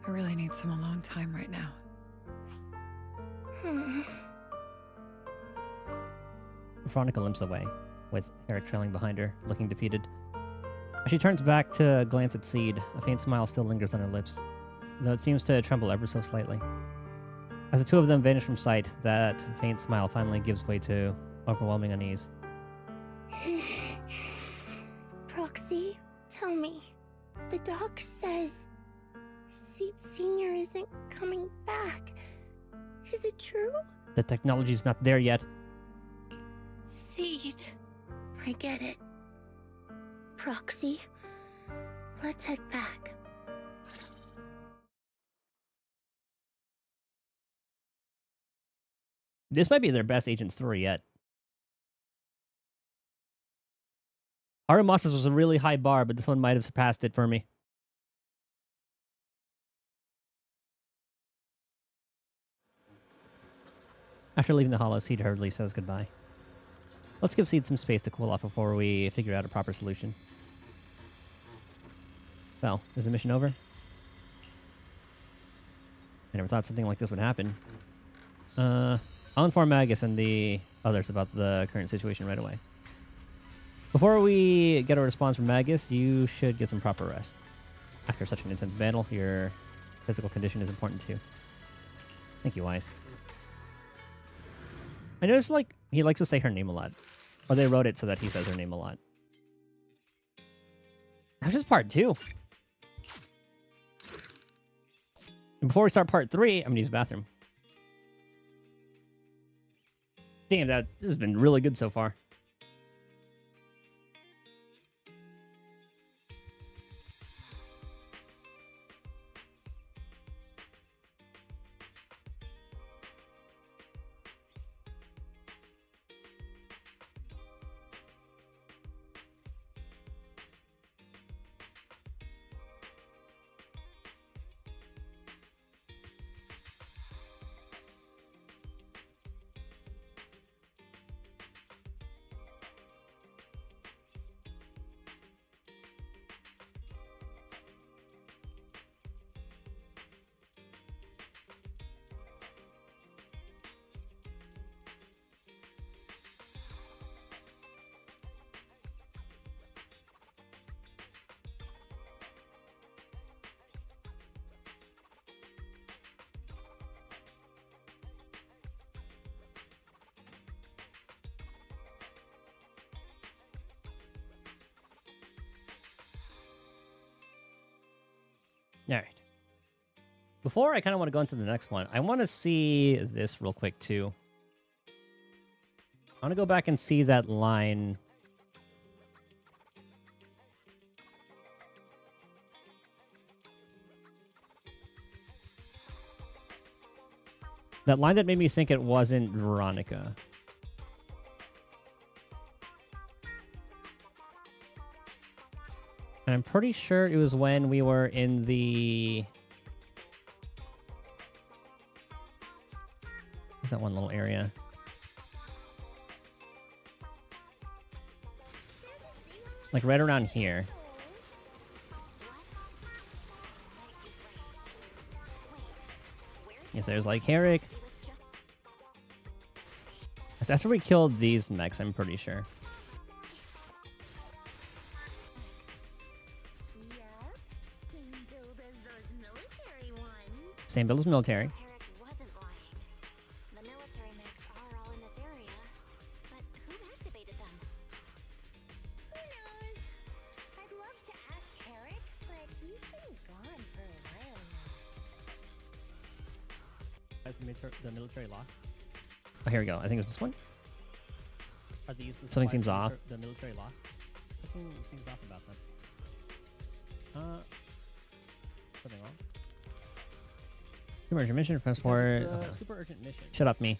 S7: really need some alone time right now.
S1: Veronica limps away, with Eric trailing behind her, looking defeated. As she turns back to glance at Seed, a faint smile still lingers on her lips, though it seems to tremble ever so slightly. As the two of them vanish from sight, that faint smile finally gives way to overwhelming unease.
S6: Proxy, tell me. The doc says Seed Senior isn't coming back. Is it true?
S1: The technology's not there yet.
S5: Seed.
S6: I get it. Proxy, let's head back.
S1: This might be their best agent story yet. Arumas's was a really high bar, but this one might have surpassed it for me. After leaving the hollow, Seed hurriedly says goodbye. Let's give Seed some space to cool off before we figure out a proper solution. Well, is the mission over? I never thought something like this would happen. I'll inform Magus and the others about the current situation right away. Before we get a response from Magus, you should get some proper rest. After such an intense battle, your physical condition is important too. Thank you, Weiss. I noticed, like, he likes to say her name a lot. Or they wrote it so that he says her name a lot. That was just part 2. And before we start part 3, I'm gonna use the bathroom. Damn, this has been really good so far. All right. Before I kind of want to go into the next one, I want to see this real quick too. I want to go back and see that line. That line that made me think it wasn't Veronica. And I'm pretty sure it was when we were in the... What's that one little area? Like right around here. Yes, there's like Herrick. That's after we killed these mechs, I'm pretty sure. Same build as military.
S2: Herrick wasn't lying. The military mechs are all in this area, but who activated them? Who knows? I'd love to ask Herrick, but he's been gone for a while now.
S1: Has the military lost? Oh, here we go. I think it was this one. Are these something seems off? The military lost? Something seems off about them. Something wrong? Super urgent mission. Press for super urgent mission. Shut up, me.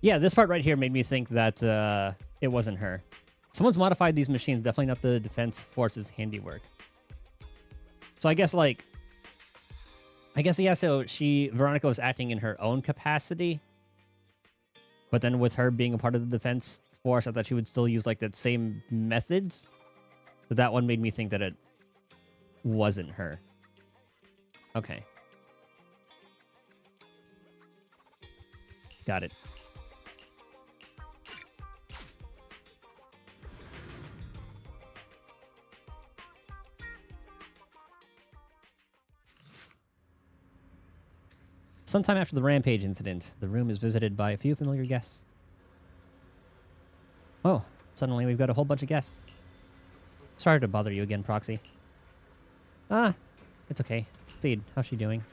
S1: Yeah, this part right here made me think that it wasn't her. Someone's modified these machines. Definitely not the Defense Force's handiwork. So I guess yeah. So Veronica was acting in her own capacity, but then with her being a part of the Defense Force, I thought she would still use like that same methods. But that one made me think that it wasn't her. Okay. Got it. Sometime after the Rampage incident, the room is visited by a few familiar guests. Oh, suddenly we've got a whole bunch of guests. Sorry to bother you again, Proxy. It's okay. Seed, how's she doing?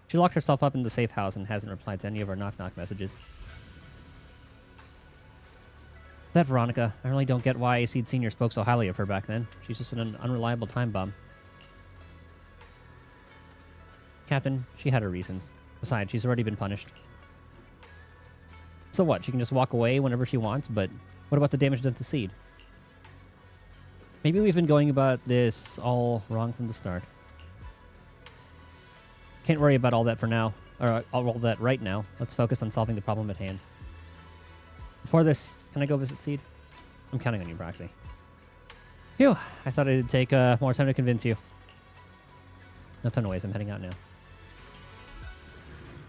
S1: She locked herself up in the safe house and hasn't replied to any of our knock-knock messages. That Veronica. I really don't get why Seed Sr. spoke so highly of her back then. She's just an unreliable time bomb. Captain, she had her reasons. Besides, she's already been punished. So what? She can just walk away whenever she wants, but what about the damage done to Seed? Maybe we've been going about this all wrong from the start. Can't worry about all that for now. Or all that right now. Let's focus on solving the problem at hand. Before this, can I go visit Seed? I'm counting on you, Proxy. Phew, I thought it'd take more time to convince you. No time to waste, I'm heading out now.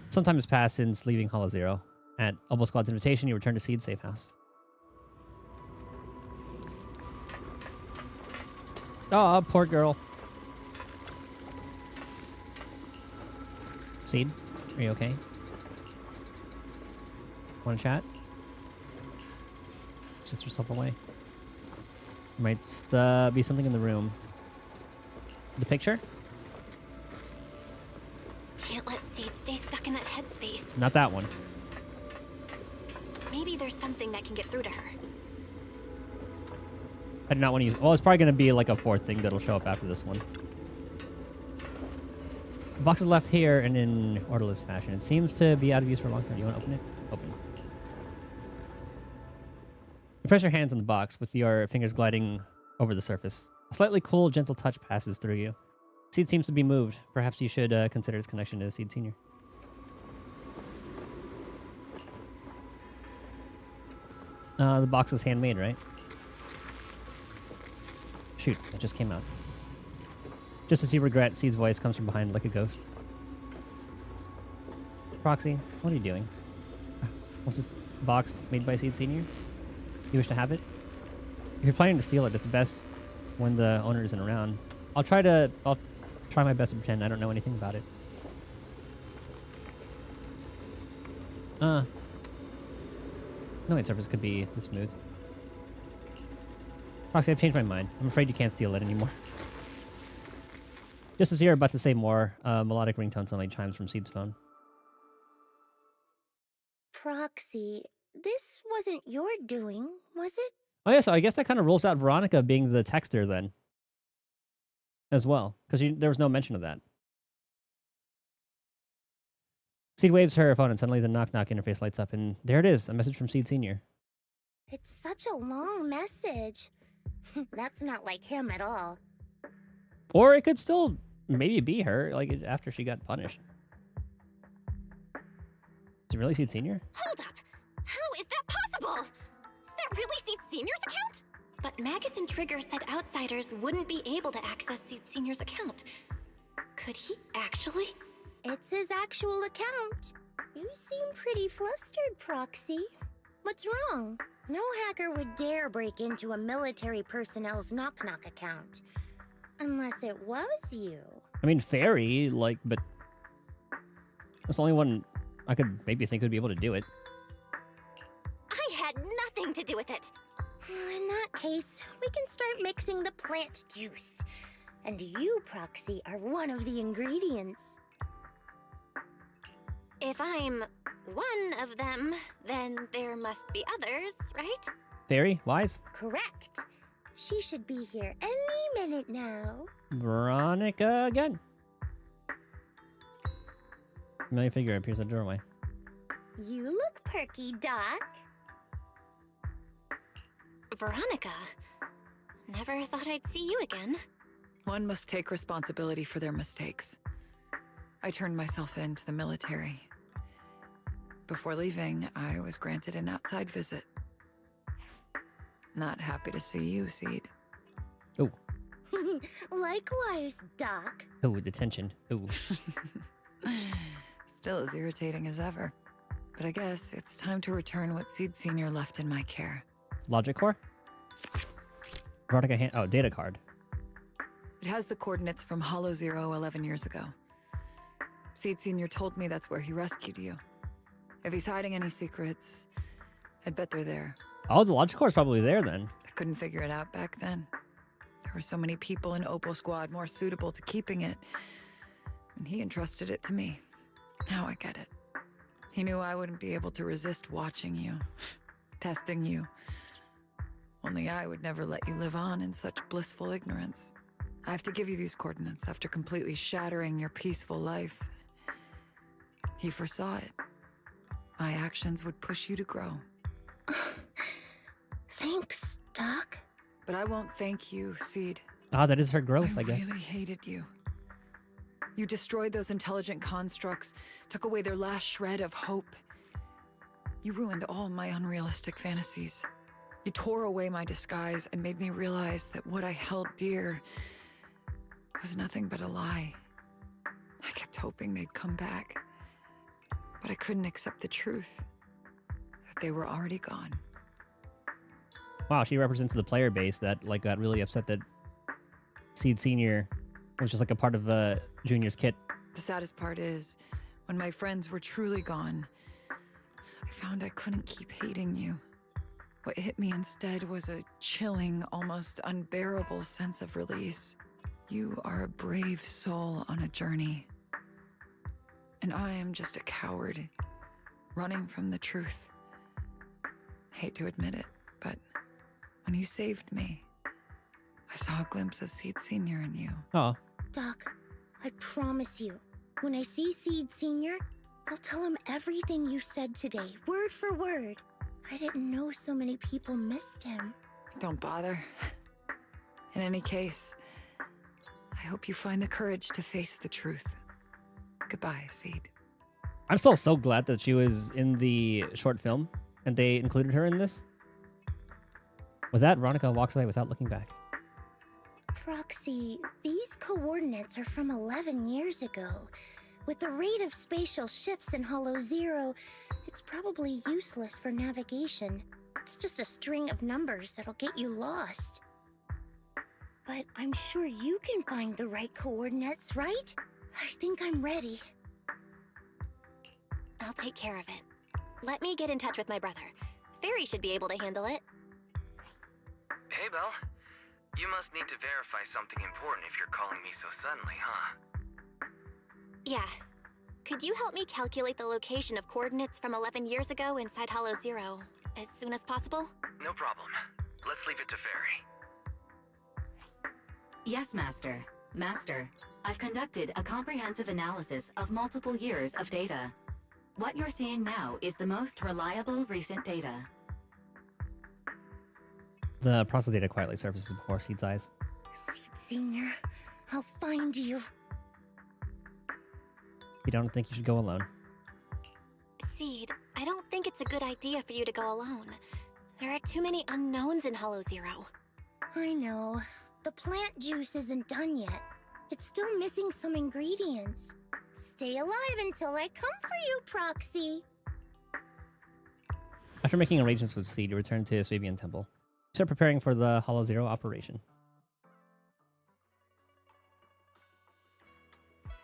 S1: Some time has passed since leaving Hollow Zero. At Obo Squad's invitation, you return to Seed's safe house. Oh, poor girl. Seed, are you okay? Want to chat? Sits herself away. Might be something in the room. The picture?
S5: Can't let Seed stay stuck in that headspace.
S1: Not that one.
S5: Maybe there's something that can get through to her.
S1: I do not want to use... Well, it's probably going to be like a fourth thing that'll show up after this one. The box is left here and in orderless fashion. It seems to be out of use for a long time. You want to open it? Open. You press your hands on the box with your fingers gliding over the surface. A slightly cool, gentle touch passes through you. Seed seems to be moved. Perhaps you should consider its connection to Seed Senior. The box was handmade, right? Shoot, it just came out. Just as you regret, Seed's voice comes from behind like a ghost. Proxy, what are you doing? Was this box made by Seed Senior? You wish to have it? If you're planning to steal it, it's best when the owner isn't around. I'll try my best to pretend I don't know anything about it. No white surface could be this smooth. Proxy, I've changed my mind. I'm afraid you can't steal it anymore. Just as you're about to say more, melodic ringtone suddenly chimes from Seed's phone.
S6: Proxy, this wasn't your doing, was it?
S1: Oh yeah, so I guess that kind of rules out Veronica being the texter then. As well, because there was no mention of that. Seed waves her phone and suddenly the knock-knock interface lights up and there it is, a message from Seed Senior.
S6: It's such a long message. That's not like him at all.
S1: Or it could still maybe be her, like after she got punished. Is it really Seed Senior?
S5: Hold up! How is that possible? Is that really Seed Senior's account? But Magus and Trigger said outsiders wouldn't be able to access Seed Senior's account. Could he actually?
S6: It's his actual account. You seem pretty flustered, Proxy. What's wrong? No hacker would dare break into a military personnel's knock-knock account. Unless it was you.
S1: I mean, Fairy, but that's the only one I could maybe think would be able to do it.
S5: I had nothing to do with it.
S6: In that case, we can start mixing the plant juice. And you, Proxy, are one of the ingredients.
S5: If I'm one of them, then there must be others, right?
S1: Fairy? Wise?
S6: Correct. She should be here any minute now.
S1: Veronica again. Familiar figure appears at the doorway.
S6: You look perky, Doc.
S5: Veronica. Never thought I'd see you again.
S7: One must take responsibility for their mistakes. I turned myself in to the military. Before leaving, I was granted an outside visit. Not happy to see you, Seed.
S1: Oh.
S6: Likewise, Doc.
S1: Oh, detention. Oh.
S7: Still as irritating as ever. But I guess it's time to return what Seed Senior left in my care.
S1: Logic core? Veronica oh, data card.
S7: It has the coordinates from Hollow Zero 11 years ago. Seed Senior told me that's where he rescued you. If he's hiding any secrets, I'd bet they're there.
S1: Oh, the logic core is probably there then.
S7: I couldn't figure it out back then. There were so many people in Opal Squad more suitable to keeping it, and he entrusted it to me. Now I get it. He knew I wouldn't be able to resist watching you, testing you. Only I would never let you live on in such blissful ignorance. I have to give you these coordinates after completely shattering your peaceful life. He foresaw it. My actions would push you to grow.
S6: Thanks, Doc.
S7: But I won't thank you, Seed.
S1: Ah, that is her growth, I guess.
S7: I really hated you. You destroyed those intelligent constructs, took away their last shred of hope. You ruined all my unrealistic fantasies. You tore away my disguise and made me realize that what I held dear was nothing but a lie. I kept hoping they'd come back, but I couldn't accept the truth that they were already gone.
S1: Wow, she represents the player base that like got really upset that Seed Senior was just like a part of Junior's kit.
S7: The saddest part is, when my friends were truly gone, I found I couldn't keep hating you. What hit me instead was a chilling, almost unbearable sense of release. You are a brave soul on a journey. And I am just a coward, running from the truth. Hate to admit it, but when you saved me, I saw a glimpse of Seed Senior in you.
S1: Oh.
S6: Doc, I promise you, when I see Seed Senior, I'll tell him everything you said today, word for word. I didn't know so many people missed him.
S7: Don't bother. In any case, I hope you find the courage to face the truth. Goodbye, Seed.
S1: I'm still so glad that she was in the short film and they included her in this. With that, Veronica walks away without looking back.
S6: Proxy, these coordinates are from 11 years ago. With the rate of spatial shifts in Hollow Zero, it's probably useless for navigation. It's just a string of numbers that'll get you lost. But I'm sure you can find the right coordinates, right? I think I'm ready.
S5: I'll take care of it. Let me get in touch with my brother. Fairy should be able to handle it.
S9: Hey, Belle. You must need to verify something important if you're calling me so suddenly, huh?
S5: Yeah. Could you help me calculate the location of coordinates from 11 years ago inside Hollow Zero as soon as possible?
S9: No problem. Let's leave it to Fairy.
S12: Yes, Master. Master, I've conducted a comprehensive analysis of multiple years of data. What you're seeing now is the most reliable recent data.
S1: The process data quietly surfaces before Seed's eyes.
S6: Seed Senior, I'll find you.
S1: You don't think you should go alone.
S5: Seed, I don't think it's a good idea for you to go alone. There are too many unknowns in Hollow Zero.
S6: I know. The plant juice isn't done yet. It's still missing some ingredients. Stay alive until I come for you, Proxy.
S1: After making arrangements with Seed, you return to Swabian Temple. Start preparing for the Hollow Zero operation.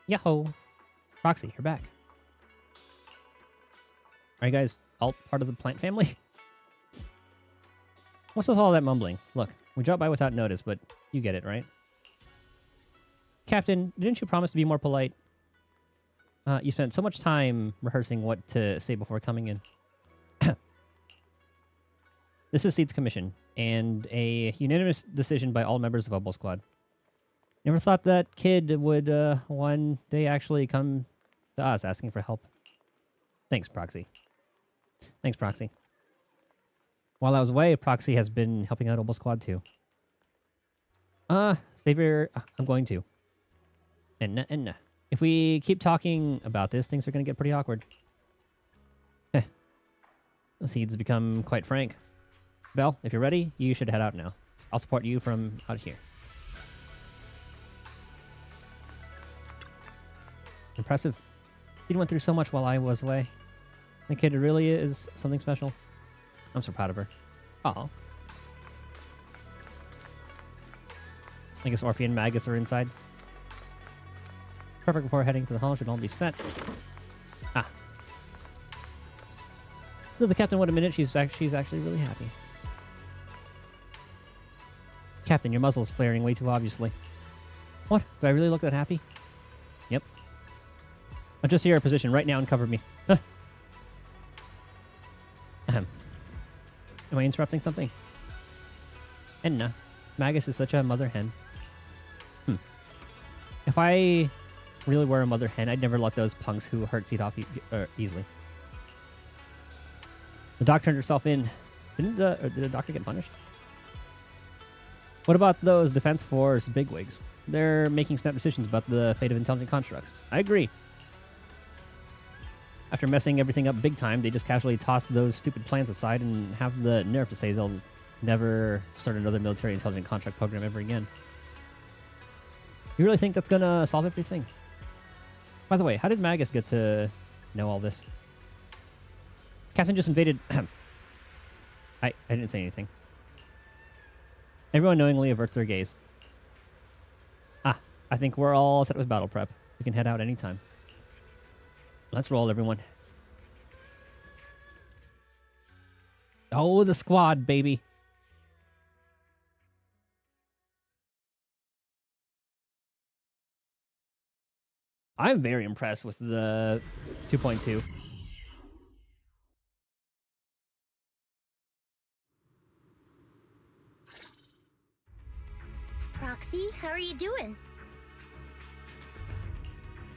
S1: Yahoo! Proxy, you're back. Are you guys all part of the plant family? What's with all that mumbling? Look, we dropped by without notice, but you get it, right? Captain, didn't you promise to be more polite? You spent so much time rehearsing what to say before coming in. This is Seed's commission, and a unanimous decision by all members of Bubble Squad. Never thought that kid would one day actually come to us asking for help. Thanks, Proxy. Thanks, Proxy. While I was away, Proxy has been helping out Bubble Squad too. Savior, I'm going to. And if we keep talking about this, things are going to get pretty awkward. The Seed's become quite frank. Belle, if you're ready, you should head out now. I'll support you from out here. Impressive. Seed went through so much while I was away. The kid really is something special. I'm so proud of her. Aw. I guess Orphe and Magus are inside. Perfect before heading to the hall. Should all be set. Ah. Though the captain would admit it, she's actually really happy. Captain, your muzzle is flaring way too obviously. What? Do I really look that happy? Yep. I'll just see your position right now and cover me. Ahem. Am I interrupting something? Edna, Magus is such a mother hen. If I really were a mother hen, I'd never let those punks who hurt Seed off easily. The doc turned herself in. Did the doctor get punished? What about those Defense Force bigwigs? They're making snap decisions about the fate of intelligent constructs. I agree. After messing everything up big time, they just casually toss those stupid plans aside and have the nerve to say they'll never start another military intelligence contract program ever again. You really think that's gonna solve everything? By the way, how did Magus get to know all this? Captain just invaded... I didn't say anything. Everyone knowingly averts their gaze. Ah, I think we're all set with battle prep. We can head out anytime. Let's roll, everyone. Oh, the squad, baby. I'm very impressed with the 2.2.
S6: Proxy, how are you doing?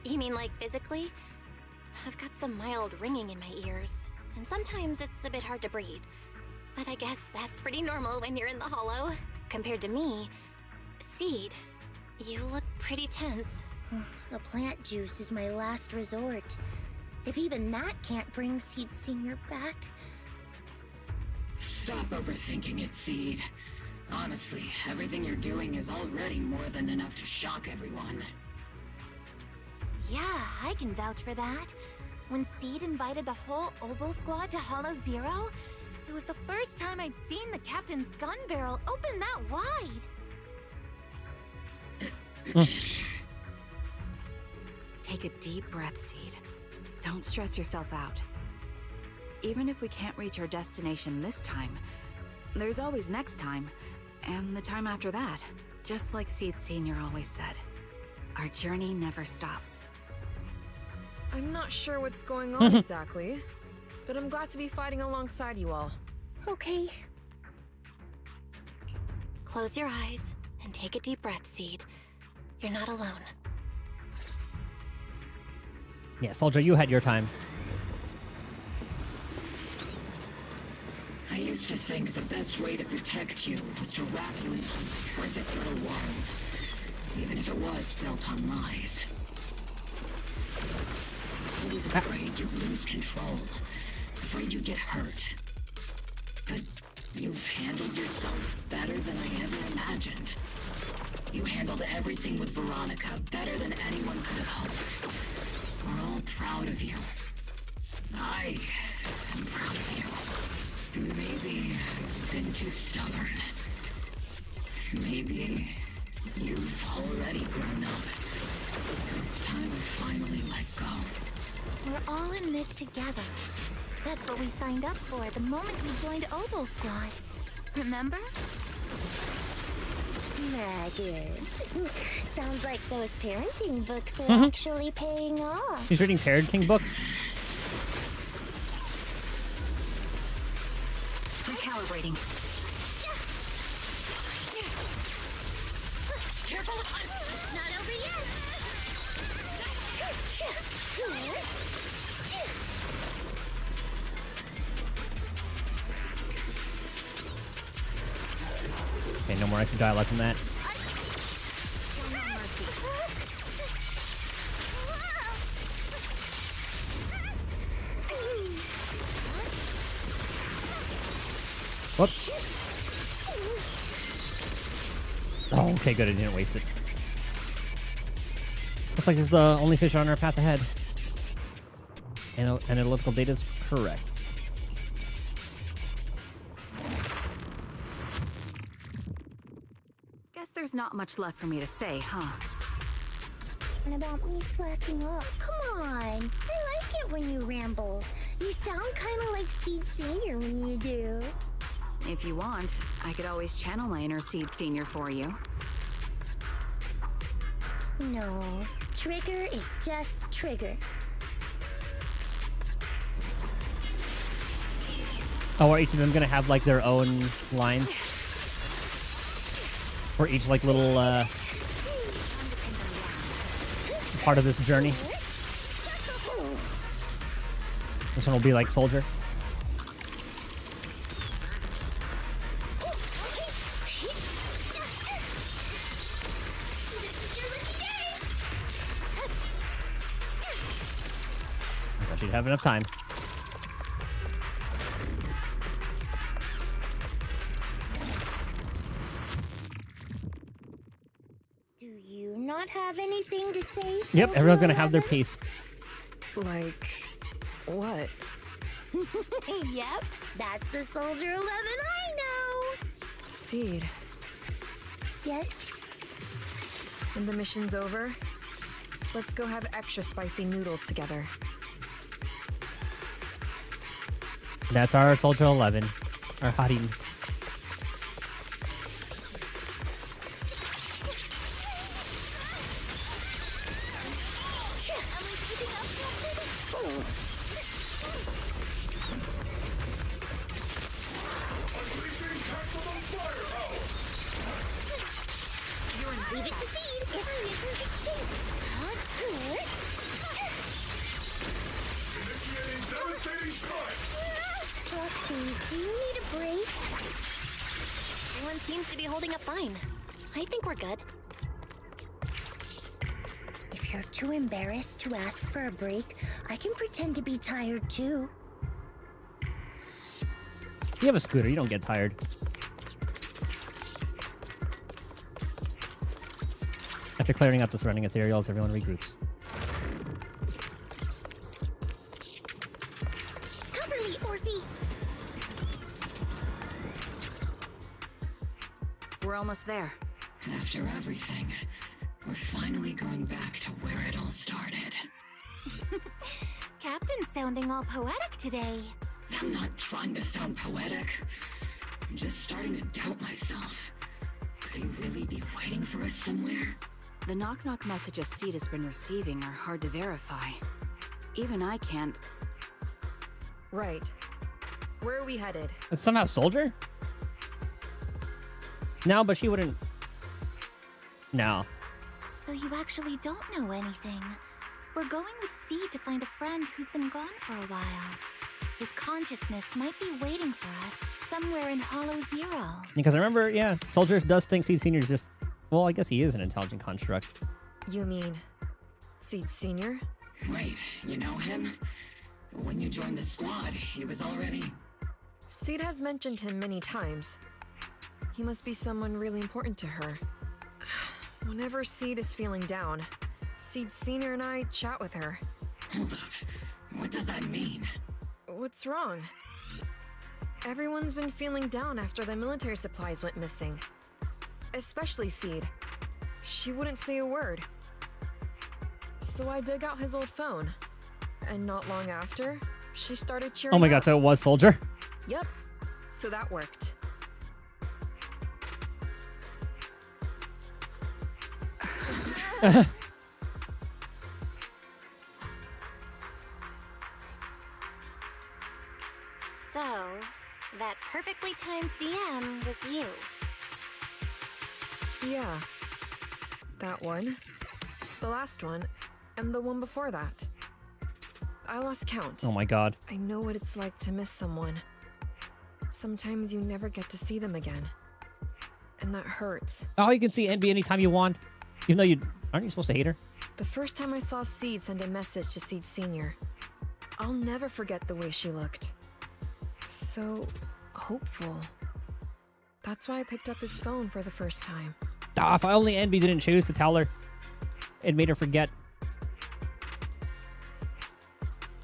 S5: You mean like physically? I've got some mild ringing in my ears, and sometimes it's a bit hard to breathe. But I guess that's pretty normal when you're in the hollow. Compared to me, Seed, you look pretty tense.
S6: The plant juice is my last resort. If even that can't bring Seed Senior back...
S3: Stop overthinking it, Seed. Honestly, everything you're doing is already more than enough to shock everyone.
S2: Yeah, I can vouch for that. When Seed invited the whole Obel squad to Hollow Zero, it was the first time I'd seen the captain's gun barrel open that wide.
S4: Take a deep breath, Seed. Don't stress yourself out. Even if we can't reach our destination this time, there's always next time, and the time after that. Just like Seed Senior always said, our journey never stops.
S13: I'm not sure what's going on exactly, but I'm glad to be fighting alongside you all.
S6: Okay.
S5: Close your eyes and take a deep breath, Seed. You're not alone.
S1: Yeah, Soldier, you had your time.
S3: I used to think the best way to protect you was to wrap you in some perfect little world, even if it was built on lies. I was afraid you'd lose control, afraid you'd get hurt. But you've handled yourself better than I ever imagined. You handled everything with Veronica better than anyone could have hoped. We're all proud of you. I am proud of you. Maybe I've been too stubborn. Maybe you've already grown up. It's time to finally let go.
S2: We're all in this together. That's what we signed up for the moment we joined Obel Squad. Remember?
S6: Magus. Sounds like those parenting books are actually paying off.
S1: He's reading parenting books?
S12: Recalibrating.
S5: Careful!
S6: Not over yet.
S1: Okay, no more extra dialogue from that. Whoops. Oh, okay, good. I didn't waste it. Looks like this is the only fish on our path ahead. Analytical data is correct.
S4: Guess there's not much left for me to say, huh?
S6: And about me slacking up. Come on. I like it when you ramble. You sound kind of like Seed Senior when you do.
S4: If you want, I could always channel my inner Seed Senior for you.
S6: No. Trigger is just Trigger.
S1: Oh, are each of them gonna have like their own lines? For each like little part of this journey? This one will be like Soldier. She'd have enough time.
S6: Do you not have anything to say?
S1: Yep,
S6: Soldier
S1: everyone's gonna have their
S6: 11?
S1: piece.
S13: Like, what?
S6: Yep, that's the Soldier 11 I know.
S13: Seed.
S6: Yes?
S13: When the mission's over, let's go have extra spicy noodles together.
S1: That's our Soldier 11. Our hottie.
S6: Leave it to Seed if I'm in perfect shape. Not good.
S11: Initiating devastating strike!
S6: Roxy, do you need a break?
S5: Everyone seems to be holding up fine. I think we're good.
S6: If you're too embarrassed to ask for a break, I can pretend to be tired too.
S1: You have a scooter, you don't get tired. After clearing up the surrounding ethereals, everyone regroups.
S6: Cover me, Orphe!
S4: We're almost there.
S3: After everything, we're finally going back to where it all started.
S2: Captain's sounding all poetic today.
S3: I'm not trying to sound poetic. I'm just starting to doubt myself. Could he really be waiting for us somewhere?
S4: The knock-knock messages Seed has been receiving are hard to verify. Even I can't.
S13: Right. Where are we headed?
S1: It's somehow Soldier? No, but she wouldn't... No.
S2: So you actually don't know anything. We're going with Seed to find a friend who's been gone for a while. His consciousness might be waiting for us somewhere in Hollow Zero.
S1: Because I remember, yeah, Soldier does think Seed Senior is just... Well, I guess he is an intelligent construct.
S13: You mean Seed Senior?
S3: Wait, you know him? When you joined the squad, he was already...
S13: Seed has mentioned him many times. He must be someone really important to her. Whenever Seed is feeling down, Seed Senior and I chat with her.
S3: Hold up. What does that mean?
S13: What's wrong? Everyone's been feeling down after the military supplies went missing. Especially Seed. She wouldn't say a word. So I dug out his old phone. And not long after, she started cheering
S1: Oh my god,
S13: up.
S1: so it was Soldier?
S13: Yep. So that worked.
S5: So, that perfectly timed DM was you.
S13: Yeah. That one. The last one. And the one before that. I lost count.
S1: Oh my god.
S13: I know what it's like to miss someone. Sometimes you never get to see them again. And that hurts.
S1: Oh, you can see Envy anytime you want. Even though you... Aren't you supposed to hate her?
S13: The first time I saw Seed send a message to Seed Senior, I'll never forget the way she looked. So hopeful. That's why I picked up his phone for the first time.
S1: Ah, if only Envy didn't choose to tell her. It made her forget.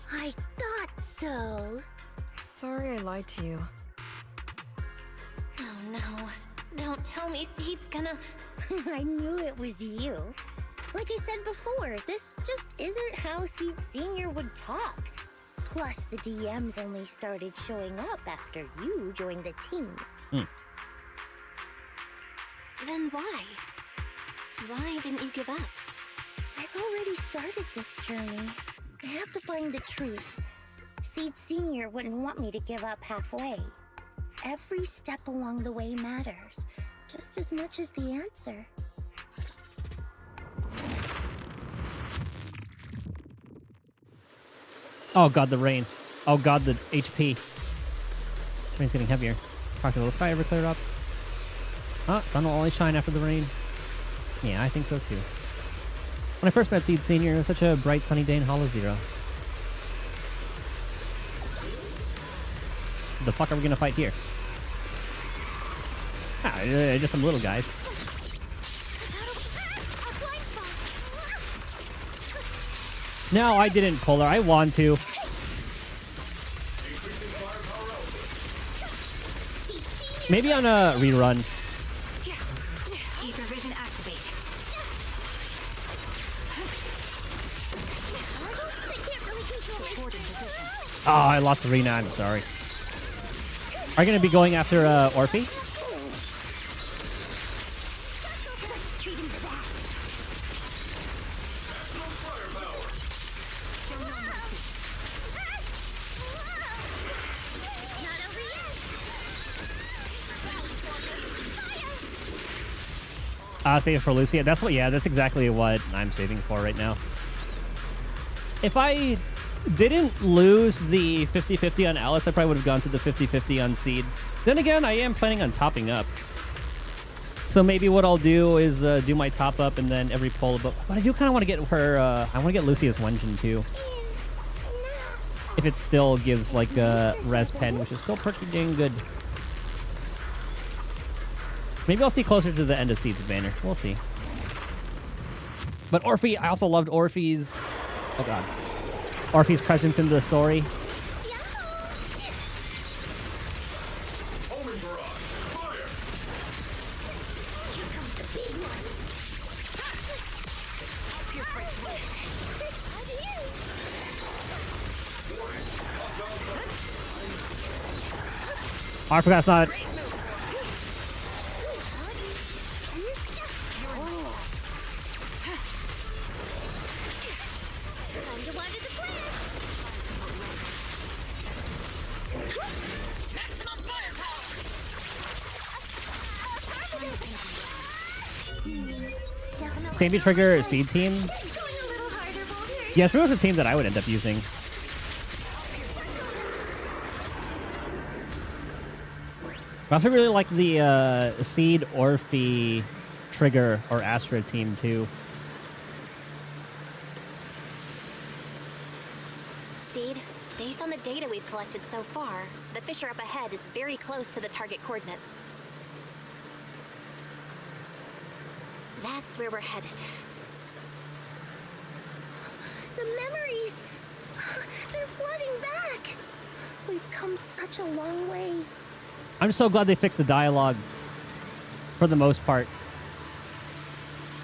S6: I thought so.
S13: Sorry I lied to you.
S5: Oh no. Don't tell me Seed's gonna...
S6: I knew it was you. Like I said before, this just isn't how Seed Senior would talk. Plus, the DMs only started showing up after you joined the team.
S5: Then why? Why didn't you give up?
S6: I've already started this journey. I have to find the truth. Seed Senior wouldn't want me to give up halfway. Every step along the way matters, just as much as the answer.
S1: Oh god, the rain. Oh god, the HP. Rain's getting heavier. Will the sky ever clear up? Oh, sun will always shine after the rain. Yeah, I think so too. When I first met Seed Senior, it was such a bright sunny day in Hollow Zero. The fuck are we gonna fight here? Ah, just some little guys. No, I didn't pull her. I want to. Maybe on a rerun.
S4: Ether vision activate.
S1: Oh, I lost Arena. I'm sorry. Are you going to be going after Orphe? Save it for Lucia. That's what. Yeah, that's exactly what I'm saving for right now. If I didn't lose the 50-50 on Alice, I probably would have gone to the 50-50 on Seed. Then again, I am planning on topping up. So maybe what I'll do is do my top up and then every pull. But I do kind of want to get her. I want to get Lucia's Wenjin too. If it still gives like a res pen, which is still pretty good. Maybe I'll see closer to the end of Seed's banner. We'll see. But Orphe, I also loved Orphe's... Oh, God. Orphe's presence in the story. Oh, I forgot it's not... Sandy Trigger Seed team? Yeah, it's pretty much the team that I would end up using. I also really like the Seed, Orphe, Trigger, or Astra team too.
S5: Seed, based on the data we've collected so far, the fissure up ahead is very close to the target coordinates. That's where we're headed.
S6: The memories! They're flooding back! We've come such a long way.
S1: I'm so glad they fixed the dialogue for the most part.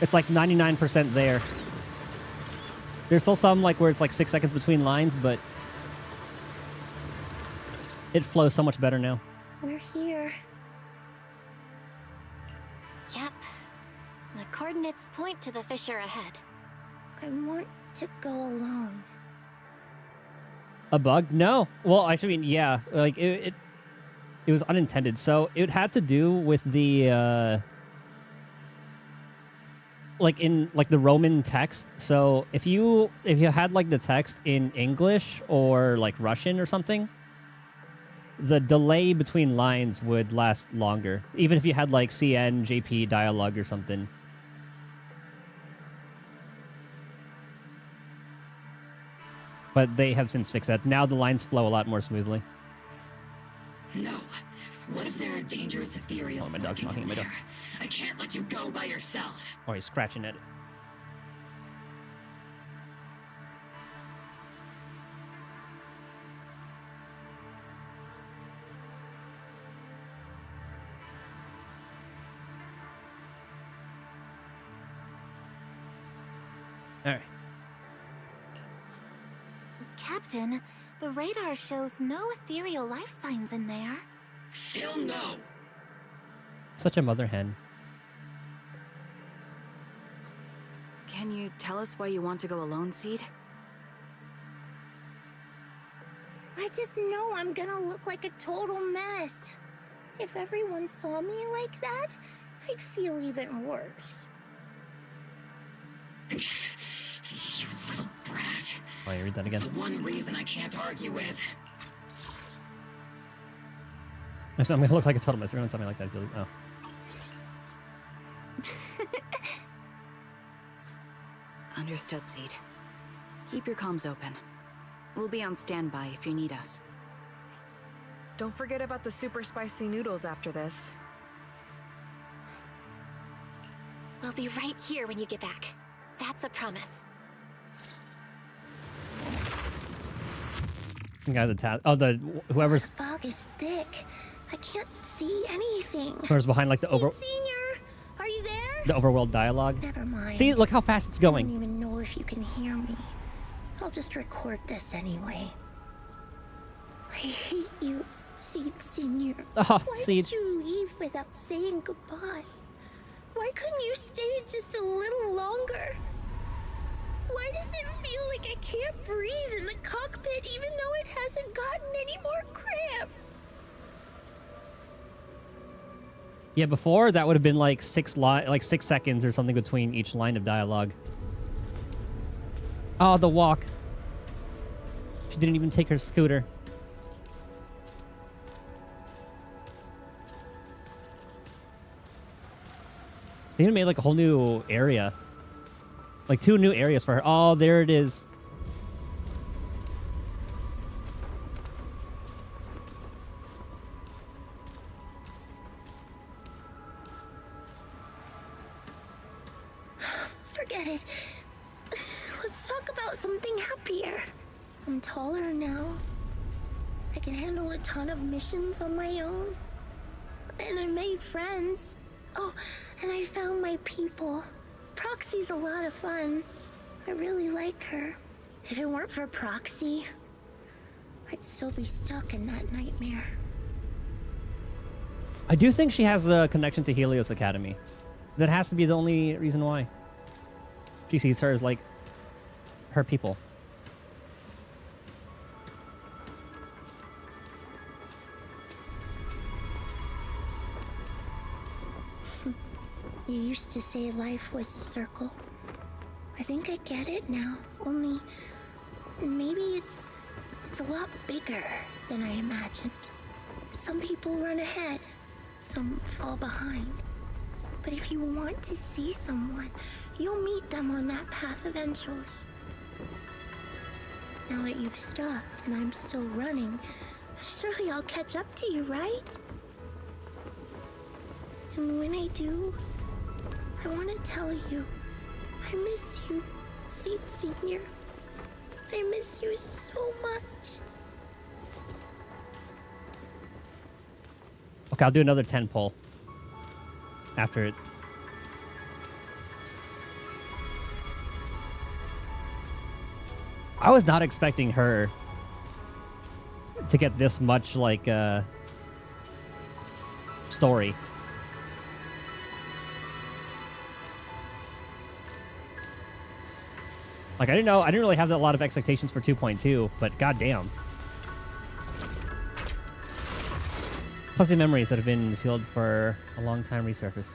S1: It's like 99% there. There's still some like where it's like 6 seconds between lines, but it flows so much better now.
S6: We're here.
S5: Yep. The coordinates point to the fissure ahead.
S6: I want to go alone.
S1: A bug? No. Well, I mean, yeah. Like it was unintended. So it had to do with the like in like the Roman text. So if you had like the text in English or like Russian or something, the delay between lines would last longer. Even if you had like CN, JP dialogue or something. But they have since fixed that. Now the lines flow a lot more smoothly.
S3: No. What if there are dangerous ethereals?
S1: Oh, my dog's knocking at my door.
S3: I can't let you go by yourself.
S1: Or he's scratching at it. All right.
S2: Captain, the radar shows no ethereal life signs in there.
S3: Still no.
S1: Such a mother hen.
S4: Can you tell us why you want to go alone, Seed?
S6: I just know I'm gonna look like a total mess. If everyone saw me like that, I'd feel even worse.
S3: You little brat.
S1: Oh, you read that again.
S3: It's the one reason I can't argue with.
S1: I'm gonna look like a total mess. Everyone tell me like that. Oh.
S4: Understood, Seed. Keep your comms open. We'll be on standby if you need us.
S13: Don't forget about the super spicy noodles after this.
S5: We'll be right here when you get back. That's a promise.
S1: Guys, the whoever's
S6: The fog is thick. I can't see anything.
S1: whoever's behind like the
S6: Senior, are you there?
S1: overworld dialogue.
S6: Never mind.
S1: See, look how fast it's
S6: I
S1: going.
S6: don't even know if you can hear me. I'll just record this anyway. I hate you, Seed Senior.
S1: Oh,
S6: Why
S1: Seed.
S6: did you leave without saying goodbye? Why couldn't you stay just a little longer? Why does it feel like I can't breathe in the cockpit even though it hasn't gotten any more cramped?
S1: Yeah, before that would have been like 6 seconds or something between each line of dialogue. Oh, the walk. She didn't even take her scooter. They even made like a whole new area. Like 2 new areas for her. Oh, there it is.
S6: Forget it. Let's talk about something happier. I'm taller now. I can handle a ton of missions on my own. And I made friends. Oh, and I found my people. Proxy's a lot of fun. I really like her. If it weren't for Proxy, I'd still be stuck in that nightmare.
S1: I do think she has a connection to Helios Academy. That has to be the only reason why. She sees her as like her people.
S6: You used to say life was a circle. I think I get it now. Only maybe it's a lot bigger than I imagined. Some people run ahead, some fall behind. But if you want to see someone, you'll meet them on that path eventually. Now that you've stopped and I'm still running, surely I'll catch up to you, right? And when I do, I want to tell you, I miss you, Seed Senior. I miss you so much.
S1: Okay, I'll do another 10 pull after it. I was not expecting her to get this much like story. Like I didn't really have a lot of expectations for 2.2, but goddamn. Fuzzy memories that have been sealed for a long time resurface.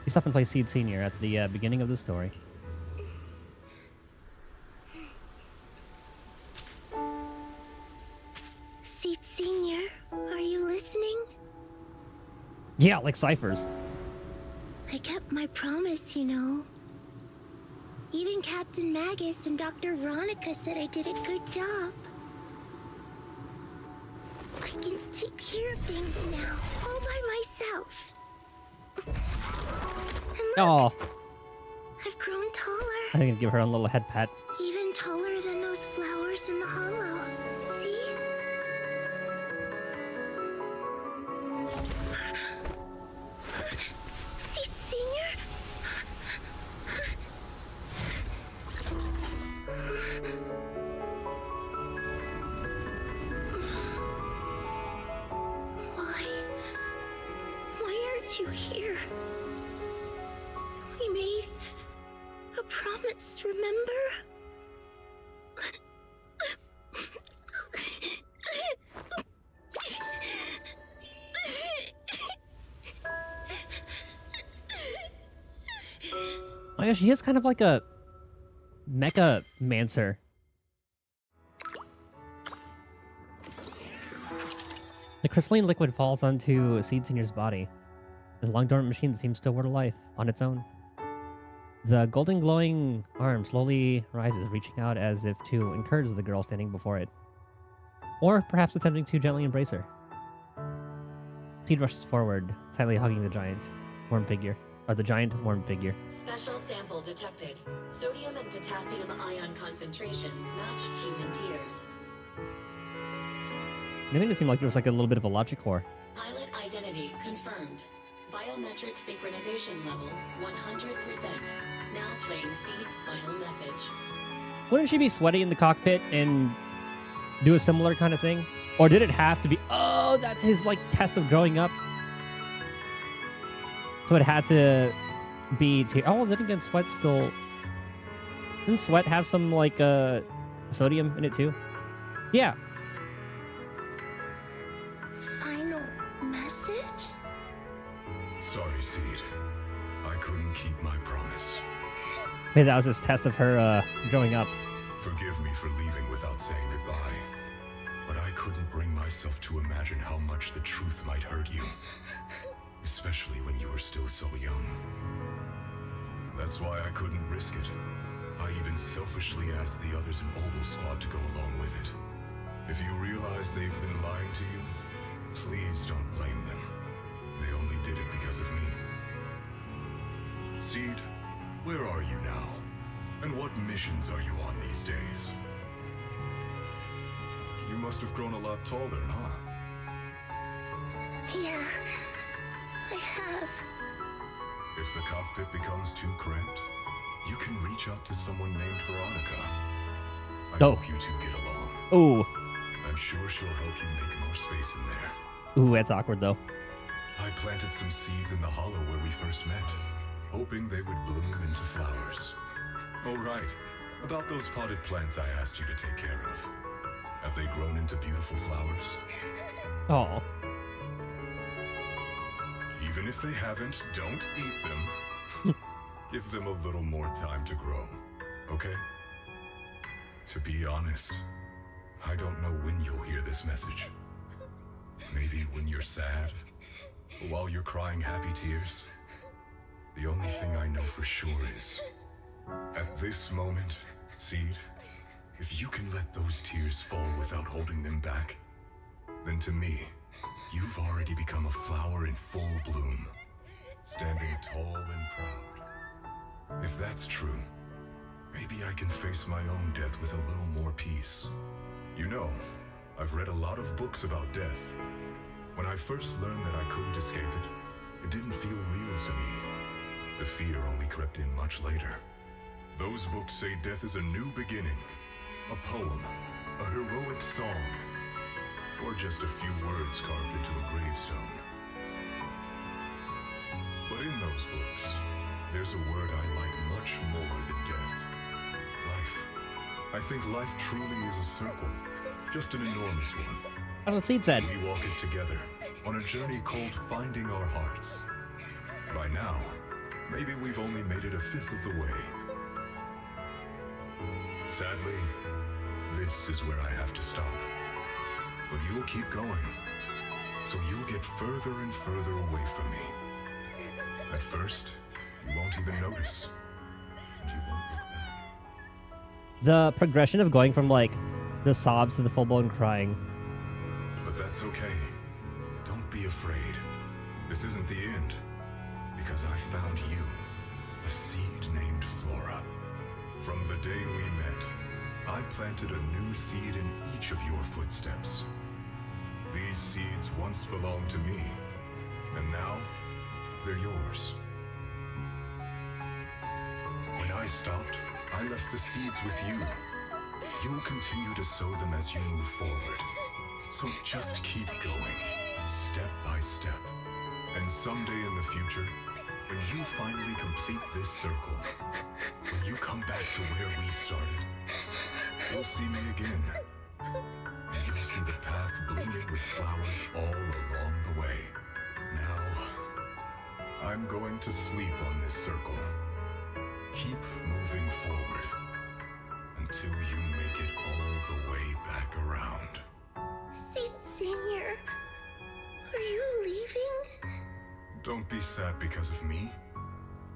S1: You stop and play Seed Senior at the beginning of the story.
S6: Seed Senior, are you listening?
S1: Yeah, like ciphers.
S6: I kept my promise, you know. Even Captain Magus and Dr. Veronica said I did a good job. I can take care of things now, all by myself. And look,
S1: Oh,
S6: I've grown taller.
S1: I can give her a little head pat.
S6: Even taller than those flowers in the hollow. See? Seed Senior? Why aren't you here? We made a promise, remember?
S1: Oh yeah, she is kind of like a mecha mancer. The crystalline liquid falls onto Seed Senior's body. The long dormant machine seems to ward life on its own. The golden glowing arm slowly rises, reaching out as if to encourage the girl standing before it. Or perhaps attempting to gently embrace her. Seed rushes forward, tightly hugging the giant worm figure. Or the giant worm figure.
S12: Special sample detected. Sodium and potassium ion concentrations match human tears.
S1: I think it seemed like there was like a little bit of a logic core.
S12: Pilot identity confirmed. Biometric synchronization level 100%. Now playing Seed's final message.
S1: Wouldn't she be sweaty in the cockpit and do a similar kind of thing? Or did it have to be... Oh, that's his like test of growing up. So it had to be... Oh, then again, sweat still... Didn't sweat have some like sodium in it too? Yeah.
S6: Final message?
S11: Sorry, Seed. I couldn't keep my promise.
S1: Maybe that was his test of her growing up.
S11: Forgive me for leaving without saying goodbye. But I couldn't bring myself to imagine how much the truth might hurt you. Especially when you were still so young. That's why I couldn't risk it. I even selfishly asked the others in Ogle Squad to go along with it. If you realize they've been lying to you, please don't blame them. They only did it because of me. Seed, where are you now? And what missions are you on these days? You must have grown a lot taller, huh?
S6: Yeah, I have.
S11: If the cockpit becomes too cramped, you can reach out to someone named Veronica. I hope you two get along.
S1: Ooh.
S11: I'm sure she'll help you make more space in there.
S1: Ooh, that's awkward though.
S11: I planted some seeds in the hollow where we first met, hoping they would bloom into flowers. Oh right, about those potted plants I asked you to take care of. Have they grown into beautiful flowers?
S1: Oh.
S11: Even if they haven't, don't eat them. Give them a little more time to grow, okay? To be honest, I don't know when you'll hear this message. Maybe when you're sad, or while you're crying happy tears. The only thing I know for sure is, at this moment, Seed, if you can let those tears fall without holding them back, then to me, you've already become a flower in full bloom, standing tall and proud. If that's true, maybe I can face my own death with a little more peace. You know, I've read a lot of books about death. When I first learned that I couldn't escape it, it didn't feel real to me. The fear only crept in much later. Those books say death is a new beginning, a poem, a heroic song, or just a few words carved into a gravestone. But in those books, there's a word I like much more than death. Life. I think life truly is a circle, just an enormous one.
S1: That's what Seed said.
S11: We walk it together, on a journey called Finding Our Hearts. By now, maybe we've only made it a fifth of the way. Sadly, this is where I have to stop. But you'll keep going, so you'll get further and further away from me. At first, you won't even notice, and you won't look back.
S1: The progression of going from like the sobs to the full-blown crying.
S11: But that's okay. Don't be afraid. This isn't the end, because I found you, a seed named Flora. From the day we met, I planted a new seed in each of your footsteps. These seeds once belonged to me, and now they're yours. When I stopped, I left the seeds with you. You'll continue to sow them as you move forward. So just keep going, step by step. And someday in the future, when you finally complete this circle, when you come back to where we started, you'll see me again. And you'll see the path blooming with flowers all along the way. Now, I'm going to sleep on this circle. Keep moving forward until you make it all the way back around.
S6: Seed Senior, are you leaving?
S11: Don't be sad because of me.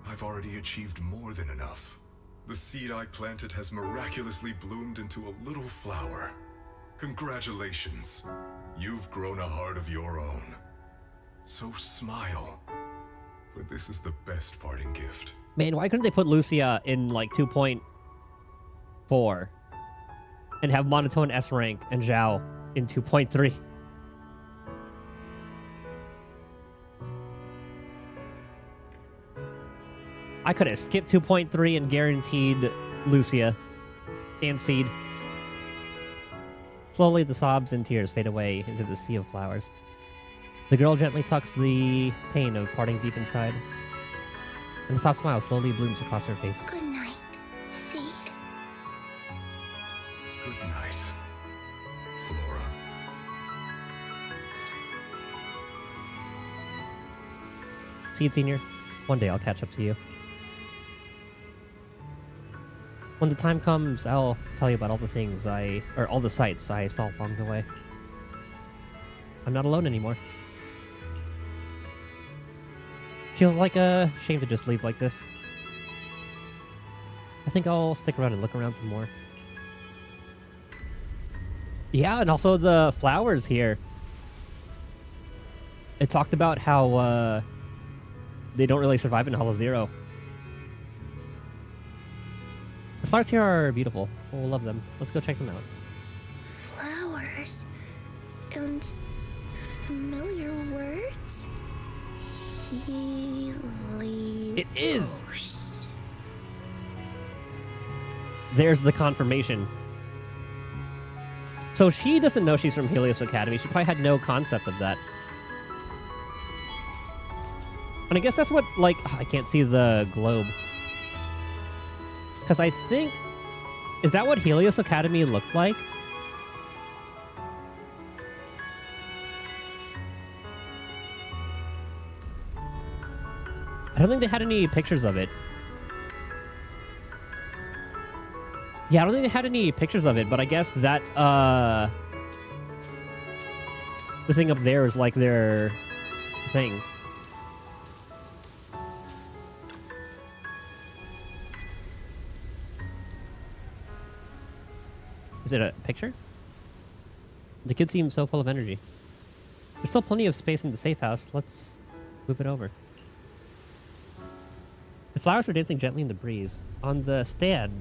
S11: I've already achieved more than enough. The seed I planted has miraculously bloomed into a little flower. Congratulations. You've grown a heart of your own. So smile. For this is the best parting gift.
S1: Man, why couldn't they put Lucia in like 2.4 and have Monotone S rank and Zhao in 2.3? I could have skipped 2.3 and guaranteed Lucia and Seed. Slowly, the sobs and tears fade away into the sea of flowers. The girl gently tucks the pain of parting deep inside, and a soft smile slowly blooms across her face.
S6: Good night, Seed.
S11: Good night, Flora.
S1: Seed Senior, one day I'll catch up to you. When the time comes, I'll tell you about all the things all the sights I saw along the way. I'm not alone anymore. Feels like a shame to just leave like this. I think I'll stick around and look around some more. Yeah, and also the flowers here. It talked about how they don't really survive in Hollow Zero. The flowers here are beautiful. We'll love them. Let's go check them out.
S6: Flowers and familiar words. Helios.
S1: It is! There's the confirmation. So she doesn't know she's from Helios Academy. She probably had no concept of that. And I guess that's what, like, I can't see the globe. Because I think... Is that what Helios Academy looked like? I don't think they had any pictures of it. Yeah, I don't think they had any pictures of it, but I guess that, the thing up there is like their thing. Is it a picture? The kid seems so full of energy. There's still plenty of space in the safe house. Let's move it over. The flowers are dancing gently in the breeze. On the stand,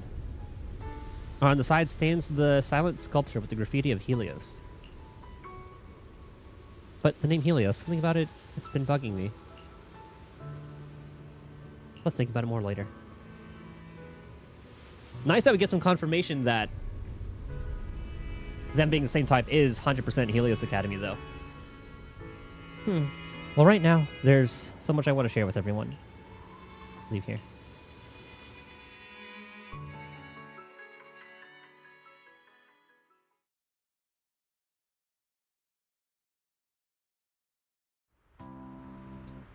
S1: on the side stands the silent sculpture with the graffiti of Helios. But the name Helios, something about it, it's been bugging me. Let's think about it more later. Nice that we get some confirmation that them being the same type is 100% Helios Academy, though. Well, right now, there's so much I want to share with everyone. Leave here.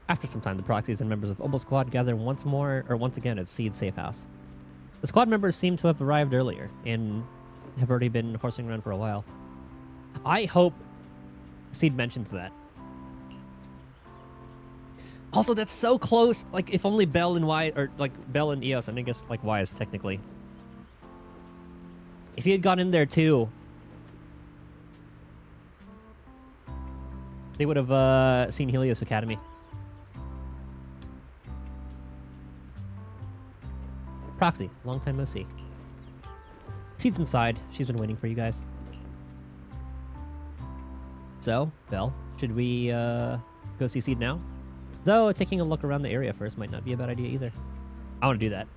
S1: After some time, the proxies and members of Obo Squad gather once again at Seed's safe house. The squad members seem to have arrived earlier and have already been horsing around for a while. I hope Seed mentions that. Also, that's so close. Like, if only Bell and Y, or like Bell and Eos, and I guess like Y is technically. If he had gone in there too, they would have seen Helios Academy. Proxy, long time no see. Seed's inside. She's been waiting for you guys. So, Belle, should we go see Seed now? Though taking a look around the area first might not be a bad idea either. I want to do that.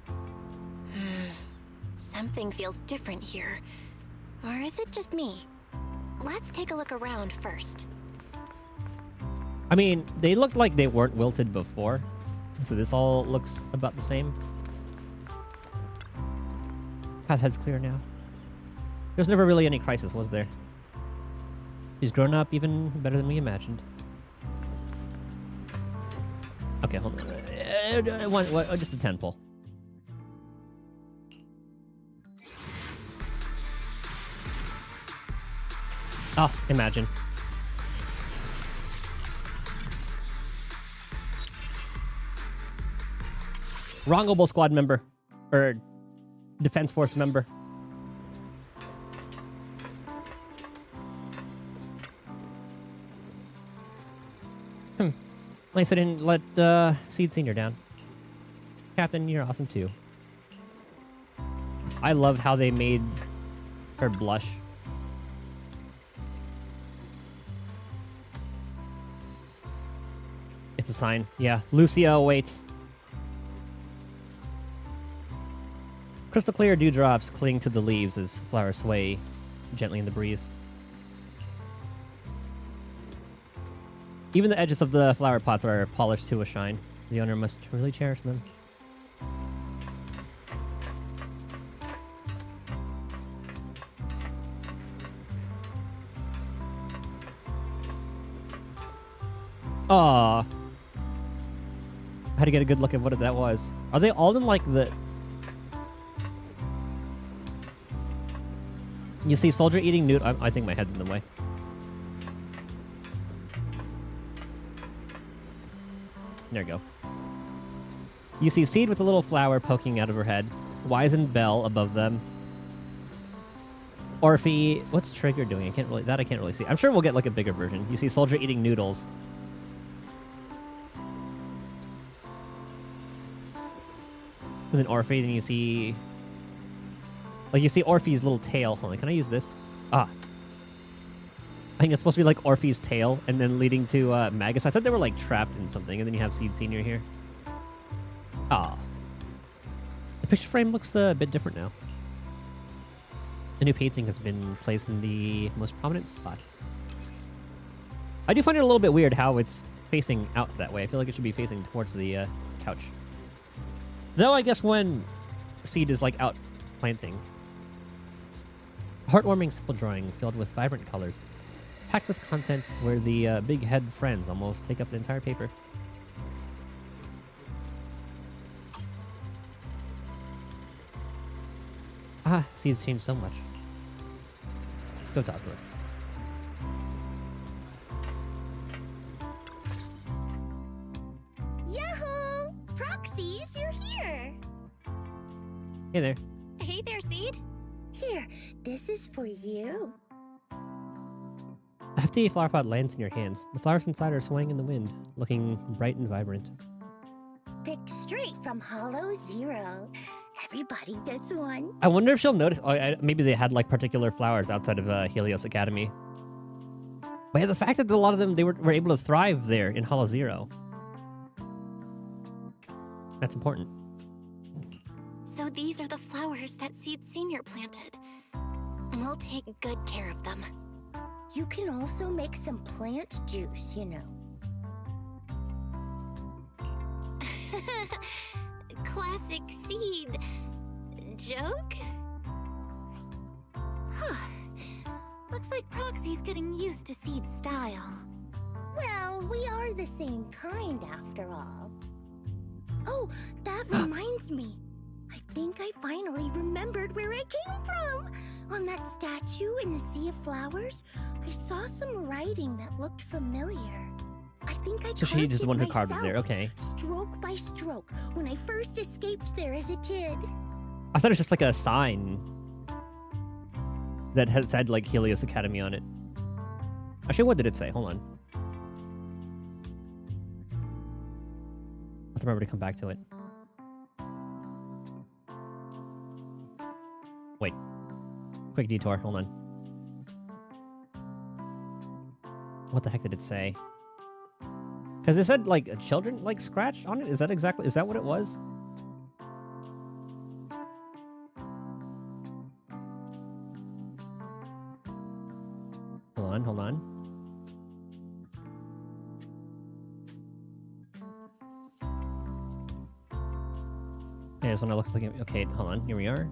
S5: Something feels different here. Or is it just me? Let's take a look around first.
S1: I mean, they looked like they weren't wilted before. So this all looks about the same. Pathhead's clear now. There's never really any crisis, was there? She's grown up even better than we imagined. Okay, hold on. Just a 10 pull. Oh, imagine. Wrong Obo Squad member. Or Defense Force member. Nice I didn't let Seed Senior down. Captain, you're awesome too. I loved how they made her blush. It's a sign. Yeah, Lucia awaits. Crystal clear dewdrops cling to the leaves as flowers sway gently in the breeze. Even the edges of the flower pots are polished to a shine. The owner must really cherish them. Aww. I had to get a good look at what that was. Are they all in like the... You see soldier eating noodle. I think my head's in the way. There you go. You see Seed with a little flower poking out of her head. Wizened Bell above them. Orphe, what's Trigger doing? I can't really see. I'm sure we'll get like a bigger version. You see Soldier eating noodles. And then Orphe, and you see... Like, you see Orphe's little tail. Hold on, can I use this? Ah. I think it's supposed to be like Orphe's tail, and then leading to Magus. I thought they were, like, trapped in something, and then you have Seed Senior here. Ah. The picture frame looks a bit different now. A new painting has been placed in the most prominent spot. I do find it a little bit weird how it's facing out that way. I feel like it should be facing towards the couch. Though I guess when Seed is, like, out planting. Heartwarming simple drawing filled with vibrant colors. Packed with content where the big head friends almost take up the entire paper. Ah, Seed's changed so much. Go talk to her.
S6: Yahoo! Proxies, you're here!
S1: Hey there.
S5: Hey there, Seed.
S6: Here, this is for you.
S1: A hefty flower pot lands in your hands. The flowers inside are swaying in the wind, looking bright and vibrant.
S6: Picked straight from Hollow Zero. Everybody gets one.
S1: I wonder if she'll notice. Maybe they had like particular flowers outside of Helios Academy. But yeah, the fact that a lot of them they were able to thrive there in Hollow Zero. That's important.
S5: So these are the flowers that Seed Senior planted. We'll take good care of them.
S6: You can also make some plant juice, you know.
S5: Classic Seed. Joke?
S2: Huh. Looks like Proxy's getting used to Seed's style.
S6: Well, we are the same kind after all. Oh, that reminds me. I think I finally remembered where I came from. On that statue in the Sea of Flowers, I saw some writing that looked familiar. I think I
S1: So she just the one who carved it there,
S6: myself,
S1: okay.
S6: Stroke by stroke, when I first escaped there as a kid.
S1: I thought it was just like a sign that had said like Helios Academy on it. Actually, what did it say? Hold on. I have to remember to come back to it. Wait. Quick detour. Hold on. What the heck did it say? Because it said like a children like scratch on it. Is that what it was? Hold on. Yeah, this one looks like... Okay, hold on. Here we are.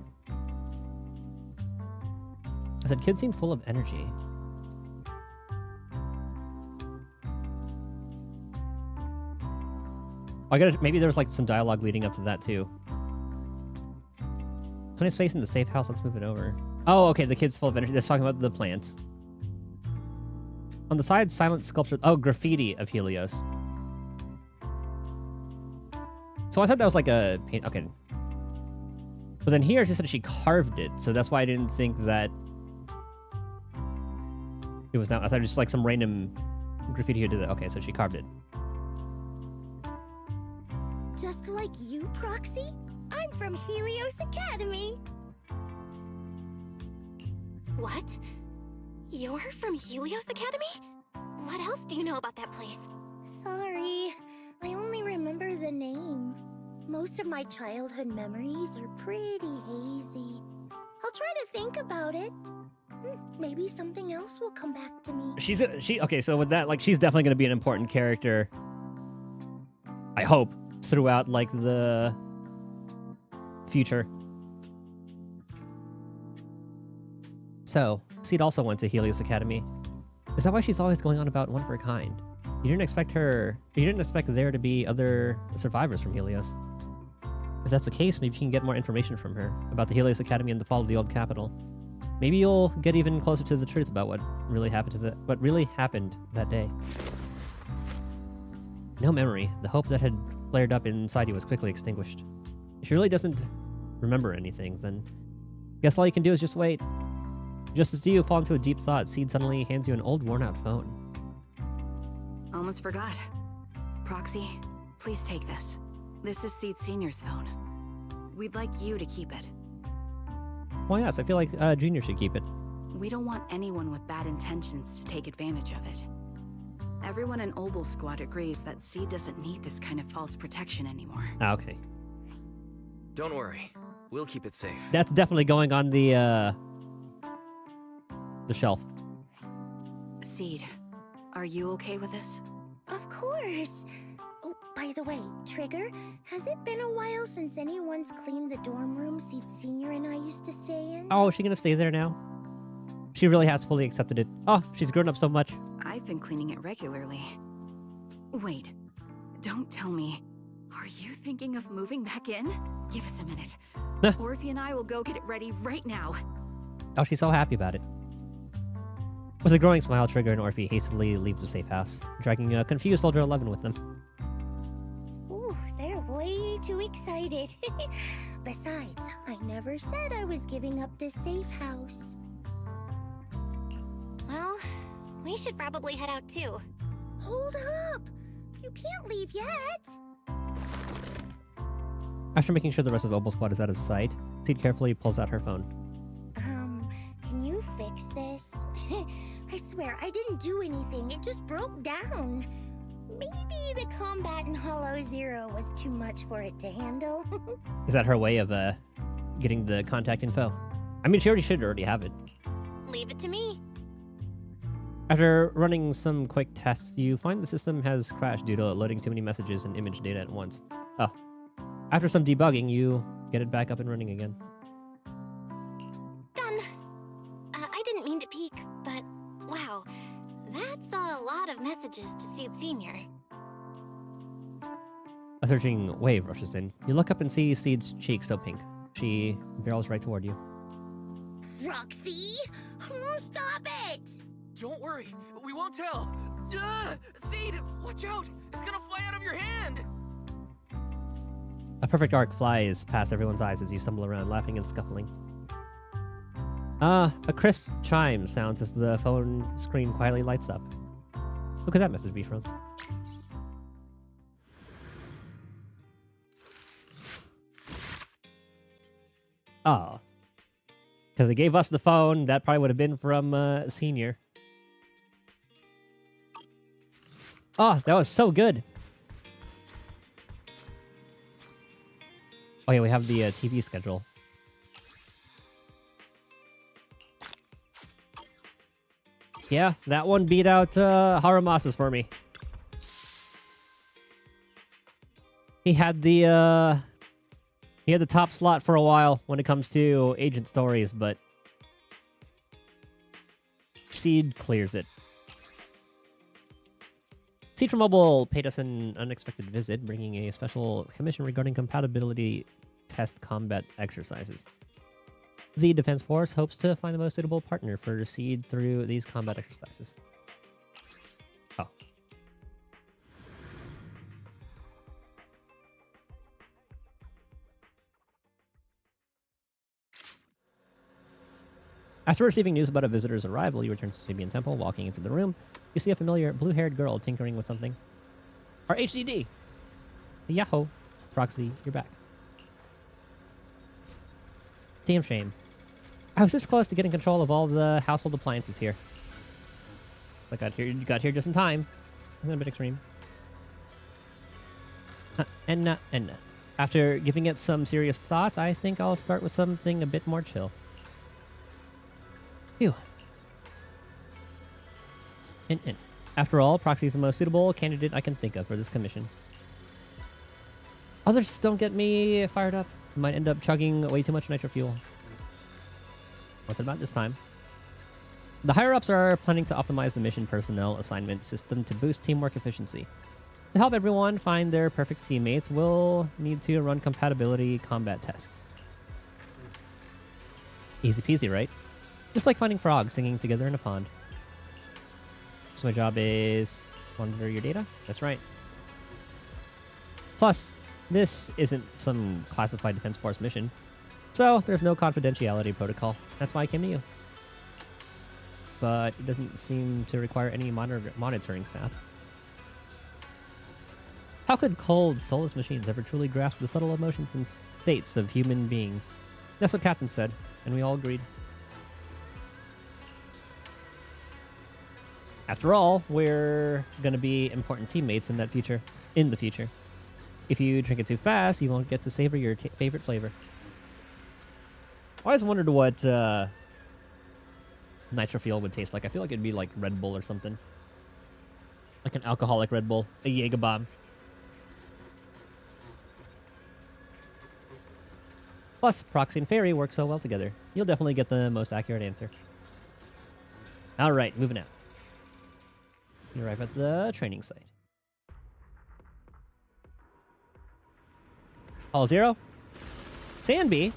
S1: I said kids seem full of energy. I gotta... Maybe there's like some dialogue leading up to that too. Tony's face in the safe house. Let's move it over. Oh, okay. The kid's full of energy. That's talking about the plants. On the side, silent sculpture. Oh, graffiti of Helios. So I thought that was like a paint. Okay. But then here she said she carved it, so that's why I didn't think that it was not. I thought it was just like some random graffiti who did that. Okay, so she carved it.
S6: like you, Proxy? I'm from Helios Academy.
S5: What? You're from Helios Academy? What else do you know about that place?
S6: Sorry, I only remember the name. Most of my childhood memories are pretty hazy. I'll try to think about it. Maybe something else will come back to me.
S1: Okay, so with that, like, she's definitely gonna be an important character, I hope, throughout, like, the future. So, Seed also went to Helios Academy. Is that why she's always going on about one of her kind? You didn't expect there to be other survivors from Helios. If that's the case, maybe you can get more information from her about the Helios Academy and the fall of the old capital. Maybe you'll get even closer to the truth about what really happened that day. No memory. The hope that had flared up inside you was quickly extinguished. If she really doesn't remember anything, then guess all you can do is just wait. Just as you fall into a deep thought, Seed suddenly hands you an old, worn-out phone.
S4: Almost forgot. Proxy, please take this. This is Seed Senior's phone. We'd like you to keep it.
S1: Well, yes, I feel like Junior should keep it.
S4: We don't want anyone with bad intentions to take advantage of it. Everyone in Obel Squad agrees that Seed doesn't need this kind of false protection anymore.
S1: Ah, okay.
S9: Don't worry. We'll keep it safe.
S1: That's definitely going on the shelf.
S4: Seed, are you okay with this?
S6: Of course. Oh, by the way, Trigger, has it been a while since anyone's cleaned the dorm room Seed Senior and I used to stay in?
S1: Oh, is she gonna stay there now? She really has fully accepted it. Oh, she's grown up so much.
S4: I've been cleaning it regularly. Wait, don't tell me. Are you thinking of moving back in? Give us a minute. Orphe and I will go get it ready right now.
S1: Oh, she's so happy about it. With a growing smile, Trigger and Orphe hastily leave the safe house, dragging a confused Soldier 11 with them.
S6: Ooh, they're way too excited. Besides, I never said I was giving up this safe house.
S5: Well, we should probably head out too.
S6: Hold up! You can't leave yet!
S1: After making sure the rest of Obel Squad is out of sight, Seed carefully pulls out her phone.
S6: Can you fix this? I swear, I didn't do anything. It just broke down. Maybe the combat in Hollow Zero was too much for it to handle.
S1: Is that her way of getting the contact info? I mean, she should already have it.
S5: Leave it to me.
S1: After running some quick tests, you find the system has crashed due to loading too many messages and image data at once. Oh. After some debugging, you get it back up and running again.
S5: Done. I didn't mean to peek, but wow, that's a lot of messages to Seed Senior.
S1: A surging wave rushes in. You look up and see Seed's cheek so pink. She barrels right toward you.
S6: Roxy! Stop it!
S9: Don't worry, we won't tell. Seed, watch out! It's gonna fly out of your hand!
S1: A perfect arc flies past everyone's eyes as you stumble around, laughing and scuffling. A crisp chime sounds as the phone screen quietly lights up. Who could that message be from? Oh. Because it gave us the phone, that probably would have been from Senior. Oh, that was so good. Oh yeah, we have the TV schedule. Yeah, that one beat out Haramasa's for me. He had the top slot for a while when it comes to agent stories, but Seed clears it. Seed from Mobile paid us an unexpected visit, bringing a special commission regarding compatibility test combat exercises. The Defense Force hopes to find the most suitable partner for Seed through these combat exercises. Oh. After receiving news about a visitor's arrival, you return to Sabian Temple. Walking into the room, you see a familiar blue-haired girl tinkering with something. Our HDD! Yahoo! Proxy, you're back. Damn shame. I was this close to getting control of all the household appliances here. I got here. You got here just in time. Isn't a bit extreme. And after giving it some serious thought, I think I'll start with something a bit more chill. Phew. And after all, Proxy is the most suitable candidate I can think of for this commission. Others don't get me fired up. Might end up chugging way too much nitro fuel. What's it about this time? The higher-ups are planning to optimize the mission personnel assignment system to boost teamwork efficiency. To help everyone find their perfect teammates, we'll need to run compatibility combat tests. Easy peasy, right? Just like finding frogs singing together in a pond. So my job is monitor your data? That's right. Plus, this isn't some classified Defense Force mission, so there's no confidentiality protocol. That's why I came to you. But it doesn't seem to require any monitoring staff. How could cold, soulless machines ever truly grasp the subtle emotions and states of human beings? That's what Captain said, and we all agreed. After all, we're gonna be important teammates in the future. If you drink it too fast, you won't get to savor your favorite flavor. I always wondered what nitro fuel would taste like. I feel like it'd be like Red Bull or something. Like an alcoholic Red Bull. A Jaeger bomb. Plus, Proxy and Fairy work so well together. You'll definitely get the most accurate answer. Alright, moving out. You arrive at the training site. Hall 0. Sandby.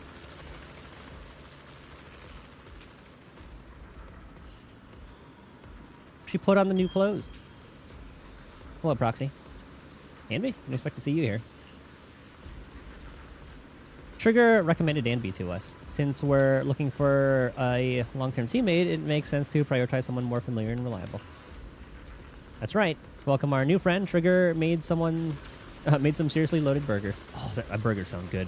S1: She put on the new clothes. Hello, Proxy. Anby? Didn't expect to see you here. Trigger recommended Anby to us. Since we're looking for a long-term teammate, it makes sense to prioritize someone more familiar and reliable. That's right. Welcome our new friend. Trigger made some seriously loaded burgers. Oh, that burgers sound good.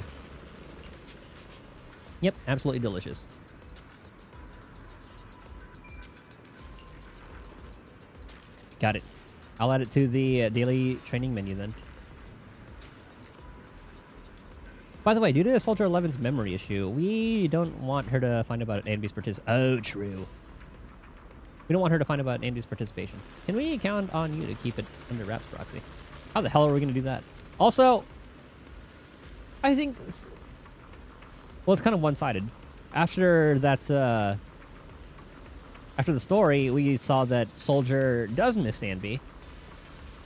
S1: Yep, absolutely delicious. Got it. I'll add it to the daily training menu then. By the way, due to Soldier 11's memory issue, we don't want her to find about Andy's participation. Oh, true. We don't want her to find about Andy's participation. Can we count on you to keep it under wraps, Proxy? How the hell are we going to do that? Also, I think... Well, it's kind of one-sided. After that, after the story, we saw that Soldier does miss Anby.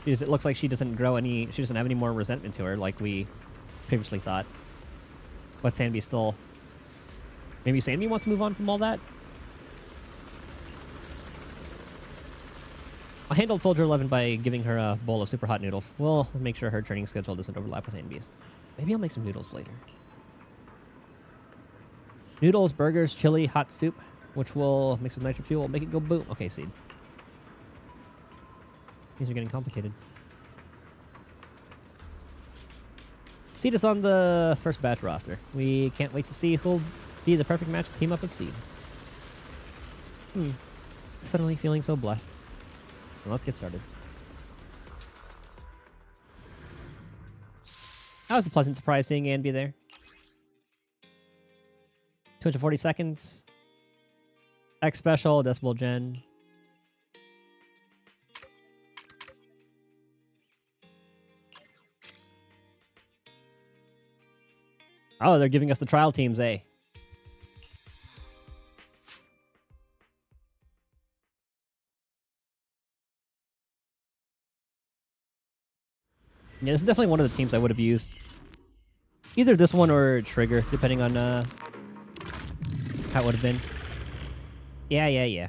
S1: Because it looks like she doesn't have any more resentment to her like we previously thought. But Sanby still... Maybe Sanby wants to move on from all that? I handled Soldier 11 by giving her a bowl of super hot noodles. We'll make sure her training schedule doesn't overlap with Anby's. Maybe I'll make some noodles later. Noodles, burgers, chili, hot soup, which will mix with nitro fuel, make it go boom. Okay, Seed. These are getting complicated. Seed is on the first batch roster. We can't wait to see who'll be the perfect match to team up with Seed. Suddenly feeling so blessed. Well, let's get started. That was a pleasant surprise seeing Anby there. 240 seconds. X special, decibel gen. Oh, they're giving us the trial teams, eh? Yeah, this is definitely one of the teams I would have used. Either this one or Trigger, depending on how it would have been. Yeah.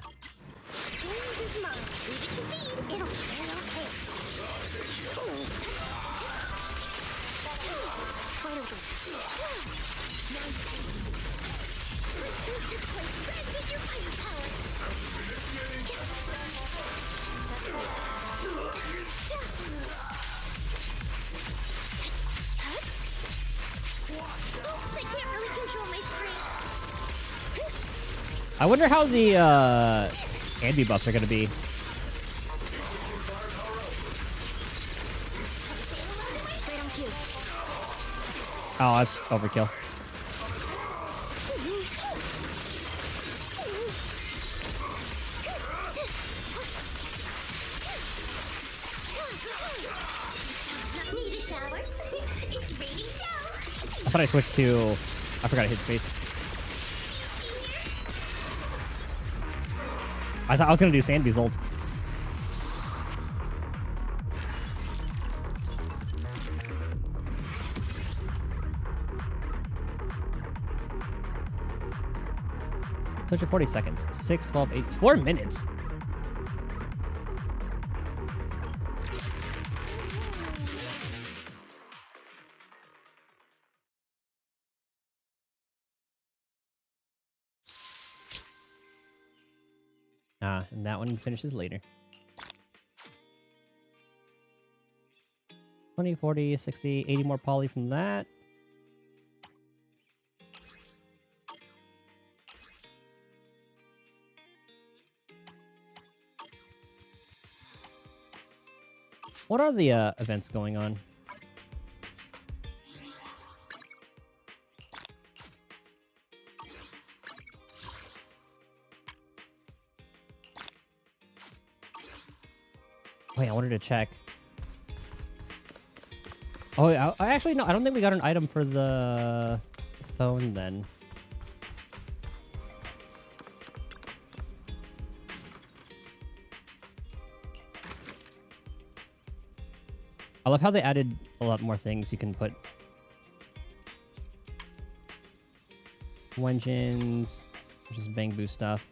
S1: I wonder how the ambi buffs are gonna be. Oh, that's overkill.
S6: Need a shower? It's raining shower.
S1: I thought I switched to... I forgot to hit space. I thought I was gonna do Sandby's ult. Touch 40 seconds. 6, 12, 8, 4 minutes. And that one finishes later. 20, 40, 60, 80 more poly from that. What are the events going on? Wait, I wanted to check. Oh, I actually no. I don't think we got an item for the phone then. I love how they added a lot more things you can put. Wenjins, which is Bangbu stuff.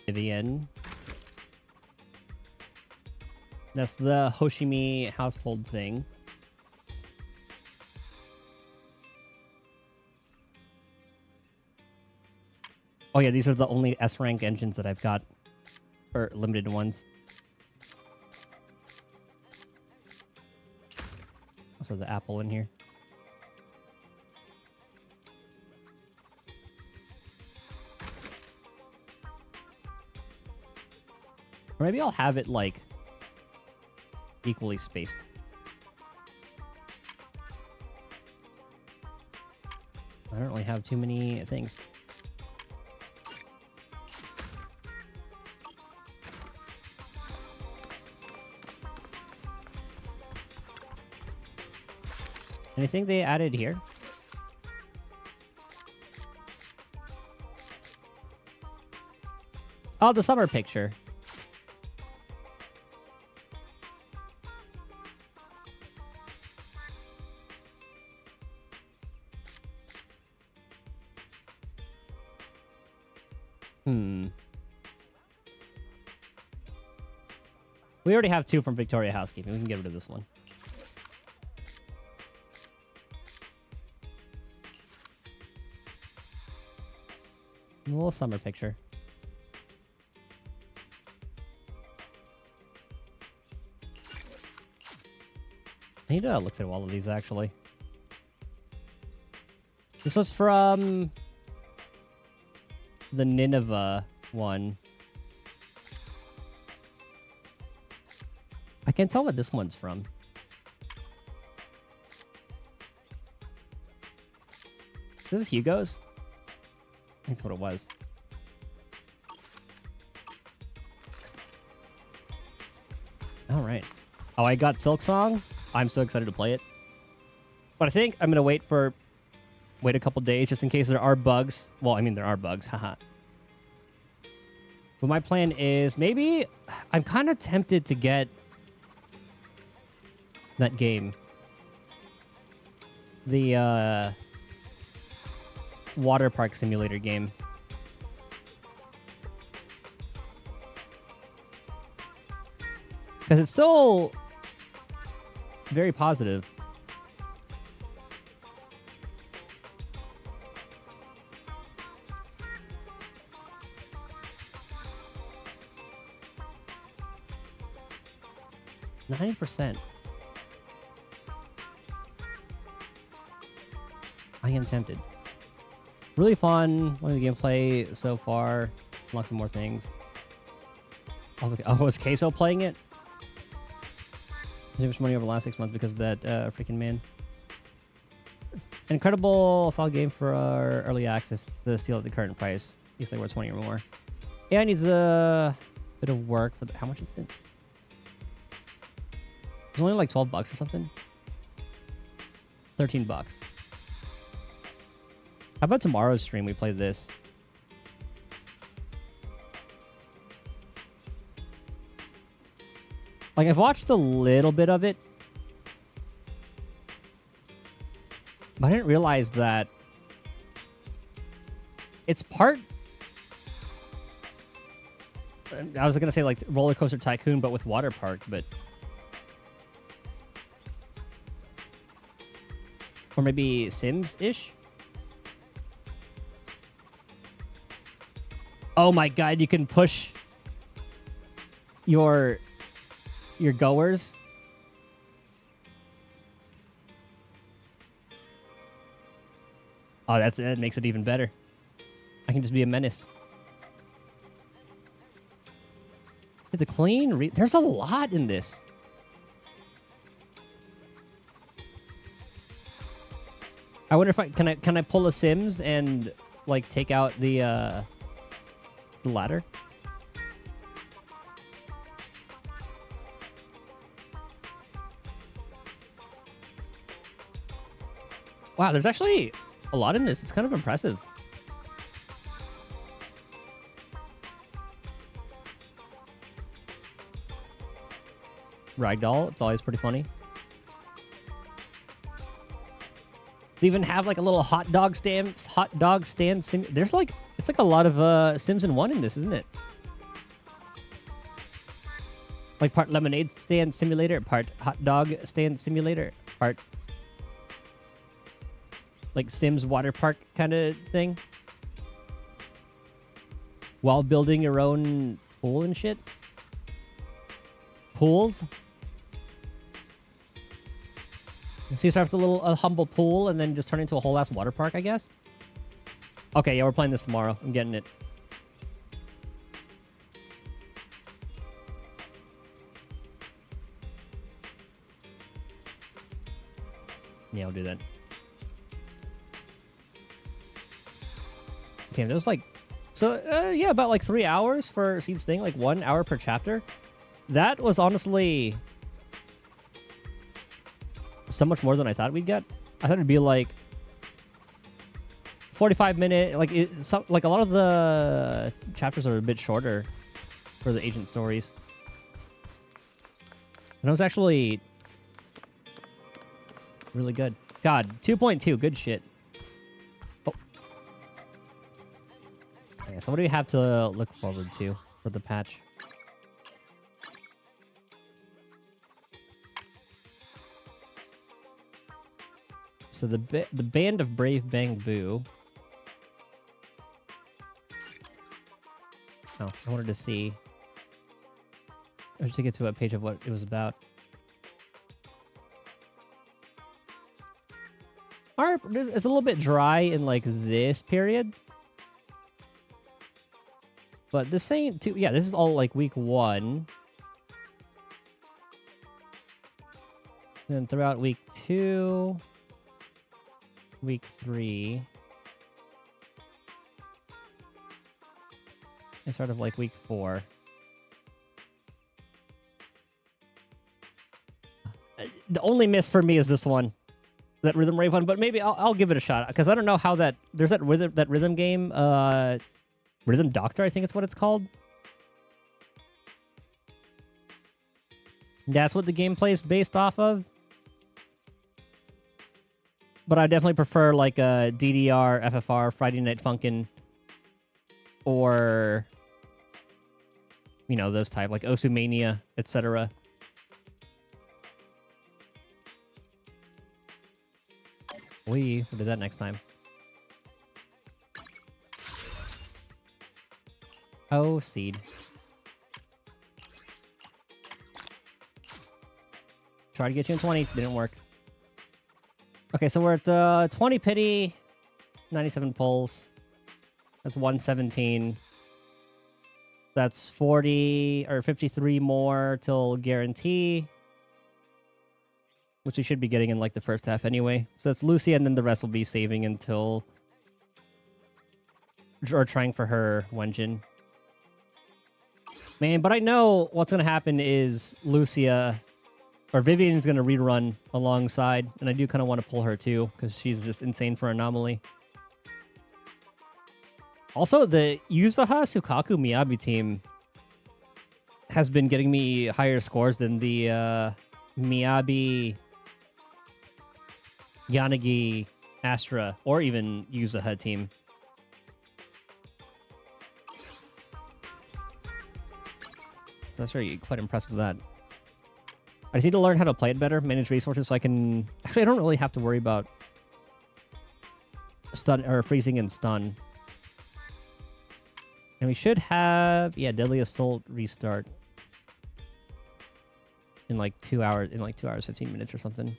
S1: Vivian. That's the Hoshimi household thing. Oh yeah, these are the only S-rank engines that I've got. Or limited ones. Also the apple in here. Or maybe I'll have it, like, equally spaced. I don't really have too many things. Anything they added here? Oh, the summer picture. We already have 2 from Victoria Housekeeping. We can get rid of this one. A little summer picture. I need to look through all of these, actually. This was from the Nineveh one. I can't tell what this one's from. This is Hugo's? That's what it was. All right. Oh, I got Silk Song. I'm so excited to play it. But I think I'm going to wait a couple days just in case there are bugs. Well, I mean, there are bugs. Haha. But my plan is maybe I'm kind of tempted to get that game. The water park simulator game. Because it's still very positive. %. I am tempted. Really fun. One of the gameplay so far. Lots of more things. Also, oh, was Queso playing it? Too much money over the last 6 months because of that freaking man. An incredible, solid game for our early access to steal at the current price. He's like worth 20 or more. Yeah, it needs a bit of work for how much is it? It's only like $12 or something. $13. How about tomorrow's stream? We play this. Like, I've watched a little bit of it, but I didn't realize that it's part... I was going to say, like, Roller Coaster Tycoon, but with water park, but... Or maybe Sims-ish? Oh my god, you can push your goers. Oh, that makes it even better. I can just be a menace. It's a clean there's a lot in this. I wonder if can I pull a Sims and like take out the ladder? Wow, there's actually a lot in this. It's kind of impressive. Ragdoll, it's always pretty funny. They even have like a little hot dog stand there's like, it's like a lot of Sims in one in this, isn't it? Like part lemonade stand simulator, part hot dog stand simulator, part like Sims water park kind of thing. While building your own pool and shit. Pools. So you start with a little humble pool and then just turn into a whole ass water park, I guess. Okay, yeah, we're playing this tomorrow. I'm getting it. Yeah, I'll do that. Okay, there's like... So, yeah, about like 3 hours for Seed's thing. Like 1 hour per chapter. That was honestly... so much more than I thought we'd get. I thought it'd be like 45-minute, like a lot of the chapters are a bit shorter for the agent stories. And it was actually really good. God, 2.2, good shit. Oh. Okay, so what do we have to look forward to for the patch? So the Band of Brave Bang Boo. Oh, I wanted to see. I should get to a page of what it was about. It's a little bit dry in like this period. But the same too. Yeah, this is all like week 1. Then throughout week 2. Week 3. And sort of like week 4. The only miss for me is this one. That Rhythm Rave one, but maybe I'll give it a shot. Because I don't know how that... There's that rhythm game, Rhythm Doctor, I think it's what it's called. That's what the gameplay is based off of. But I definitely prefer like a DDR, FFR, Friday Night Funkin', or, you know, those type, like Osumania, etc. We'll do that next time. Oh, Seed. Try to get you in 20, didn't work. Okay, so we're at 20 pity, 97 pulls. That's 117. That's 40 or 53 more till guarantee, which we should be getting in like the first half anyway. So that's Lucia, and then the rest will be saving until or trying for her Wenjin. Man, but I know what's gonna happen is Lucia or Vivian's gonna rerun alongside, and I do kind of want to pull her too because she's just insane for Anomaly. Also, the Yuzaha Sukaku Miyabi team has been getting me higher scores than the Miyabi, Yanagi, Astra, or even Yuzaha team. That's really quite impressed with that. I just need to learn how to play it better, manage resources so I can... Actually, I don't really have to worry about stun or freezing and stun. And we should have, yeah, Deadly Assault restart in like 2 hours, 15 minutes or something.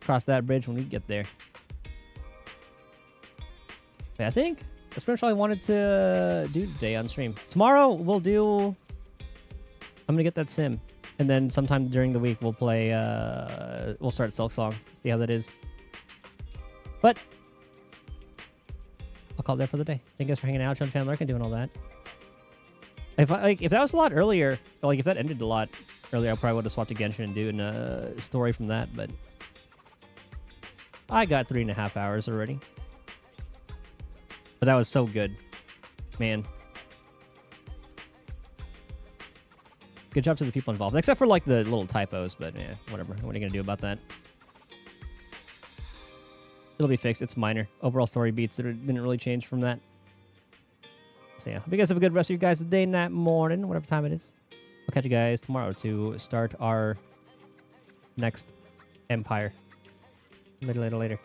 S1: Cross that bridge when we get there. Yeah, I think that's pretty much all I wanted to do today on stream. Tomorrow we'll do... I'm gonna get that sim. And then sometime during the week we'll play, we'll start Silk Song. See how that is. But... I'll call it there for the day. Thank you guys for hanging out, Chun Lurk, and doing all that. If that was a lot earlier, like if that ended a lot earlier, I probably would have swapped to Genshin and doing a story from that, but I got 3.5 hours already. But that was so good. Man. Good job to the people involved. Except for like the little typos, but yeah, whatever. What are you gonna do about that? It'll be fixed. It's minor. Overall story beats didn't really change from that. So yeah, hope you guys have a good rest of your guys' day, night, morning, whatever time it is. I'll catch you guys tomorrow to start our next Empire. Later.